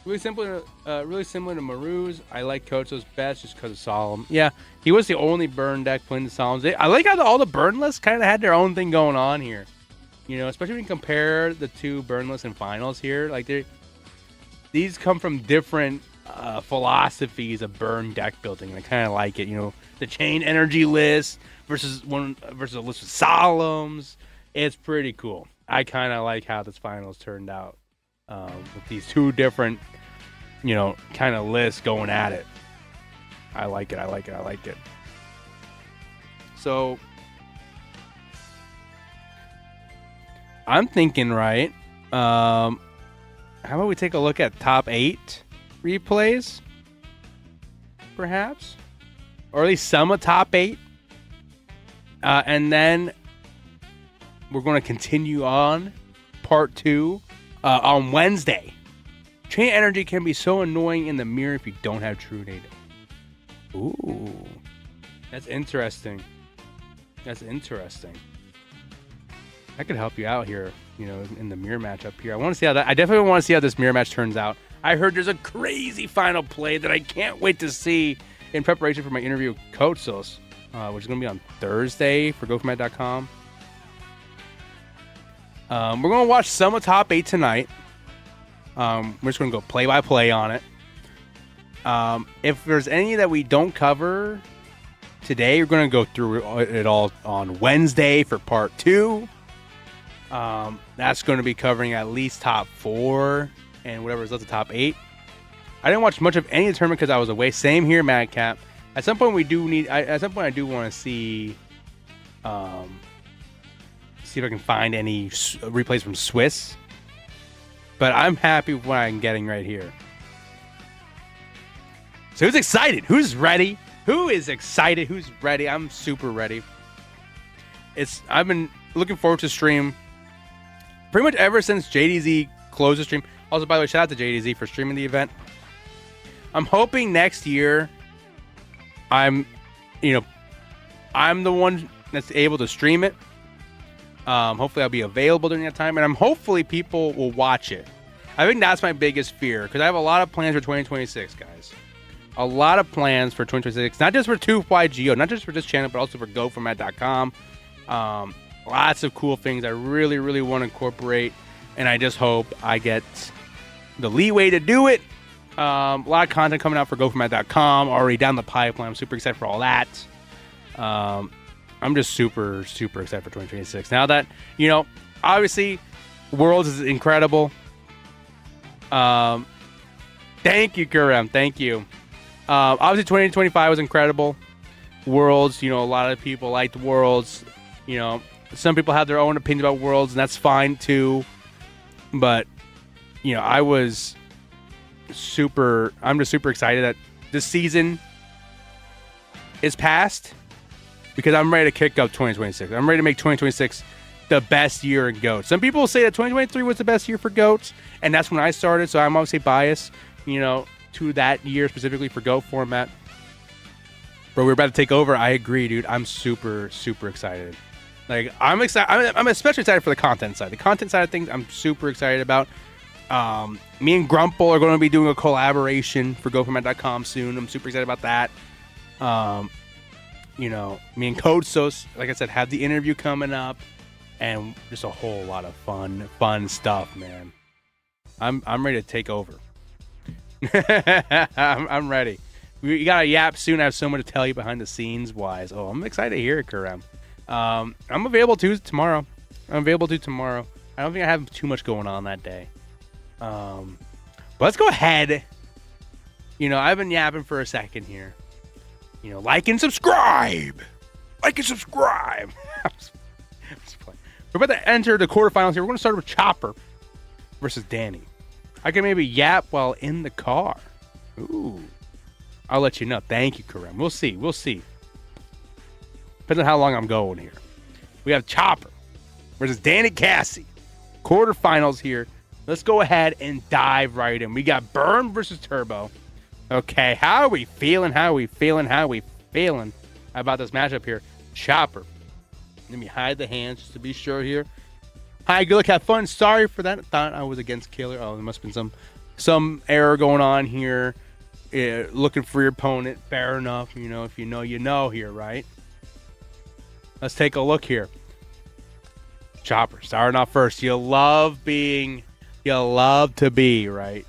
Speaker 2: really similar to Maru's. I like Koto's best just because of Solemn. Yeah, he was the only burn deck playing the Solemns. I like how all the burn lists kind of had their own thing going on here. You know, especially when you compare the 2 burn lists and finals here. Like these come from different philosophies of burn deck building, and I kind of like it. You know, the Chain Energy list versus a list with Solemns. It's pretty cool. I kind of like how this finals turned out with these 2 different, you know, kind of lists going at it. I like it. So I'm thinking, right? How about we take a look at top 8 replays, perhaps, or at least some of top 8. And then we're going to continue on part 2 on Wednesday. Chain Energy can be so annoying in the mirror if you don't have true data. Ooh, that's interesting. That could help you out here, you know, in the mirror match up here. I definitely want to see how this mirror match turns out. I heard there's a crazy final play that I can't wait to see in preparation for my interview with Kotsos. Which is going to be on Thursday for GoForMat.com. We're going to watch some of Top 8 tonight. We're just going to go play-by-play on it. If there's any that we don't cover today, we're going to go through it all on Wednesday for part 2. That's going to be covering at least top 4 and whatever's left of top 8. I didn't watch much of any of the tournament because I was away. Same here, Madcap. At some point, I do want to see See if I can find any replays from Swiss. But I'm happy with what I'm getting right here. So who's excited? Who's ready? Who is excited? Who's ready? I'm super ready. I've been looking forward to stream pretty much ever since JDZ closed the stream. Also, by the way, shout out to JDZ for streaming the event. I'm hoping next year I'm the one that's able to stream it. Hopefully I'll be available during that time, and hopefully people will watch it. I think that's my biggest fear, because I have a lot of plans for 2026, guys. A lot of plans for 2026, not just for 2YGO, not just for this channel, but also for GoFormat.com. Lots of cool things I really, really want to incorporate, and I just hope I get the leeway to do it. A lot of content coming out for GoFormat.com already down the pipeline. I'm super excited for all that. I'm just super, super excited for 2026. Now that, obviously, Worlds is incredible. Thank you, Kurem. Thank you. Obviously, 2025 was incredible. Worlds, a lot of people liked Worlds. Some people have their own opinion about Worlds, and that's fine too. But, I'm just super excited that this season is past, because I'm ready to kick up 2026. I'm ready to make 2026 the best year in GOAT. Some people say that 2023 was the best year for GOATs, and that's when I started, so I'm obviously biased, to that year specifically for GOAT format. But we're about to take over. I agree, dude. I'm super, super excited. Like, I'm excited. I'm especially excited for the content side. The content side of things, I'm super excited about. Me and Grumple are going to be doing a collaboration for GoFormat.com soon. I'm super excited about that. Me and CodeSos, like I said, have the interview coming up, and just a whole lot of fun stuff, man. I'm ready to take over. I'm ready. We got a yap soon. I have so much to tell you behind the scenes wise. Oh, I'm excited to hear it, Kurem. I'm available tomorrow. I don't think I have too much going on that day. But let's go ahead. I've been yapping for a second here. Like and subscribe. Like and subscribe. We're about to enter the quarterfinals here. We're going to start with Chopper versus Danny. I can maybe yap while in the car. Ooh. I'll let you know. Thank you, Kareem. We'll see. Depends on how long I'm going here. We have Chopper versus Danny Cassie. Quarterfinals here. Let's go ahead and dive right in. We got Burn versus Turbo. Okay, how are we feeling? How about this matchup here? Chopper. Let me hide the hands just to be sure here. Hi, good luck, have fun. Sorry for that. I thought I was against Killer. Oh, there must have been some error going on here. Looking for your opponent. Fair enough. If you know here, right? Let's take a look here. Chopper starting off first. You love to be, right?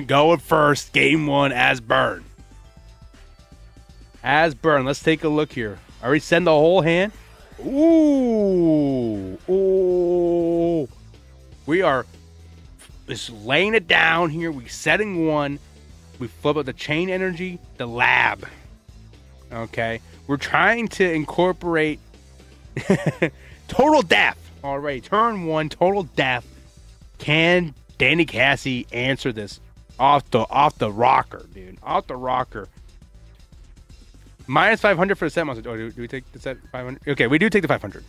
Speaker 2: Going first, game one as Burn. Let's take a look here. Already send the whole hand. Ooh. We are just laying it down here. We setting one. We flip up the chain energy, the lab. Okay. We're trying to incorporate total death. All right. Turn one, total death. Can Danny Cassie answer this off the rocker, dude? Off the rocker. Minus 500 for the set monster. Oh, do we take the set 500? Okay, we do take the 500.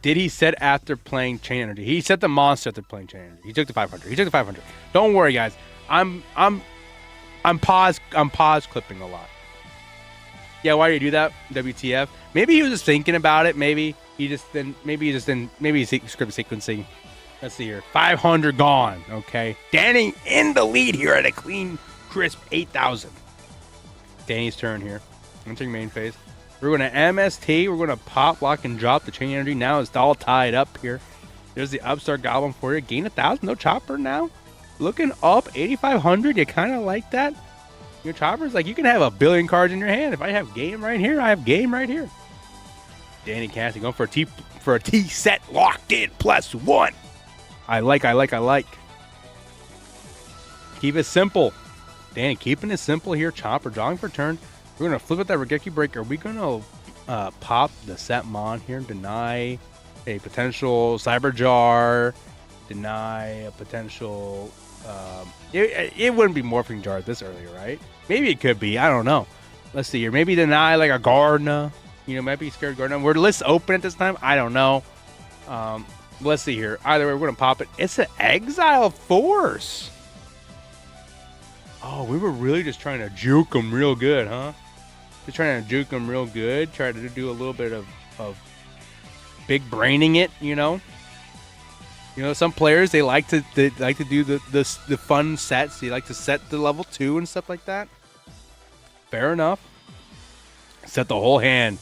Speaker 2: Did he set after playing Chain Energy? He set the monster after playing Chain Energy. He took the 500. Don't worry, guys. I'm pause clipping a lot. Yeah, why do you do that? WTF? Maybe he was just thinking about it. Maybe he's script sequencing. Let's see here. 500 gone. Okay. Danny in the lead here at a clean, crisp 8,000. Danny's turn here. Entering main phase. We're going to MST. We're going to pop, lock, and drop the Chain Energy. Now it's all tied up here. There's the Upstart Goblin for you. Gain 1,000. No Chopper now. Looking up 8,500. You kind of like that? Your Chopper's like, you can have a billion cards in your hand. If I have game right here, I have game right here. Danny Cassie going for a T set locked in +1. I like. Keep it simple. Danny keeping it simple here. Chopper drawing for turn. We're going to flip out that Regeki Breaker. Are we going to pop the set mon here, deny a potential cyber jar, deny a potential. It wouldn't be morphing jar this early, right? Maybe it could be. I don't know. Let's see here. Maybe deny like a Gardner. You know, might be scared Gardner. We're list open at this time. I don't know. Let's see here. Either way, we're gonna pop it. It's an Exile Force. Oh, we were really just trying to juke them real good, huh? Just trying to juke them real good. Try to do a little bit of big braining it, you know. You know, some players they like to do the fun sets. They like to set the level 2 and stuff like that. Fair enough. Set the whole hand.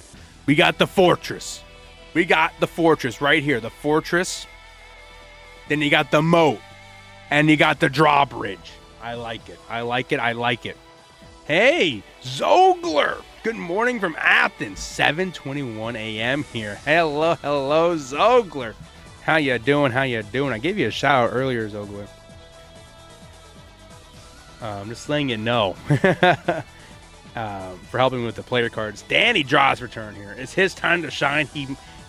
Speaker 2: We got the fortress. We got the fortress right here. The fortress. Then you got the moat, and you got the drawbridge. I like it. I like it. I like it. Hey, Zogler. Good morning from Athens. 7:21 a.m. here. Hello, hello, Zogler. How you doing? How you doing? I gave you a shout out earlier, Zogler. I'm just letting you know. For helping me with the player cards. Danny draws return here. It's his time to shine.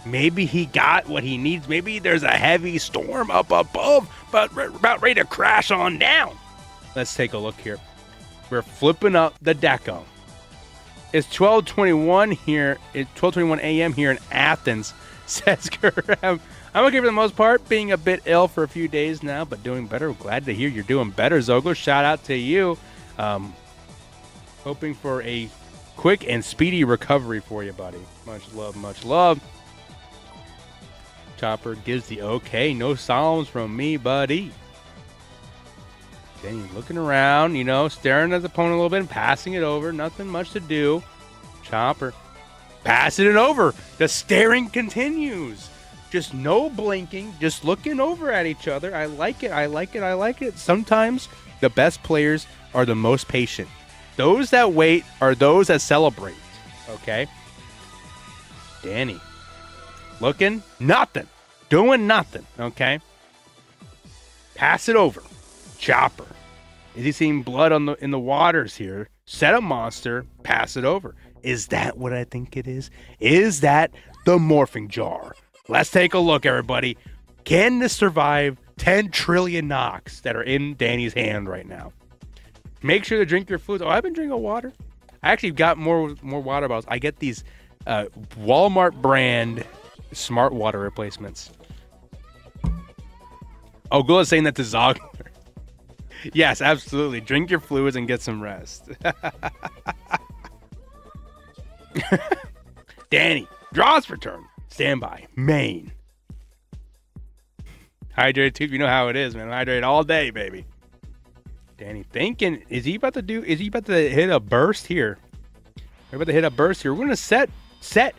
Speaker 2: Maybe he got what he needs. Maybe there's a heavy storm up above, but about ready to crash on down. Let's take a look here. We're flipping up the deco. It's 12:21 here. It's 12:21 a.m. here in Athens, says Graham. I'm okay for the most part, being a bit ill for a few days now, but doing better. Glad to hear you're doing better, Zogler. Shout out to you. Hoping for a quick and speedy recovery for you, buddy. Much love, much love. Chopper gives the okay. No Psalms from me, buddy. Then he's looking around, you know, staring at the opponent a little bit and passing it over. Nothing much to do. Chopper passing it over. The staring continues. Just no blinking. Just looking over at each other. I like it. I like it. I like it. Sometimes the best players are the most patient. Those that wait are those that celebrate. Okay? Danny. Looking. Nothing. Doing nothing. Okay? Pass it over. Chopper. Is he seeing blood in the waters here? Set a monster. Pass it over. Is that what I think it is? Is that the morphing jar? Let's take a look, everybody. Can this survive 10 trillion knocks that are in Danny's hand right now? Make sure to drink your fluids. Oh, I've been drinking water. I actually got more water bottles. I get these Walmart brand smart water replacements. Oh, Gula is saying that to Zogler. Yes, absolutely. Drink your fluids and get some rest. Danny, draws for turn. Standby. Main. Hydrate tube. You know how it is, man. Hydrate all day, baby. Danny thinking, is he about to hit a burst here? We're about to hit a burst here. We're going to set.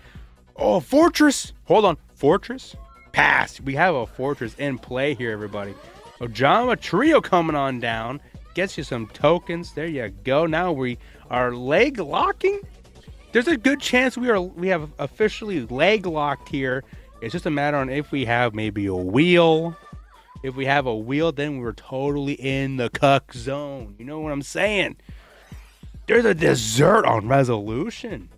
Speaker 2: Oh, fortress. Hold on. Fortress. Pass. We have a fortress in play here, everybody. Ojama Trio coming on down. Gets you some tokens. There you go. Now we are leg locking. There's a good chance we have officially leg locked here. It's just a matter on if we have maybe a wheel. If we have a wheel, then we're totally in the cuck zone. You know what I'm saying? There's a dessert on resolution.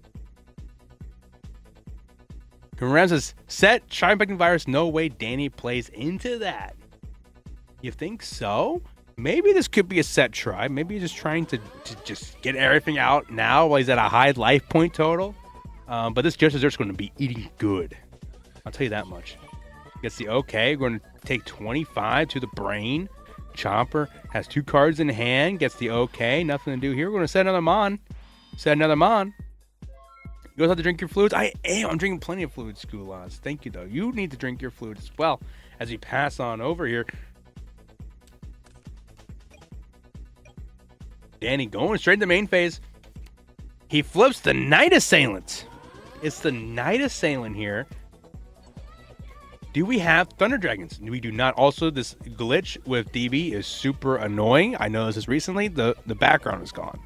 Speaker 2: Ram says, set Shine Breaking Virus. No way Danny plays into that. You think so? Maybe this could be a set try. Maybe he's just trying to just get everything out now while he's at a high life point total. But this Just Dessert's going to be eating good. I'll tell you that much. Gets the okay. We're going to take 25 to the brain. Chopper has 2 cards in hand. Gets the okay. Nothing to do here. We're going to set another Mon. Set another Mon. You guys have to drink your fluids? I am. I'm drinking plenty of fluids, Skulas. Thank you, though. You need to drink your fluids as well as we pass on over here. Danny going straight to the main phase. He flips the Night Assailant. It's the Night Assailant here. Do we have Thunder Dragons? We do not. Also, this glitch with DB is super annoying. I noticed this recently. The background is gone.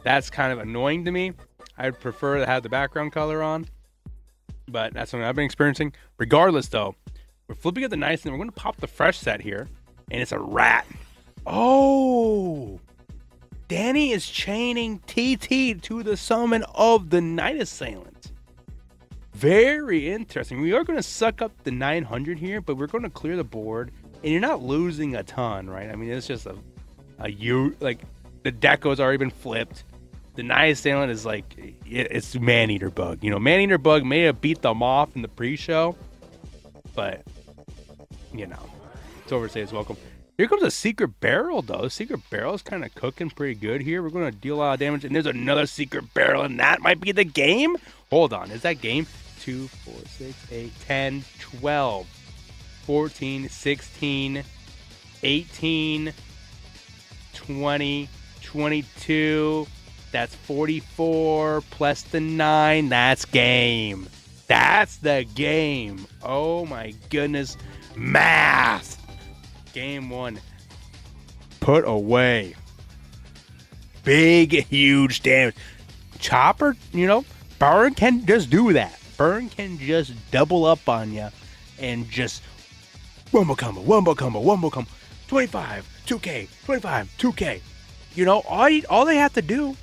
Speaker 2: That's kind of annoying to me. I'd prefer to have the background color on. But that's something I've been experiencing. Regardless, though, we're flipping at the Night Assailant. We're going to pop the fresh set here. And it's a rat. Oh! Danny is chaining TT to the summon of the Night Assailant. very interesting. We are going to suck up the 900 here, but we're going to clear the board, and you're not losing a ton, right? I mean, it's just like the Deco's already been flipped. The Night Assailant is like, it's Man-Eater Bug. You know, Man-Eater Bug may have beat them off in the pre-show, but, you know, it's over to say it's welcome. Here comes a Secret Barrel, though. Secret Barrel is kind of cooking pretty good here. We're going to deal a lot of damage, and there's another Secret Barrel, and that might be the game? Hold on. Is that game? 2, 4, 6, 8, 10, 12, 14, 16, 18, 20, 22. That's 44 plus the 9. That's game. That's the game. Oh, my goodness. Math. Game 1. Put away. Big, huge damage. Chopper, you know, Burn can just do that. Burn can just double up on you and just wombo combo, wombo combo, wombo combo. 25, 2K, 25, 2K. You know, all they have to do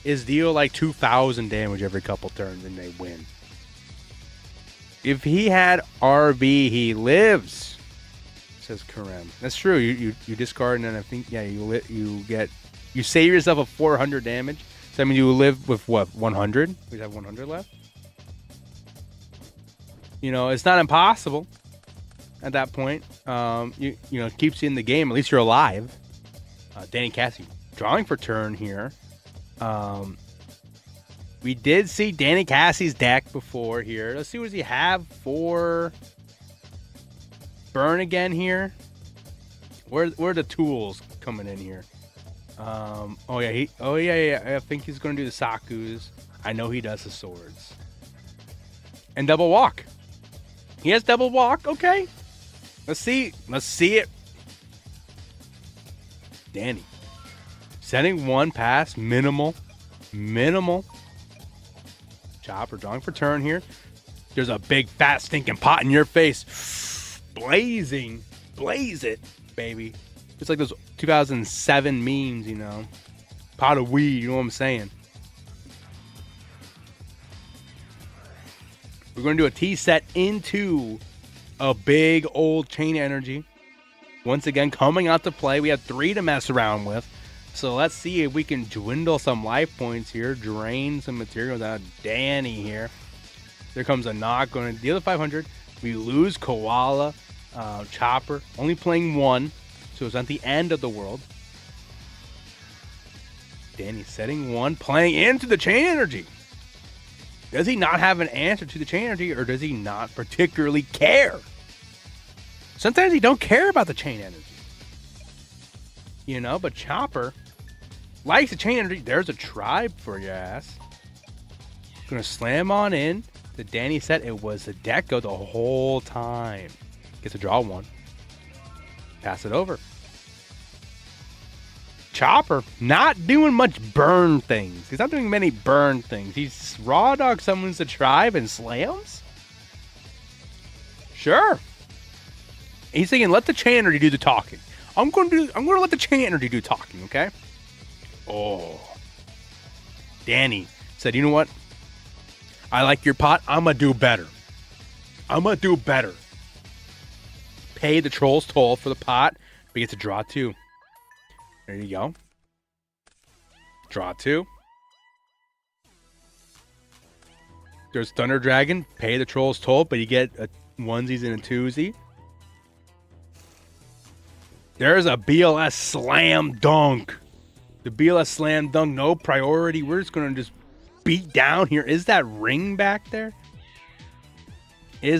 Speaker 2: is deal like 2,000 damage every couple turns and they win. If he had RB, he lives, says Karem. That's true. You discard and I think you save yourself a 400 damage. So I mean you live with what, 100? We have 100 left. You know, it's not impossible at that point. You know, it keeps you in the game. At least you're alive. Danny Cassie drawing for turn here. We did see Danny Cassie's deck before here. Let's see what does he have for Burn again here. Where are the tools coming in here? Yeah. I think he's gonna do the Sakus. I know he does the swords. And double walk. He has double walk. Okay. Let's see it. Danny. Setting one pass. Minimal. Chopper drawing for turn here. There's a big fat stinking pot in your face. Blazing. Blaze it, baby. It's like those 2007 memes, you know. Pot of weed, you know what I'm saying? We're going to do a T set into a big old chain energy. Once again, coming out to play. We have 3 to mess around with. So let's see if we can dwindle some life points here. Drain some materials out of Danny here. There comes a knock. Going to deal the 500. We lose Koala. Chopper. Only playing 1. So it's not the end of the world. Danny setting 1. Playing into the chain energy. Does he not have an answer to the chain energy, or does he not particularly care? Sometimes he don't care about the chain energy. You know, but Chopper likes the chain energy. There's a tribe for your ass. Gonna slam on in. The Danny set, it was the Deco the whole time. Gets to draw 1. Pass it over. Chopper not doing much burn things. He's not doing many burn things. He's raw dog summons the tribe and slams. Sure. He's thinking, let the chain energy do the talking. I'm going to let the chain energy do talking, okay? Oh. Danny said, you know what? I like your pot. I'm going to do better. Pay the Troll's Toll for the pot. We get to draw 2. There you go. Draw 2. There's Thunder Dragon. Pay the Troll's Toll, but you get a onesies and a twosie. There's a BLS Slam Dunk. The BLS Slam Dunk, no priority. We're just going to just beat down here. Is that ring back there? I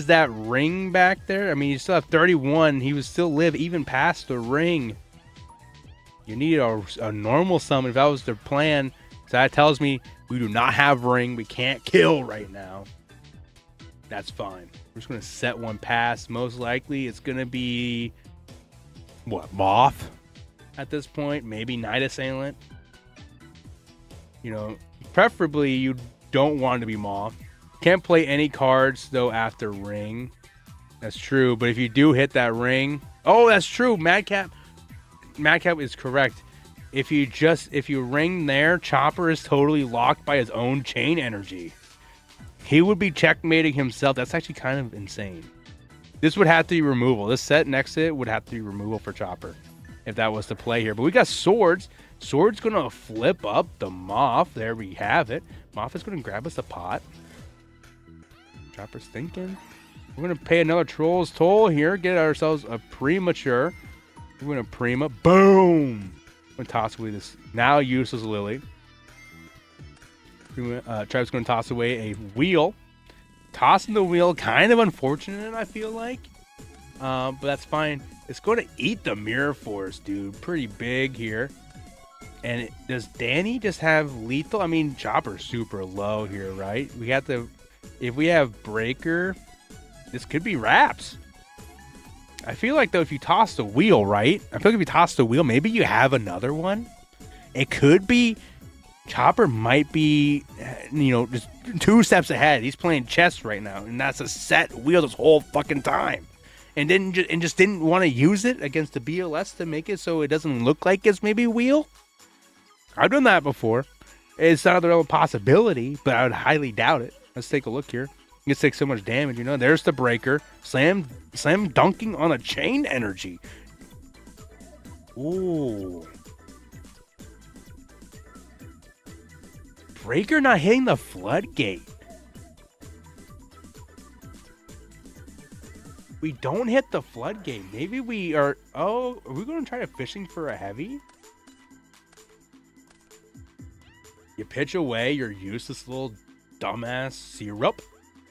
Speaker 2: mean, you still have 31. He would still live even past the ring. You need a normal summon. If that was their plan, so that tells me we do not have ring. We can't kill right now. That's fine. We're just going to set 1 pass. Most likely it's going to be, what, Moth at this point? Maybe Night Assailant. You know, preferably you don't want it to be Moth. Can't play any cards, though, after ring. That's true. But if you do hit that ring... Oh, that's true. Madcap is correct. if you ring there, Chopper is totally locked by his own chain energy. He would be checkmating himself. That's actually kind of insane. This would have to be removal. This set next to it would have to be removal for Chopper if that was the play here. But we got Swords. Swords going to flip up the Moth. There we have it. Moth is going to grab us a pot. Chopper's thinking. We're going to pay another Troll's Toll here. Get ourselves a Premature. We're going to Prima. Boom! I'm going to toss away this now useless Lily. Tribe's going to toss away a Wheel. Tossing the Wheel, kind of unfortunate, I feel like. But that's fine. It's going to eat the Mirror Force, dude. Pretty big here. And does Danny just have lethal? I mean, Chopper's super low here, right? We got the... If we have Breaker, this could be Wraps. I feel like, though, if you toss the Wheel, right? I feel like if you toss the Wheel, maybe you have another one. It could be... Chopper might be, just 2 steps ahead. He's playing chess right now, and that's a set Wheel this whole fucking time. And just didn't want to use it against the BLS to make it so it doesn't look like it's maybe Wheel. I've done that before. It's not a real possibility, but I would highly doubt it. Let's take a look here. You can take so much damage, There's the Breaker. Slam dunking on a chain energy. Ooh. Breaker not hitting the Floodgate. We don't hit the Floodgate. Maybe we are... Oh, are we going to try fishing for a heavy? You pitch away your useless little dumbass Syrup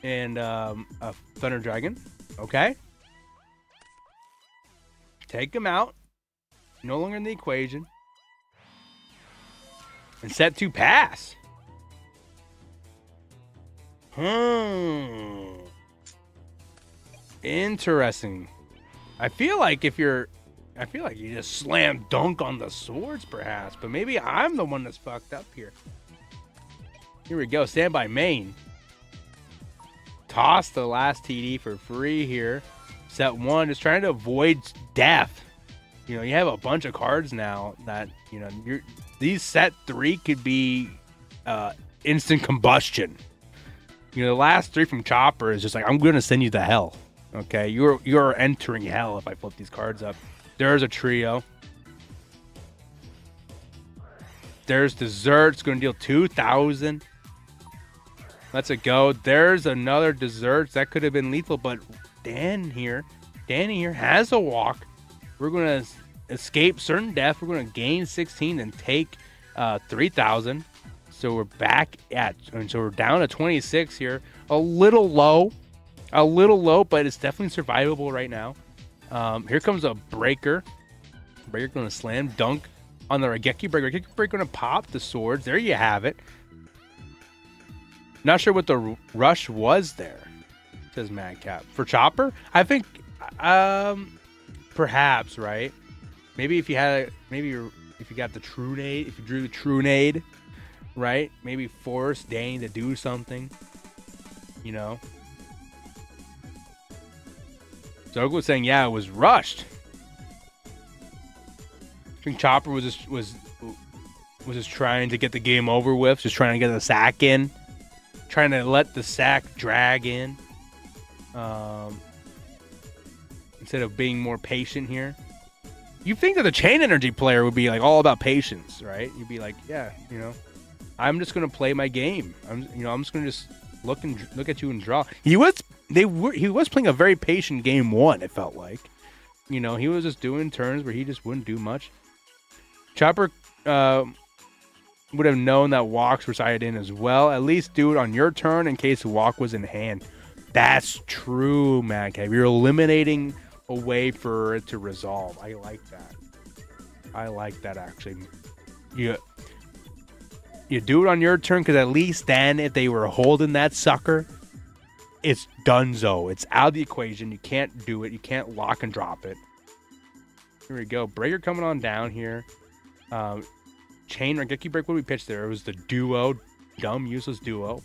Speaker 2: and a Thunder Dragon. Okay. Take him out. No longer in the equation. And set to pass. Interesting. I feel like you just slam dunk on the Swords, perhaps. But maybe I'm the one that's fucked up here. Here we go. Standby main. Toss the last TD for free here. Set 1 is trying to avoid death. You have a bunch of cards now that, these set 3 could be instant combustion. The last 3 from Chopper is just like, I'm going to send you to hell. Okay, you're entering hell if I flip these cards up. There's a trio. There's Dessert. It's going to deal 2,000. Let's it go. There's another Dessert. That could have been lethal, but Danny here has a walk. We're going to escape certain death. We're going to gain 16 and take 3,000. So we're we're down to 26 here. A little low, but it's definitely survivable right now. Here comes a Breaker. Breaker going to slam dunk on the Raigeki Breaker. Raigeki Breaker going to pop the Swords. There you have it. Not sure what the rush was there, says Madcap. For Chopper, I think perhaps, right? Maybe if you got the True Nade, if you drew the True Nade, right? Maybe force Danny to do something, Zogo was saying, yeah, it was rushed. I think Chopper was just trying to get the game over with, just trying to get the sack in, trying to let the sack drag in, instead of being more patient here. You think that the chain energy player would be like all about patience, right? You'd be like, yeah, I'm just gonna play my game. I'm just gonna just look at you and draw. He was playing a very patient game 1. It felt like, he was just doing turns where he just wouldn't do much. Chopper would have known that walks resided in as well. At least do it on your turn in case the walk was in hand. That's true, Madcap. You're eliminating a way for it to resolve. I like that actually. You do it on your turn, because at least then if they were holding that sucker, it's donezo. It's out of the equation. You can't do it. You can't lock and drop it. Here we go. Breaker coming on down here. Chain Raigeki Break. What did we pitch there? It was the duo. Dumb, useless duo.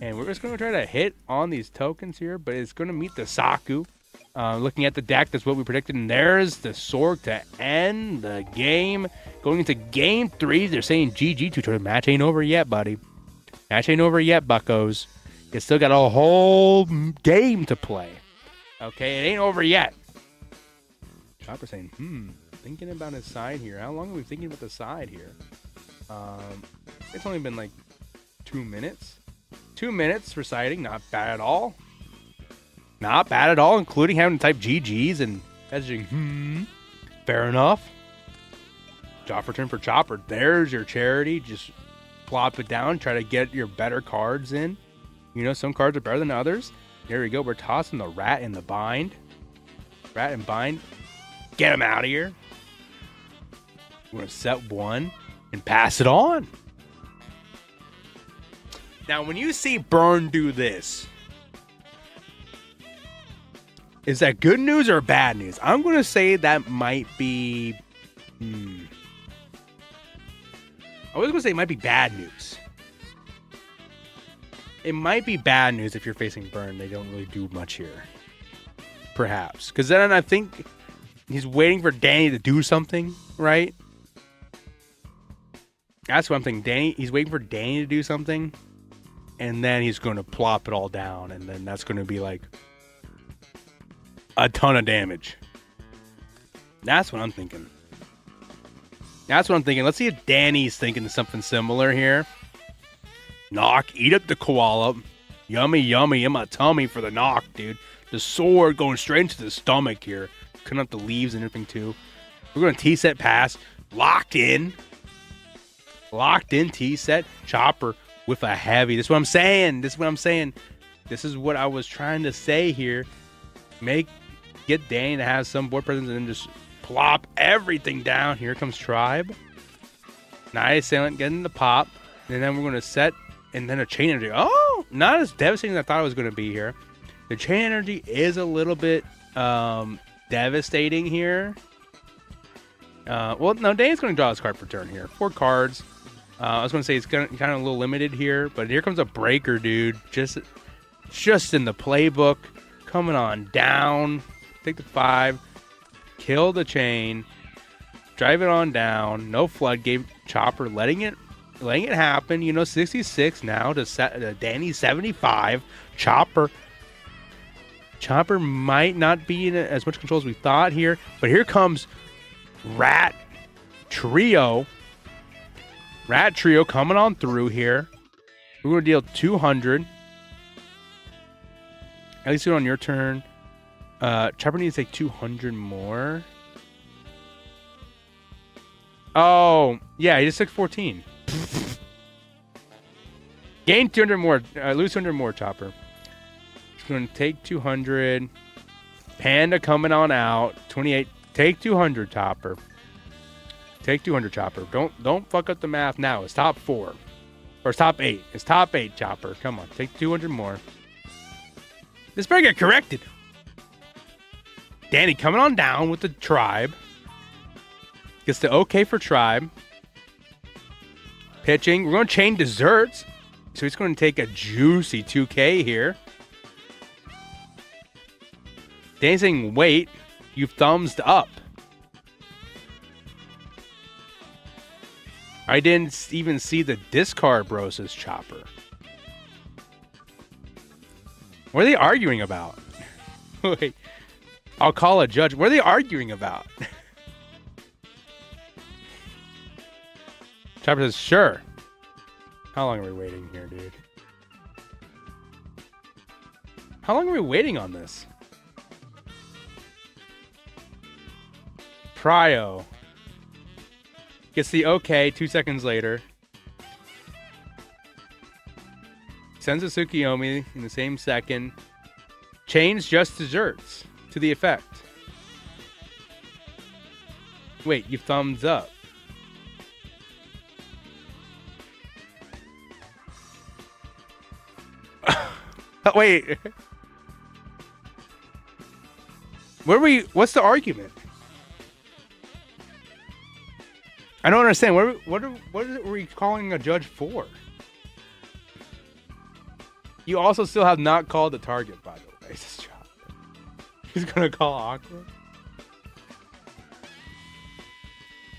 Speaker 2: And we're just going to try to hit on these tokens here, but it's going to meet the Saku. Looking at the deck, that's what we predicted. And there's the Sork to end the game. Going into game 3, they're saying GG to turn. Match ain't over yet, buddy. Match ain't over yet, buckos. You still got a whole game to play. Okay, it ain't over yet. Chopper saying, thinking about his side here. How long are we thinking about the side here? It's only been like 2 minutes. 2 minutes for siding, not bad at all. Not bad at all, including having to type GGs and messaging, fair enough. Chopper turn for Chopper. There's your charity. Just plop it down. Try to get your better cards in. You know, some cards are better than others. There we go. We're tossing the rat in the bind. Rat and bind. Get him out of here. We're going to set 1 and pass it on. Now, when you see Burn do this, is that good news or bad news? I'm going to say that might be... I was going to say it might be bad news. It might be bad news if you're facing Burn. They don't really do much here. Perhaps. Because then I think he's waiting for Danny to do something, right? That's what I'm thinking. He's waiting for Danny to do something. And then he's going to plop it all down. And then that's going to be like a ton of damage. That's what I'm thinking. That's what I'm thinking. Let's see if Danny's thinking of something similar here. Knock. Eat up the koala. Yummy, yummy in my tummy for the knock, dude. The sword going straight into the stomach here. Cutting up the leaves and everything, too. We're going to T-set pass. Locked in. Locked in T-set. Chopper with a heavy. This is what I'm saying. This is what I'm saying. This is what I was trying to say here. Get Danny to have some board presence and then just plop everything down. Here comes Tribe. Nice Assailant getting the pop. And then we're going to set and then a Chain Energy. Oh, not as devastating as I thought it was going to be here. The Chain Energy is a little bit devastating here. Well, no, Danny's going to draw his card for turn here. 4 cards. I was going to say it's kind of a little limited here, but here comes a breaker, dude. Just in the playbook. Coming on down. Take the 5. Kill the chain. Drive it on down. No floodgate. Chopper letting it happen. You know, 66 now to Danny 75. Chopper might not be in as much control as we thought here, but here comes Rat Trio. Rat Trio coming on through here. We're going to deal 200. At least do it on your turn. Chopper needs to take 200 more. Oh, yeah, he just took 14. Gain 200 more. Lose 200 more, Chopper. He's going to take 200. Panda coming on out. 28. Take 200, Chopper. Take 200, Chopper. Don't fuck up the math now. It's top 4. Or it's top 8. It's top 8, Chopper. Come on. Take 200 more. This better get corrected. Danny coming on down with the Tribe. Gets the okay for Tribe. Pitching. We're going to chain desserts. So he's going to take a juicy 2K here. Danny's saying, wait. You've thumbs up. I didn't even see the discard, bro, says Chopper. What are they arguing about? Wait. I'll call a judge. What are they arguing about? Chopper says, sure. How long are we waiting here, dude? How long are we waiting on this? Prio gets the okay 2 seconds later. Sends a Tsukiyomi in the same second. Chains just desserts to the effect. Wait, you thumbs up. Wait. What's the argument? I don't understand. What are we calling a judge for? You also still have not called the target, by the way. He's gonna call awkward.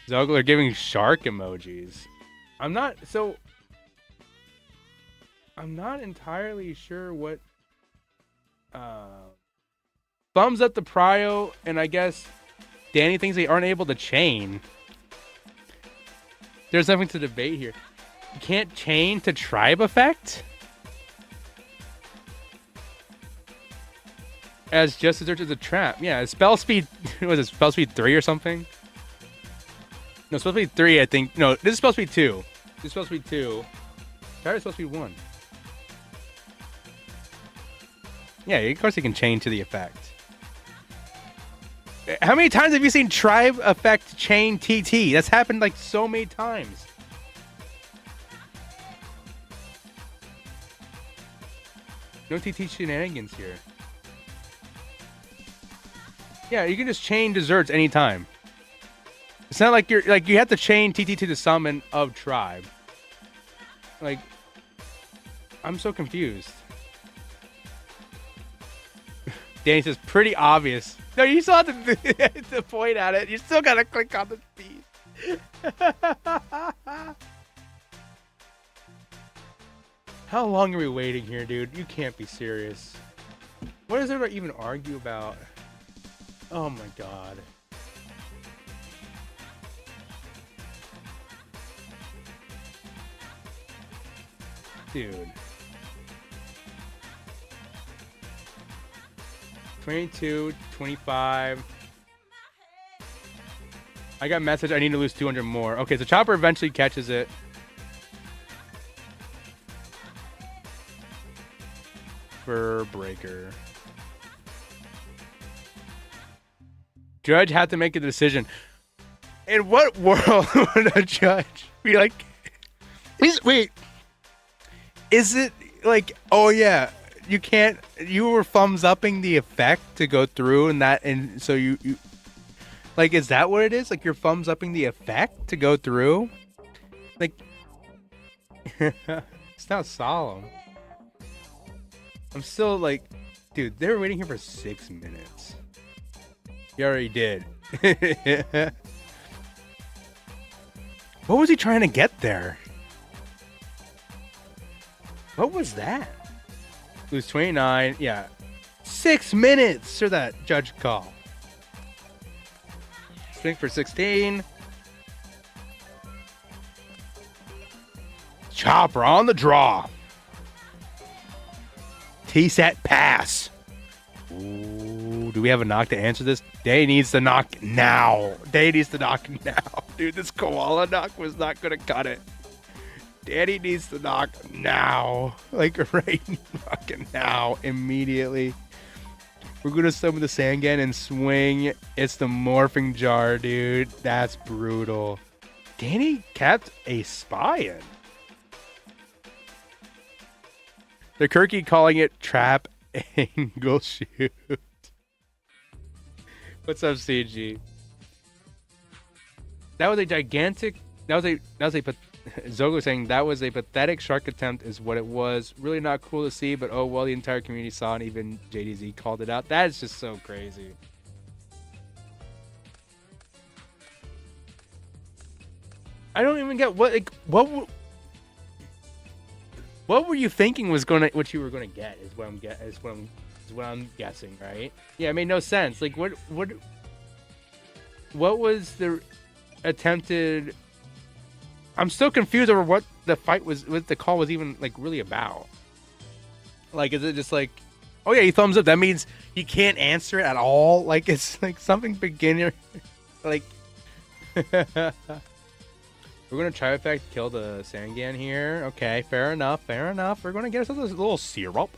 Speaker 2: Zogler giving shark emojis. I'm not entirely sure what thumbs up the prio, and I guess Danny thinks they aren't able to chain. There's nothing to debate here. You can't chain to tribe effect? As just as search as a trap. Yeah, spell speed, was it spell speed 3 or something? No, spell speed 3, I think. No, this is spell speed 2. This is spell speed 2. Try to spell speed 1. Yeah, of course you can chain to the effect. How many times have you seen tribe effect chain TT? That's happened like so many times. No TT shenanigans here. Yeah, you can just chain desserts anytime. It's not like you have to chain TT to the summon of tribe. Like, I'm so confused. Danny says, pretty obvious. No, you still have to point at it. You still gotta click on the piece. How long are we waiting here, dude? You can't be serious. What is there to even argue about? Oh my god. Dude. 22, 25. I got message. I need to lose 200 more. Okay, so Chopper eventually catches it. For Breaker. Judge had to make a decision. In what world would a judge be like? Wait. Is it like, oh yeah, you can't, you were thumbs upping the effect to go through and so you like, is that what it is? Like you're thumbs upping the effect to go through? Like, it's not solemn. I'm still like, dude, they were waiting here for 6 minutes. You already did. What was he trying to get there? What was that? Lose 29. Yeah. 6 minutes for that judge call. Swing for 16. Chopper on the draw. T-set pass. Ooh, do we have a knock to answer this? Day needs to knock now. Day needs to knock now. Dude, this koala knock was not going to cut it. Danny needs to knock now. Like right fucking now. Immediately. We're going to summon the Sangan and swing. It's the morphing jar, dude. That's brutal. Danny kept a spy in. The Kirky calling it trap angle shoot. What's up, CG? That was a gigantic. Zogo saying that was a pathetic shark attempt is what it was. Really not cool to see, but oh well, the entire community saw and even JDZ called it out. That is just so crazy. I don't even get what were you thinking was what you were gonna get is what I'm guessing, right? Yeah, it made no sense. Like what was the attempted? I'm still confused over what the fight was, what the call was even like really about. Like, is it just like, oh yeah, he thumbs up. That means he can't answer it at all. Like it's like something beginner. Like, we're gonna try effect kill the Sangan here. Okay, fair enough. We're gonna get ourselves a little syrup.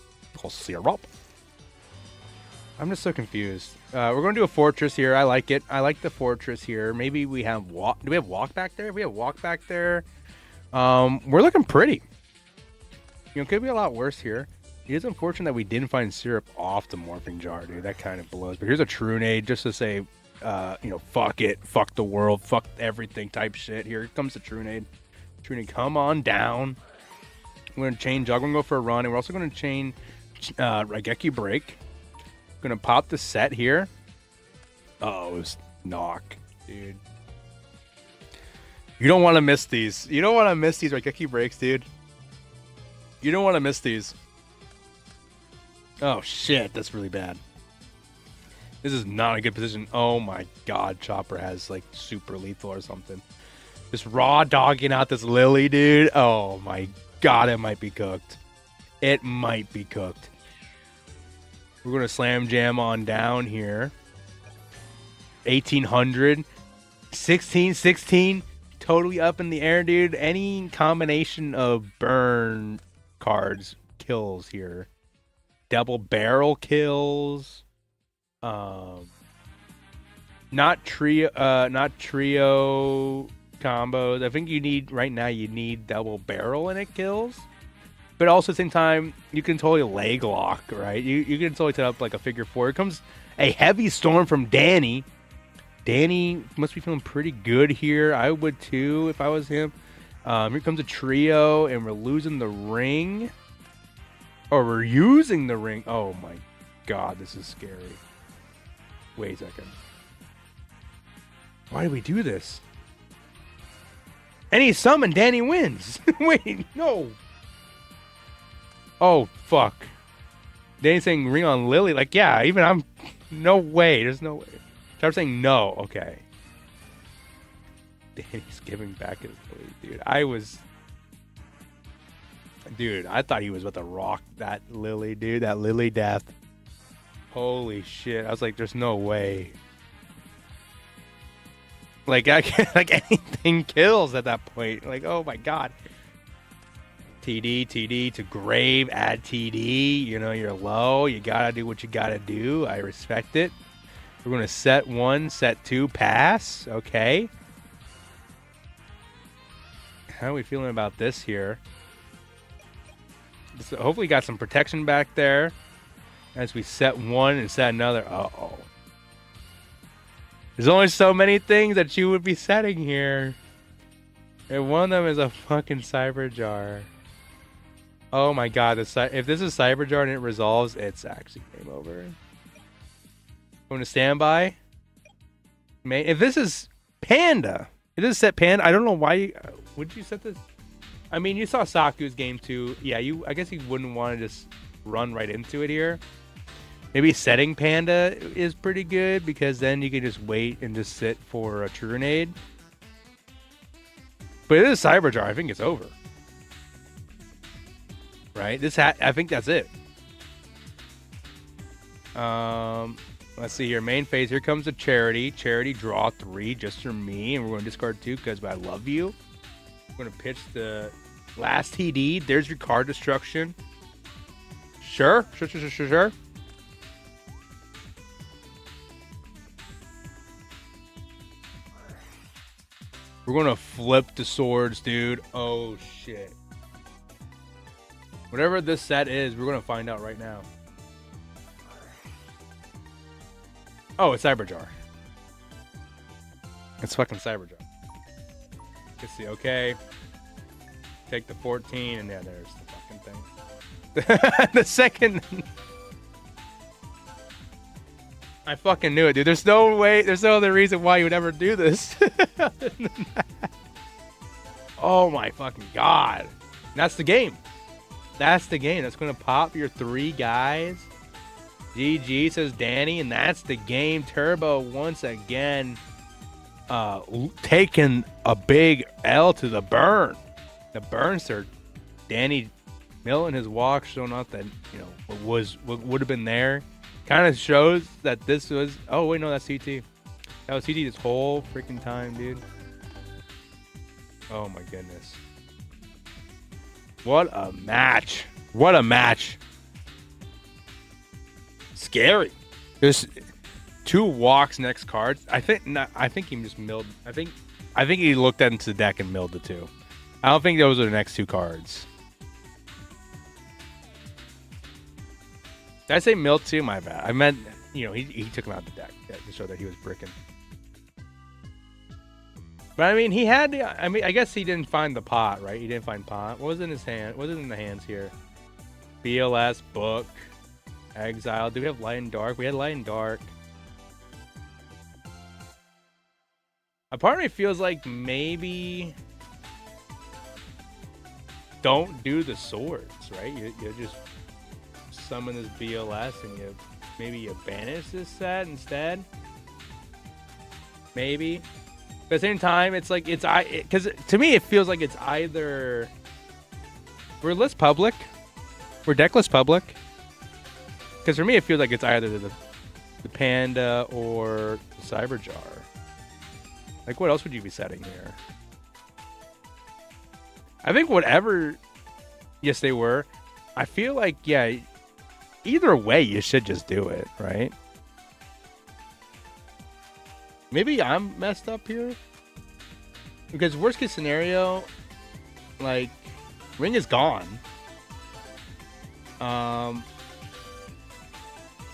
Speaker 2: I'm just so confused. We're gonna do a fortress here. I like it. I like the fortress here. Maybe we have walk. Do we have walk back there? If we have walk back there, we're looking pretty. You know, could be a lot worse here. It is unfortunate that we didn't find syrup off the morphing jar, dude. That kind of blows. But here's a Trunade just to say, you know, fuck it, fuck the world, fuck everything type shit. Here comes the Trunade. Trunade, come on down. We're gonna chain Jug. We're gonna go for a run, and we're also gonna chain Raigeki Break. Gonna pop the set here. Oh, it was knock, dude. You don't want to miss these. You don't want to miss these Raigeki breaks, dude. You don't want to miss these. Oh, shit. That's really bad. This is not a good position. Oh, my God. Chopper has, like, super lethal or something. Just raw dogging out this Lily, dude. Oh, my God. It might be cooked. It might be cooked. We're going to slam jam on down here. 1800. 1616. Totally up in the air, dude. Any combination of burn cards kills here. Double barrel kills. Not trio combos. I think you need right now you need double barrel and it kills. But also at the same time, you can totally leg lock, right? You can totally set up like a figure four. Here comes a heavy storm from Danny. Danny must be feeling pretty good here. I would too if I was him. Here comes a trio, and we're losing the ring. Or we're using the ring. Oh my God, this is scary. Wait a second. Why do we do this? Any summon, Danny wins. Wait, no. Oh, fuck. Danny's saying ring on Lily. Like, yeah, even I'm... No way. There's no way. Start saying no. Okay. Danny's giving back his Lily, dude. Dude, I thought he was about to rock that Lily, dude. That Lily death. Holy shit. I was like, there's no way. Like, like anything kills at that point. Like, oh my God. TD to grave, add TD. You know, you're low. You gotta do what you gotta do. I respect it. We're gonna set one, set two, pass. Okay. How are we feeling about this here? So hopefully got some protection back there. As we set one and set another. Uh-oh. There's only so many things that you would be setting here. And one of them is a fucking Cyber Jar. Oh my God. If this is Cyber Jar and it resolves, it's actually game over. Going to standby. If this is Panda. If this is set Panda, I don't know why. Would you set this? I mean, you saw Saku's game too. Yeah, I guess you wouldn't want to just run right into it here. Maybe setting Panda is pretty good because then you can just wait and just sit for a True Grenade. But it is Cyber Jar. I think it's over. Right? I think that's it. Let's see here. Main phase. Here comes a Charity. Charity, draw 3 just for me. And we're going to discard 2 because I love you. We're going to pitch the last TD. There's your card destruction. Sure. We're going to flip the swords, dude. Oh, shit. Whatever this set is, we're going to find out right now. Oh, it's Cyber Jar. It's fucking Cyber Jar. Let's see, okay. Take the 14, and yeah, there's the fucking thing. The second... I fucking knew it, dude. There's no way, there's no other reason why you would ever do this. Oh my fucking God. That's the game. That's the game. That's going to pop your 3 guys. GG, says Danny, and that's the game. Turbo once again taking a big L to the burn. The burn, sir. Danny Milton, his walk showing off that, you know, what would have been there. Kind of shows that this was... Oh, wait, no, that's CT. That was CT this whole freaking time, dude. Oh, my goodness. What a match. What a match. Scary. There's 2 walks next cards. I think he just milled. I think he looked into the deck and milled the 2. I don't think those are the next 2 cards. Did I say milled 2? My bad. I meant, you know, he took him out of the deck to show that he was bricking. But I mean, he had. I mean, I guess he didn't find the pot, right? He didn't find pot. What was in his hand? What was in the hands here? BLS book. Exile. Do we have light and dark? We had light and dark. A part of me feels like maybe don't do the swords, right? You just summon this BLS and maybe you banish this set instead. Maybe. But at the same time, it's like because to me it feels like it's either we're list public, we're deckless public. Because for me it feels like it's either the Panda or the Cyberjar. Like, what else would you be setting here? I think whatever. Yes, they were. I feel like, yeah, either way, you should just do it, right? Maybe I'm messed up here. Because worst case scenario, like, Ring is gone.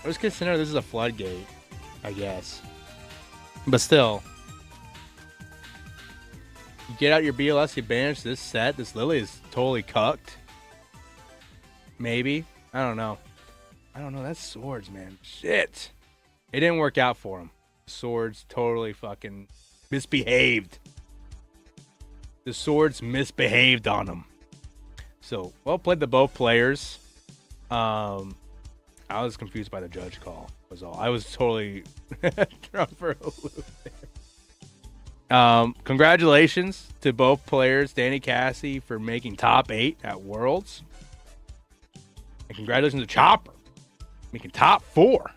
Speaker 2: Worst case scenario, this is a floodgate, I guess. But still. You get out your BLS, you banish this set. This Lily is totally cucked. Maybe. I don't know. That's swords, man. Shit. It didn't work out for him. Swords totally fucking misbehaved. The swords misbehaved on him. So, well played to both players. I was confused by the judge call, was all. I was totally thrown for a loop there. Congratulations to both players, Danny Cassie for making top 8 at Worlds. And congratulations to Chopper making top 4.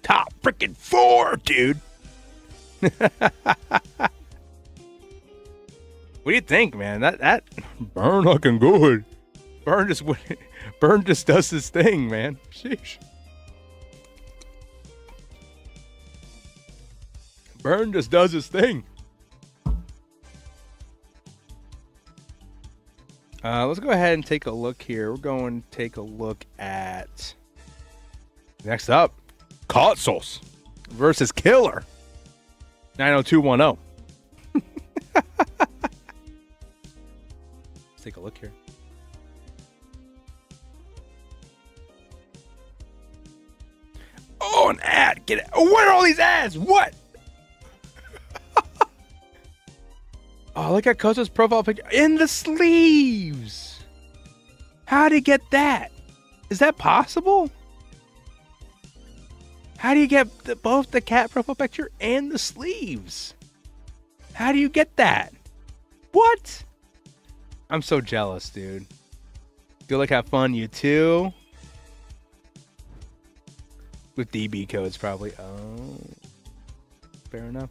Speaker 2: Top freaking 4, dude. What do you think, man? That Burn looking good. Burn just does his thing, man. Sheesh. Burn just does his thing. Let's go ahead and take a look here. We're going to take a look at next up, Consoles versus Killer 90210. Let's take a look here. Oh, an ad. Get it. What are all these ads? What? Oh, look at Kozo's profile picture. In the sleeves. How do you get that? Is that possible? How do you get both the cat profile picture and the sleeves? How do you get that? What? I'm so jealous, dude. Feel like have fun, you too. With DB codes, probably. Oh. Fair enough.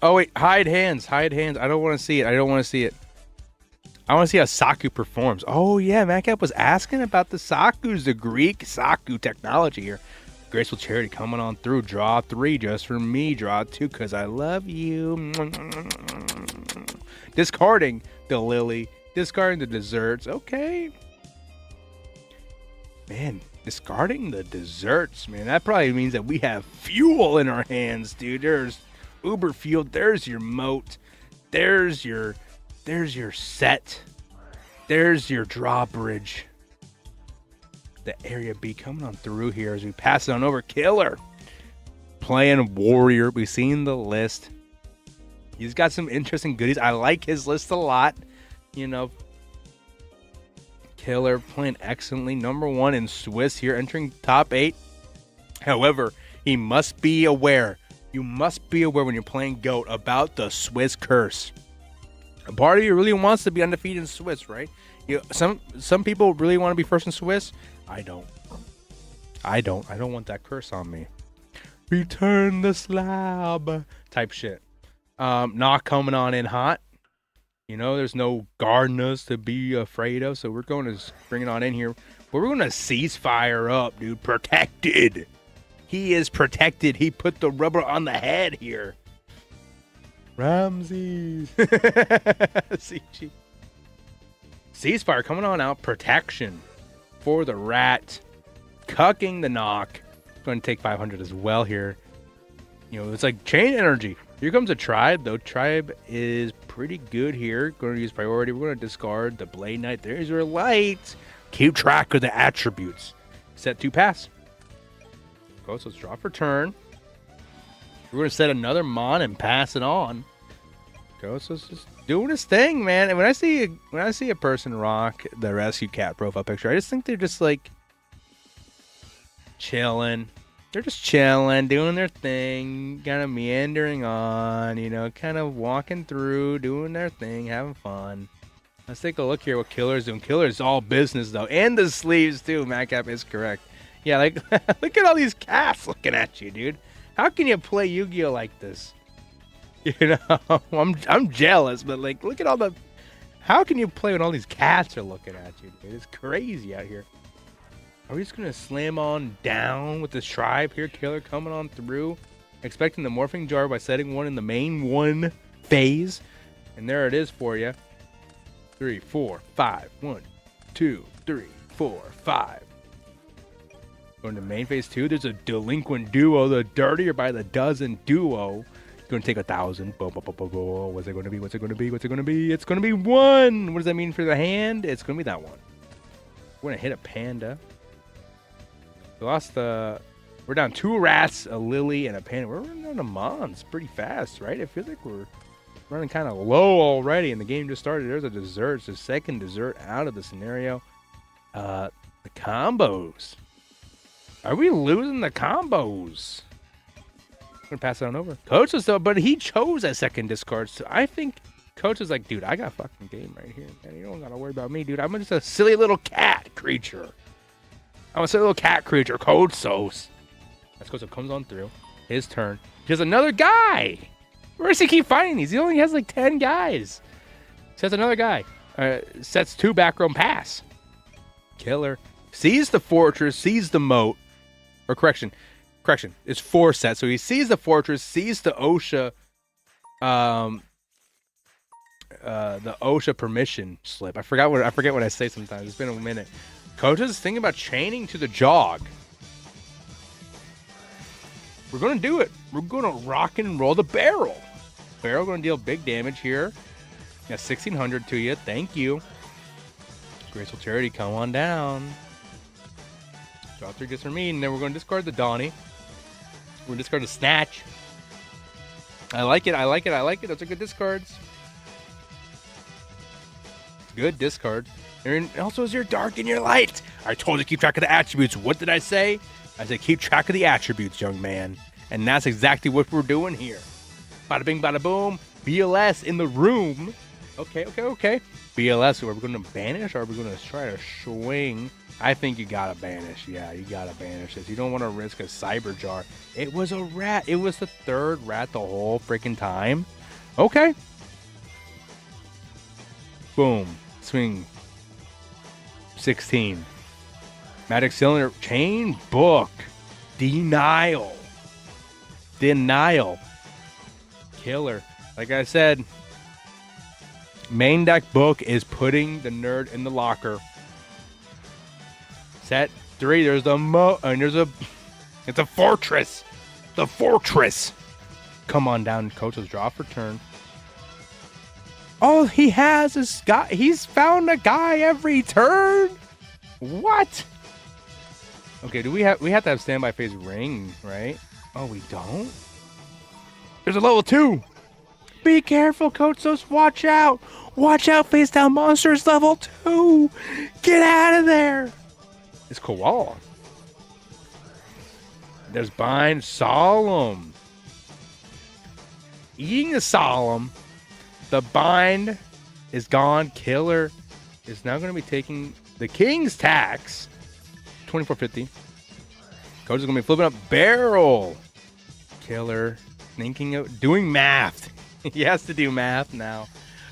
Speaker 2: Oh, wait. Hide hands. Hide hands. I don't want to see it. I don't want to see it. I want to see how Saku performs. Oh, yeah. Macap was asking about the Sakus, the Greek Saku technology here. Graceful Charity coming on through. Draw 3 just for me. Draw 2 because I love you. Discarding the Lily. Discarding the desserts. Okay. Man, discarding the desserts, man. That probably means that we have fuel in our hands, dude. There's Uber fuel. There's your moat. There's your set. There's your drawbridge. The area B coming on through here as we pass it on over. Killer playing Warrior. We've seen the list. He's got some interesting goodies. I like his list a lot. You know, Killer playing excellently. Number 1 in Swiss here, entering top 8. However, he must be aware. You must be aware when you're playing GOAT about the Swiss curse. A part of you really wants to be undefeated in Swiss, right? You know, some people really want to be first in Swiss. I don't want that curse on me. Return the slab type shit. Not coming on in hot. You know, there's no Gardenas to be afraid of, so we're going to bring it on in here. But we're going to ceasefire up, dude. Protected. He is protected. He put the rubber on the head here. Ramses. CG. Ceasefire coming on out. Protection for the rat. Cucking the knock. Going to take 500 as well here. You know, it's like chain energy. Here comes a tribe, though. Tribe is pretty good here. Going to use priority. We're going to discard the Blade Knight. There's your light. Keep track of the attributes. Set 2 pass. Go, so let's draw for turn. We're going to set another mon and pass it on. Go, so it's just doing his thing, man. And when I see a person rock the rescue cat profile picture, I just think they're just like chilling. They're just chilling, doing their thing, kind of meandering on, you know, kind of walking through, doing their thing, having fun. Let's take a look here what Killer's doing. Killer's all business, though. And the sleeves, too. Madcap is correct. Yeah, like, look at all these cats looking at you, dude. How can you play Yu-Gi-Oh like this? You know, I'm jealous, but, like, look at all the... How can you play when all these cats are looking at you, dude? It's crazy out here. Are we just going to slam on down with this tribe here? Killer coming on through. Expecting the morphing jar by setting one in the main 1 phase. And there it is for you. 3, 4, 5. 1, 2, 3, 4, 5. Going to main phase 2. There's a delinquent duo. The dirtier by the dozen duo. It's going to take 1,000. What's it going to be? What's it going to be? What's it going to be? It's going to be 1. What does that mean for the hand? It's going to be that one. We're going to hit a panda. We lost the... We're down 2 rats, a lily, and a panda. We're running out of mons pretty fast, right? It feels like we're running kind of low already, and the game just started. There's a dessert. It's the second dessert out of the scenario. The combos. Are we losing the combos? I'm going to pass it on over. Coach is though, but he chose a second discard, so I think Coach is like, dude, I got fucking game right here, man. You don't got to worry about me, dude. I'm just a silly little cat creature. I'm a silly little cat creature. Code Sauce. That's Coach comes on through. His turn. He has another guy. Where does he keep finding these? He only has like 10 guys. Sets another guy. Sets 2 back row pass. Killer. Sees the fortress. Sees the moat. Or correction. It's 4 sets. So he sees the fortress. Sees the OSHA. The OSHA permission slip. I forget what I say sometimes. It's been a minute. Coach is thinking about chaining to the jog. We're going to do it. We're going to rock and roll the barrel. Barrel going to deal big damage here. Got 1,600 to you. Thank you. Graceful Charity, come on down. Draw 3 gets for me, and then we're going to discard the Donnie. We're going to discard the Snatch. I like it. Those are good discards. Good discard. And also is your dark and your light. I told you to keep track of the attributes. What did I say? I said keep track of the attributes, young man. And that's exactly what we're doing here. Bada bing, bada boom. BLS in the room. Okay. BLS, are we going to banish or are we going to try to swing? I think you got to banish. Yeah, you got to banish this. You don't want to risk a cyber jar. It was a rat. It was the 3rd rat the whole freaking time. Okay. Boom. Swing. 16. Magic Cylinder. Chain Book. Denial. Killer. Like I said, main deck book is putting the nerd in the locker. Set 3. There's the it's a fortress. The fortress. Come on down, Coach. Let's draw for turn. All he has is he's found a guy every turn. What? Okay, we have to have standby phase ring, right? Oh, we don't? There's a level 2. Be careful, Coach Sos. Watch out. Watch out, face down monsters level 2. Get out of there. It's Koala. There's Bind Solemn. Eating the Solemn. The Bind is gone. Killer is now going to be taking the King's Tax. 2450. Coach is going to be flipping up Barrel. Killer thinking of doing math. He has to do math now.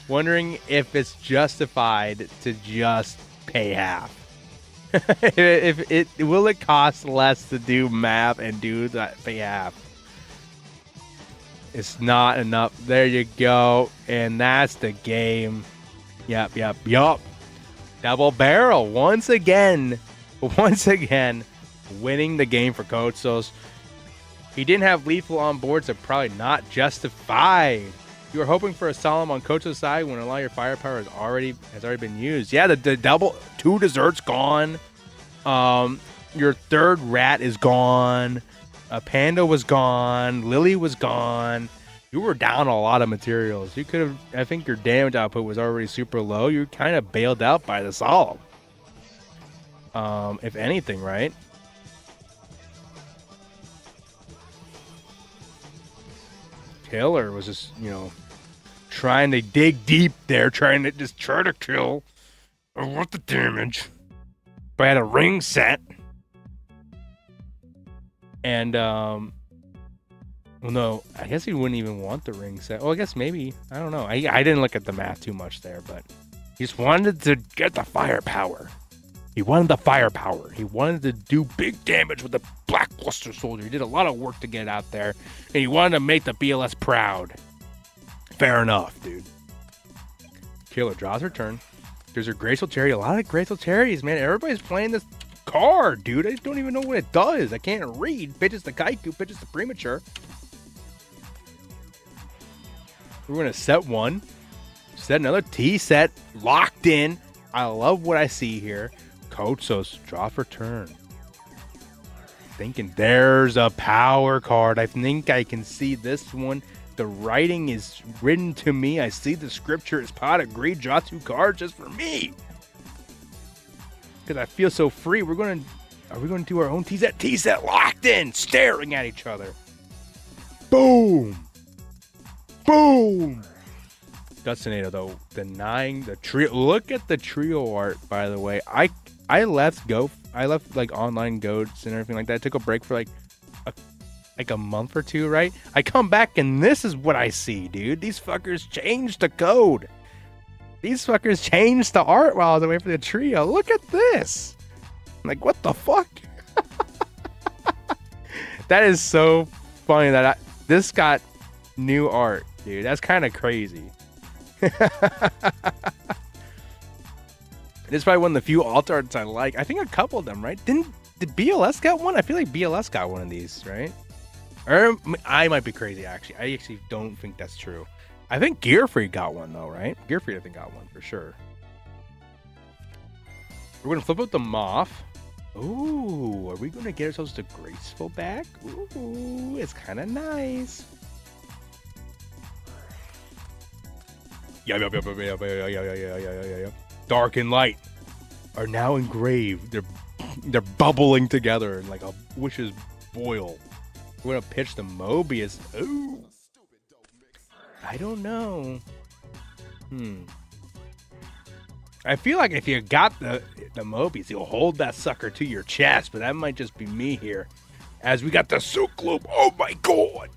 Speaker 2: Wondering if it's justified to just pay half. Will it cost less to do math and do that pay half? It's not enough. There you go. And that's the game. Yup. Double barrel once again, winning the game for Coach Sos. He didn't have lethal on board, so probably not justified You were hoping for a solemn on Coach's side when a lot of your firepower has already been used. Yeah, the double 2 desserts gone. Your third rat is gone. Panda was gone. Lily was gone. You were down a lot of materials. You could have. I think your damage output was already super low. You kind of bailed out by the solemn. If anything, right? Killer was just, trying to dig deep there, trying to kill. I want the damage. But I had a ring set. And, well, no, I guess he wouldn't even want the ring set. Well, I guess maybe. I don't know. I didn't look at the math too much there, but he just wanted to get the firepower. He wanted the firepower. He wanted to do big damage with the Blackluster Soldier. He did a lot of work to get out there, and he wanted to make the BLS proud. Fair enough, dude. Killer draws her turn. There's her Graceful Cherry. A lot of Graceful Cherries, man. Everybody's playing this card, dude. I just don't even know what it does. I can't read. Pitches the Kaiku, pitches the Premature. We're going to set one. Set another T set. Locked in. I love what I see here. Kotsos, draw for turn. Thinking there's a power card. I think I can see this one. The writing is written to me. I see the scripture. It's pot of greed. Draw 2 cards just for me. Because I feel so free. Are we going to do our own T-set? T-set locked in. Staring at each other. Boom. Boom. Dustinator, though, denying the trio. Look at the trio art, by the way. I left like online goats and everything like that. I took a break for like a month or two, right? I come back and this is what I see, dude. These fuckers changed the code. These fuckers changed the art while I was away for the trio. Look at this. I'm like, what the fuck? That is so funny that this got new art, dude. That's kind of crazy. This is probably one of the few alt arts I like. I think a couple of them, right? Did BLS got one? I feel like BLS got one of these, right? Or I might be crazy, actually. I actually don't think that's true. I think Gearfree got one, though, right? Gearfree, I think, got one for sure. We're going to flip out the Moth. Ooh, are we going to get ourselves to Graceful back? Ooh, it's kind of nice. Yeah. Dark and light are now engraved. They're bubbling together and like a wish's boil. We're gonna pitch the Mobius. Ooh, I don't know. I feel like if you got the Mobius, you'll hold that sucker to your chest, but that might just be me here. As we got the Souk Loop. Oh my god!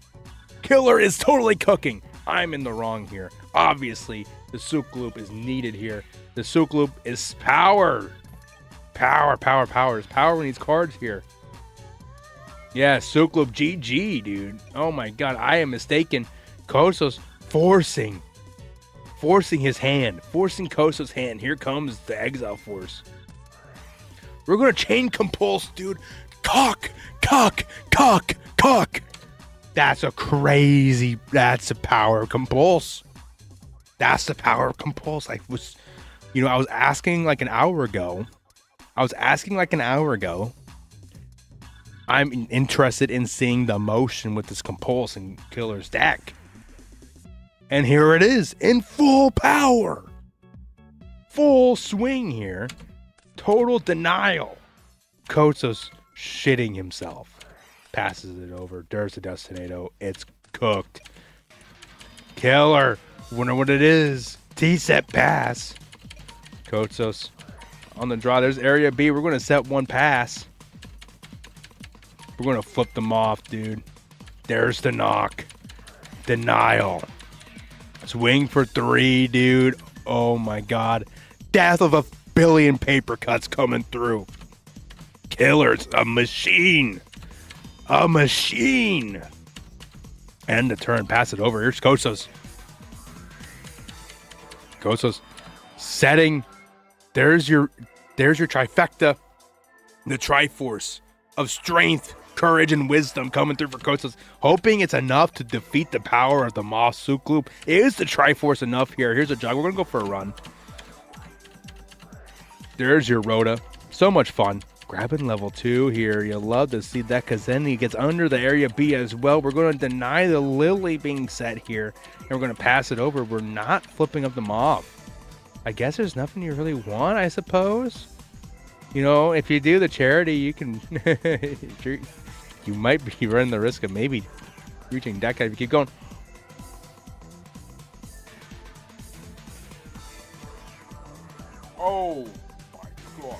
Speaker 2: Killer is totally cooking. I'm in the wrong here. Obviously, the Souk Loop is needed here. The Souk Loop is power. Power. There's power in these cards here. Yeah, Souk Loop GG, dude. Oh my god, I am mistaken. Kosos forcing his hand. Forcing Kosos' hand. Here comes the Exile Force. We're going to chain compulse, dude. Cock. That's a power of compulse. That's the power of compulse. I was asking like an hour ago. I'm interested in seeing the motion with this compulse in Killer's deck. And here it is in full power. Full swing here. Total denial. Kotsos shitting himself. Passes it over. There's the Destinato. It's cooked. Killer. Wonder what it is. T-set pass. Kotsos on the draw. There's area B. We're going to set one pass. We're going to flip them off, dude. There's the knock. Denial. Swing for 3, dude. Oh my god. Death of a billion paper cuts coming through. Killer's a machine. A machine. End the turn. Pass it over. Here's Kotsos. Kotsos setting. There's your trifecta. The Triforce of strength, courage and wisdom coming through for Kostos, hoping it's enough to defeat the power of the Moss Sukloop. Is the Triforce enough here? Here's a jug. We're going to go for a run. There's your Rhoda. So much fun. Grabbing level 2 here. You'll love to see that because then he gets under the area B as well. We're going to deny the Lily being set here, and we're going to pass it over. We're not flipping up the mob. I guess there's nothing you really want, I suppose. You know, if you do the charity, you can... you might be running the risk of maybe reaching deck if you keep going. Oh my god.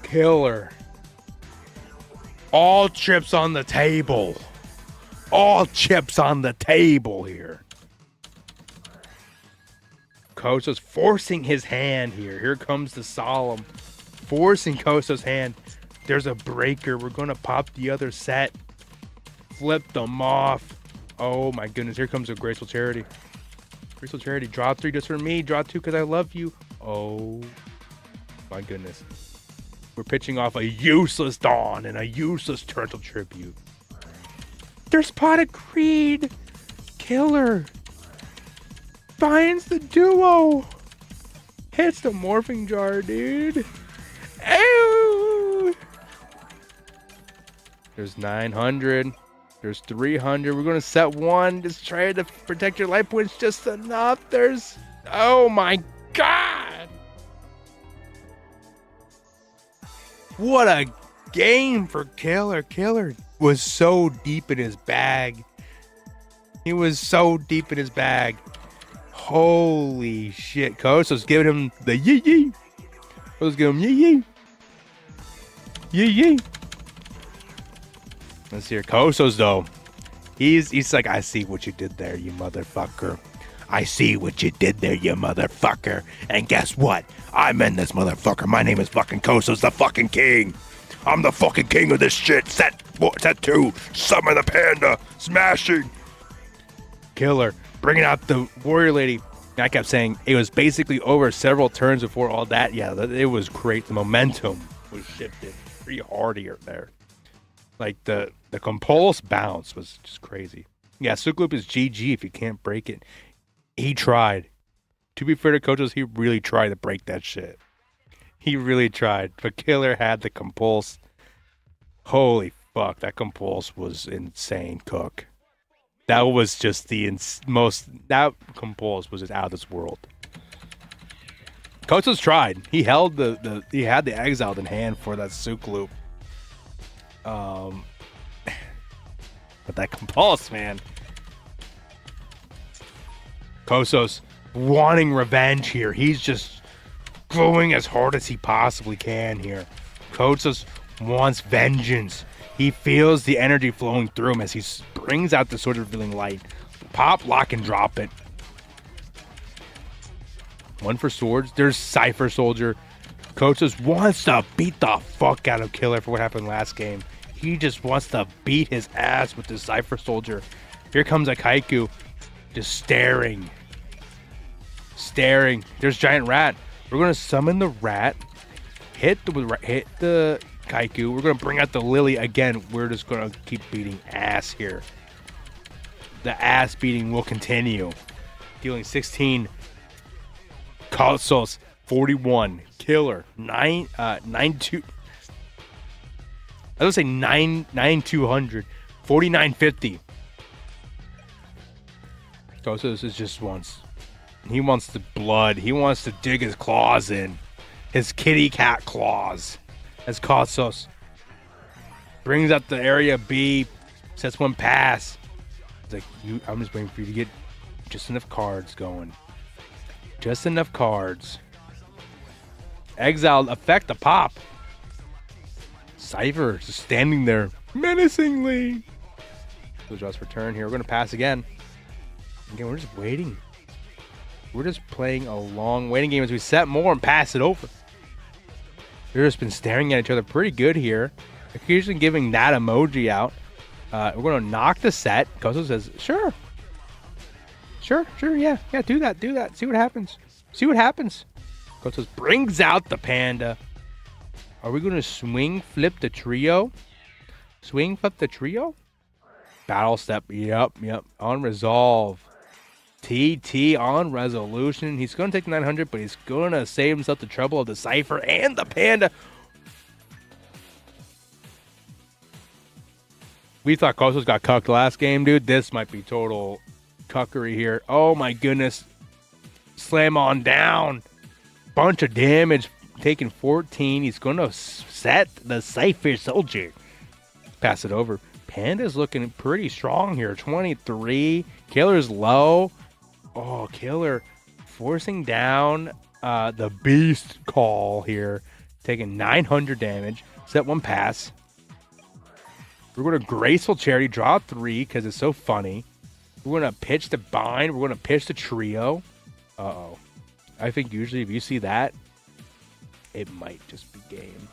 Speaker 2: Killer. All chips on the table. All chips on the table here. Kostos forcing his hand here. Here comes the Solemn. Forcing Kostos' hand. There's a breaker. We're going to pop the other set. Flip them off. Oh my goodness. Here comes a Graceful Charity. Graceful Charity. Draw 3 just for me. Draw 2 because I love you. Oh my goodness. We're pitching off a useless Dawn and a useless Turtle Tribute. There's Potted Greed. Killer. Finds the duo. Hits the Morphing Jar, dude. Ew. There's 900. There's 300. We're going to set 1. Just try to protect your life points just enough. There's... Oh, my God. What a game for Killer. Killer was so deep in his bag. He was so deep in his bag. Holy shit. Kostos giving him the yee-yee. Kostos giving him yee-yee. Yee-yee. Let's hear Kostos, though. He's like, I see what you did there, you motherfucker. I see what you did there, you motherfucker. And guess what? I'm in this motherfucker. My name is fucking Kostos, the fucking king. I'm the fucking king of this shit. Set 2. Summon the panda. Smashing. Killer. Bringing out the Warrior Lady. I kept saying it was basically over several turns before all that. Yeah, it was great. The momentum was shifted pretty hard here there. Like the Compulse bounce was just crazy. Yeah, Sukloop is GG if you can't break it. He tried. To be fair to Kostos, he really tried to break that shit. He really tried. But Killer had the Compulse. Holy fuck, that Compulse was insane, Cook. That was just that Compulse was just out of this world. Kostos tried. He held he had the Exiled in hand for that Sukloop. But that Compulse, man. Kostos wanting revenge here. He's just going as hard as he possibly can here. Kostos wants vengeance. He feels the energy flowing through him as he brings out the Sword of Revealing Light. Pop, lock, and drop it. 1 for swords. There's Cypher Soldier. Kostos wants to beat the fuck out of Killer for what happened last game. He just wants to beat his ass with the Cypher Soldier. Here comes a Kaiku. Just staring. Staring. There's Giant Rat. We're going to summon the rat. Hit the Kaiku. We're going to bring out the Lily again. We're just going to keep beating ass here. The ass beating will continue. Dealing 16. Kostos 41. Killer 9-2. I was going to say 9-200. 49-50. Kostos is just he wants the blood. He wants to dig his claws in. His kitty cat claws. As Kostos brings up the area B, sets 1 pass. It's like, I'm just waiting for you to get just enough cards going. Just enough cards. Exile affect the pop. Cypher just standing there menacingly. So just return here. We're going to pass again. Again, we're just waiting. We're just playing a long waiting game as we set more and pass it over. We've just been staring at each other pretty good here. Occasionally giving that emoji out. We're going to knock the set. Kostos says, sure. Sure, yeah, do that. See what happens. Kotos brings out the panda. Are we going to swing flip the trio? Swing flip the trio? Battle step. Yep. On resolve. TT on resolution. He's going to take 900, but he's going to save himself the trouble of the Cypher and the panda. We thought Kosos got cucked last game, dude. This might be total cuckery here. Oh, my goodness. Slam on down. Bunch of damage. Taking 14. He's going to set the Cypher soldier. Pass it over. Panda's looking pretty strong here. 23. Killer's low. Oh, Killer forcing down the beast call here. Taking 900 damage. Set one pass. We're going to Graceful Charity. Draw 3 because it's so funny. We're going to pitch the bind. We're going to pitch the trio. Uh-oh. I think usually if you see that, it might just be game.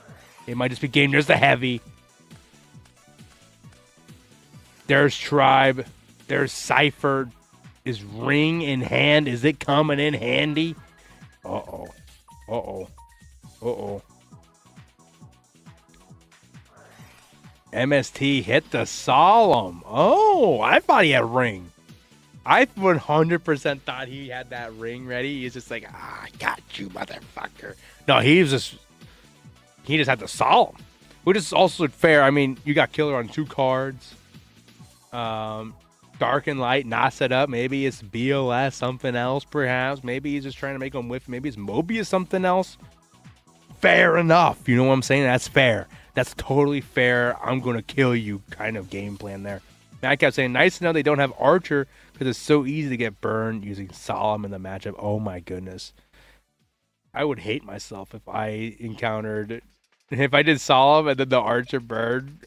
Speaker 2: It might just be game. There's the heavy. There's Tribe. There's Cypher. Is ring in hand. Is it coming in handy? Uh-oh. Uh-oh. Uh-oh. MST hit the solemn. Oh, I thought he had ring. I 100% thought he had that ring ready. He's just like, I got you, motherfucker. No, he just had the solemn. Which is also fair. I mean, you got Killer on 2 cards. Dark and Light, not set up. Maybe it's BOS, something else, perhaps. Maybe he's just trying to make him whiff. Maybe it's Mobius, something else. Fair enough. You know what I'm saying? That's fair. That's totally fair. I'm going to kill you kind of game plan there. And I kept saying, nice to know they don't have Archer because it's so easy to get burned using Solemn in the matchup. Oh, my goodness. I would hate myself if I did Solemn and then the Archer burned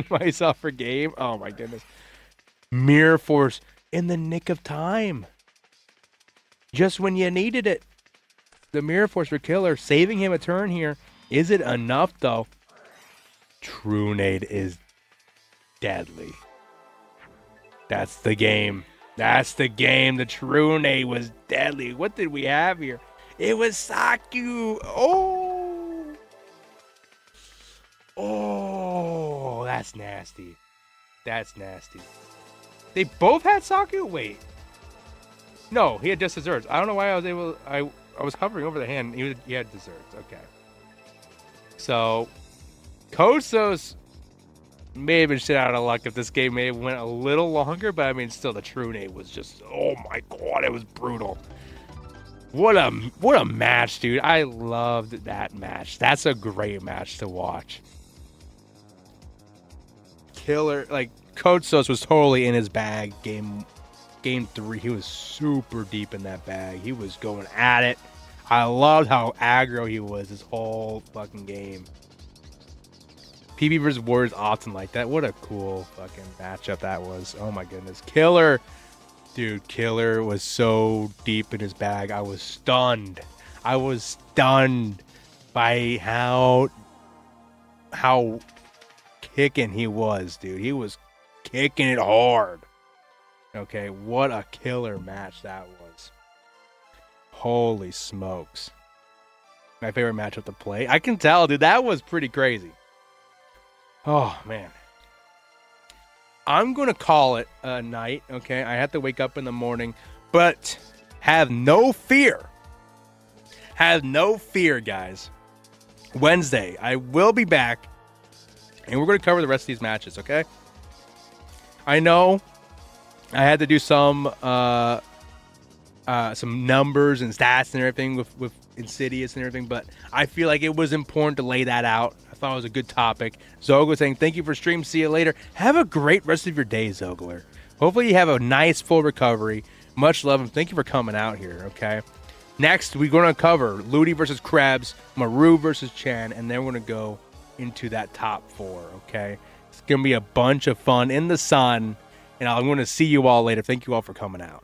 Speaker 2: myself for game. Oh, my goodness. Mirror Force in the nick of time. Just when you needed it. The Mirror Force for Killer, saving him a turn here. Is it enough, though? True Nade is deadly. That's the game. That's the game. The True Nade was deadly. What did we have here? It was Saku. Oh, that's nasty. That's nasty. They both had Saku? Wait. No, he had just desserts. I don't know why I was able... I was hovering over the hand. He had desserts. Okay. So, Kosos may have been shit out of luck if this game may have went a little longer, but I mean, still, the True Nade was just... Oh my god, it was brutal. What a match, dude. I loved that match. That's a great match to watch. Killer, like... Kosos was totally in his bag game 3. He was super deep in that bag. He was going at it. I loved how aggro he was this whole fucking game. PB vs. Warriors often like that. What a cool fucking matchup that was. Oh my goodness. Killer. Dude, Killer was so deep in his bag. I was stunned. I was stunned by how kicking he was, dude. He was kicking it hard. Okay, what a killer match that was. Holy smokes. My favorite matchup to play. I can tell, dude, that was pretty crazy. Oh, man. I'm going to call it a night, okay? I have to wake up in the morning, but have no fear. Have no fear, guys. Wednesday, I will be back, and we're going to cover the rest of these matches, okay? I know I had to do some numbers and stats and everything with Insidious and everything, but I feel like it was important to lay that out. I thought it was a good topic. Zogler saying, thank you for stream. See you later. Have a great rest of your day, Zogler. Hopefully you have a nice full recovery. Much love and thank you for coming out here, okay? Next, we're going to cover Ludi versus Krebs, Maru versus Chen, and then we're going to go into that top 4, okay? It's going to be a bunch of fun in the sun, and I'm going to see you all later. Thank you all for coming out.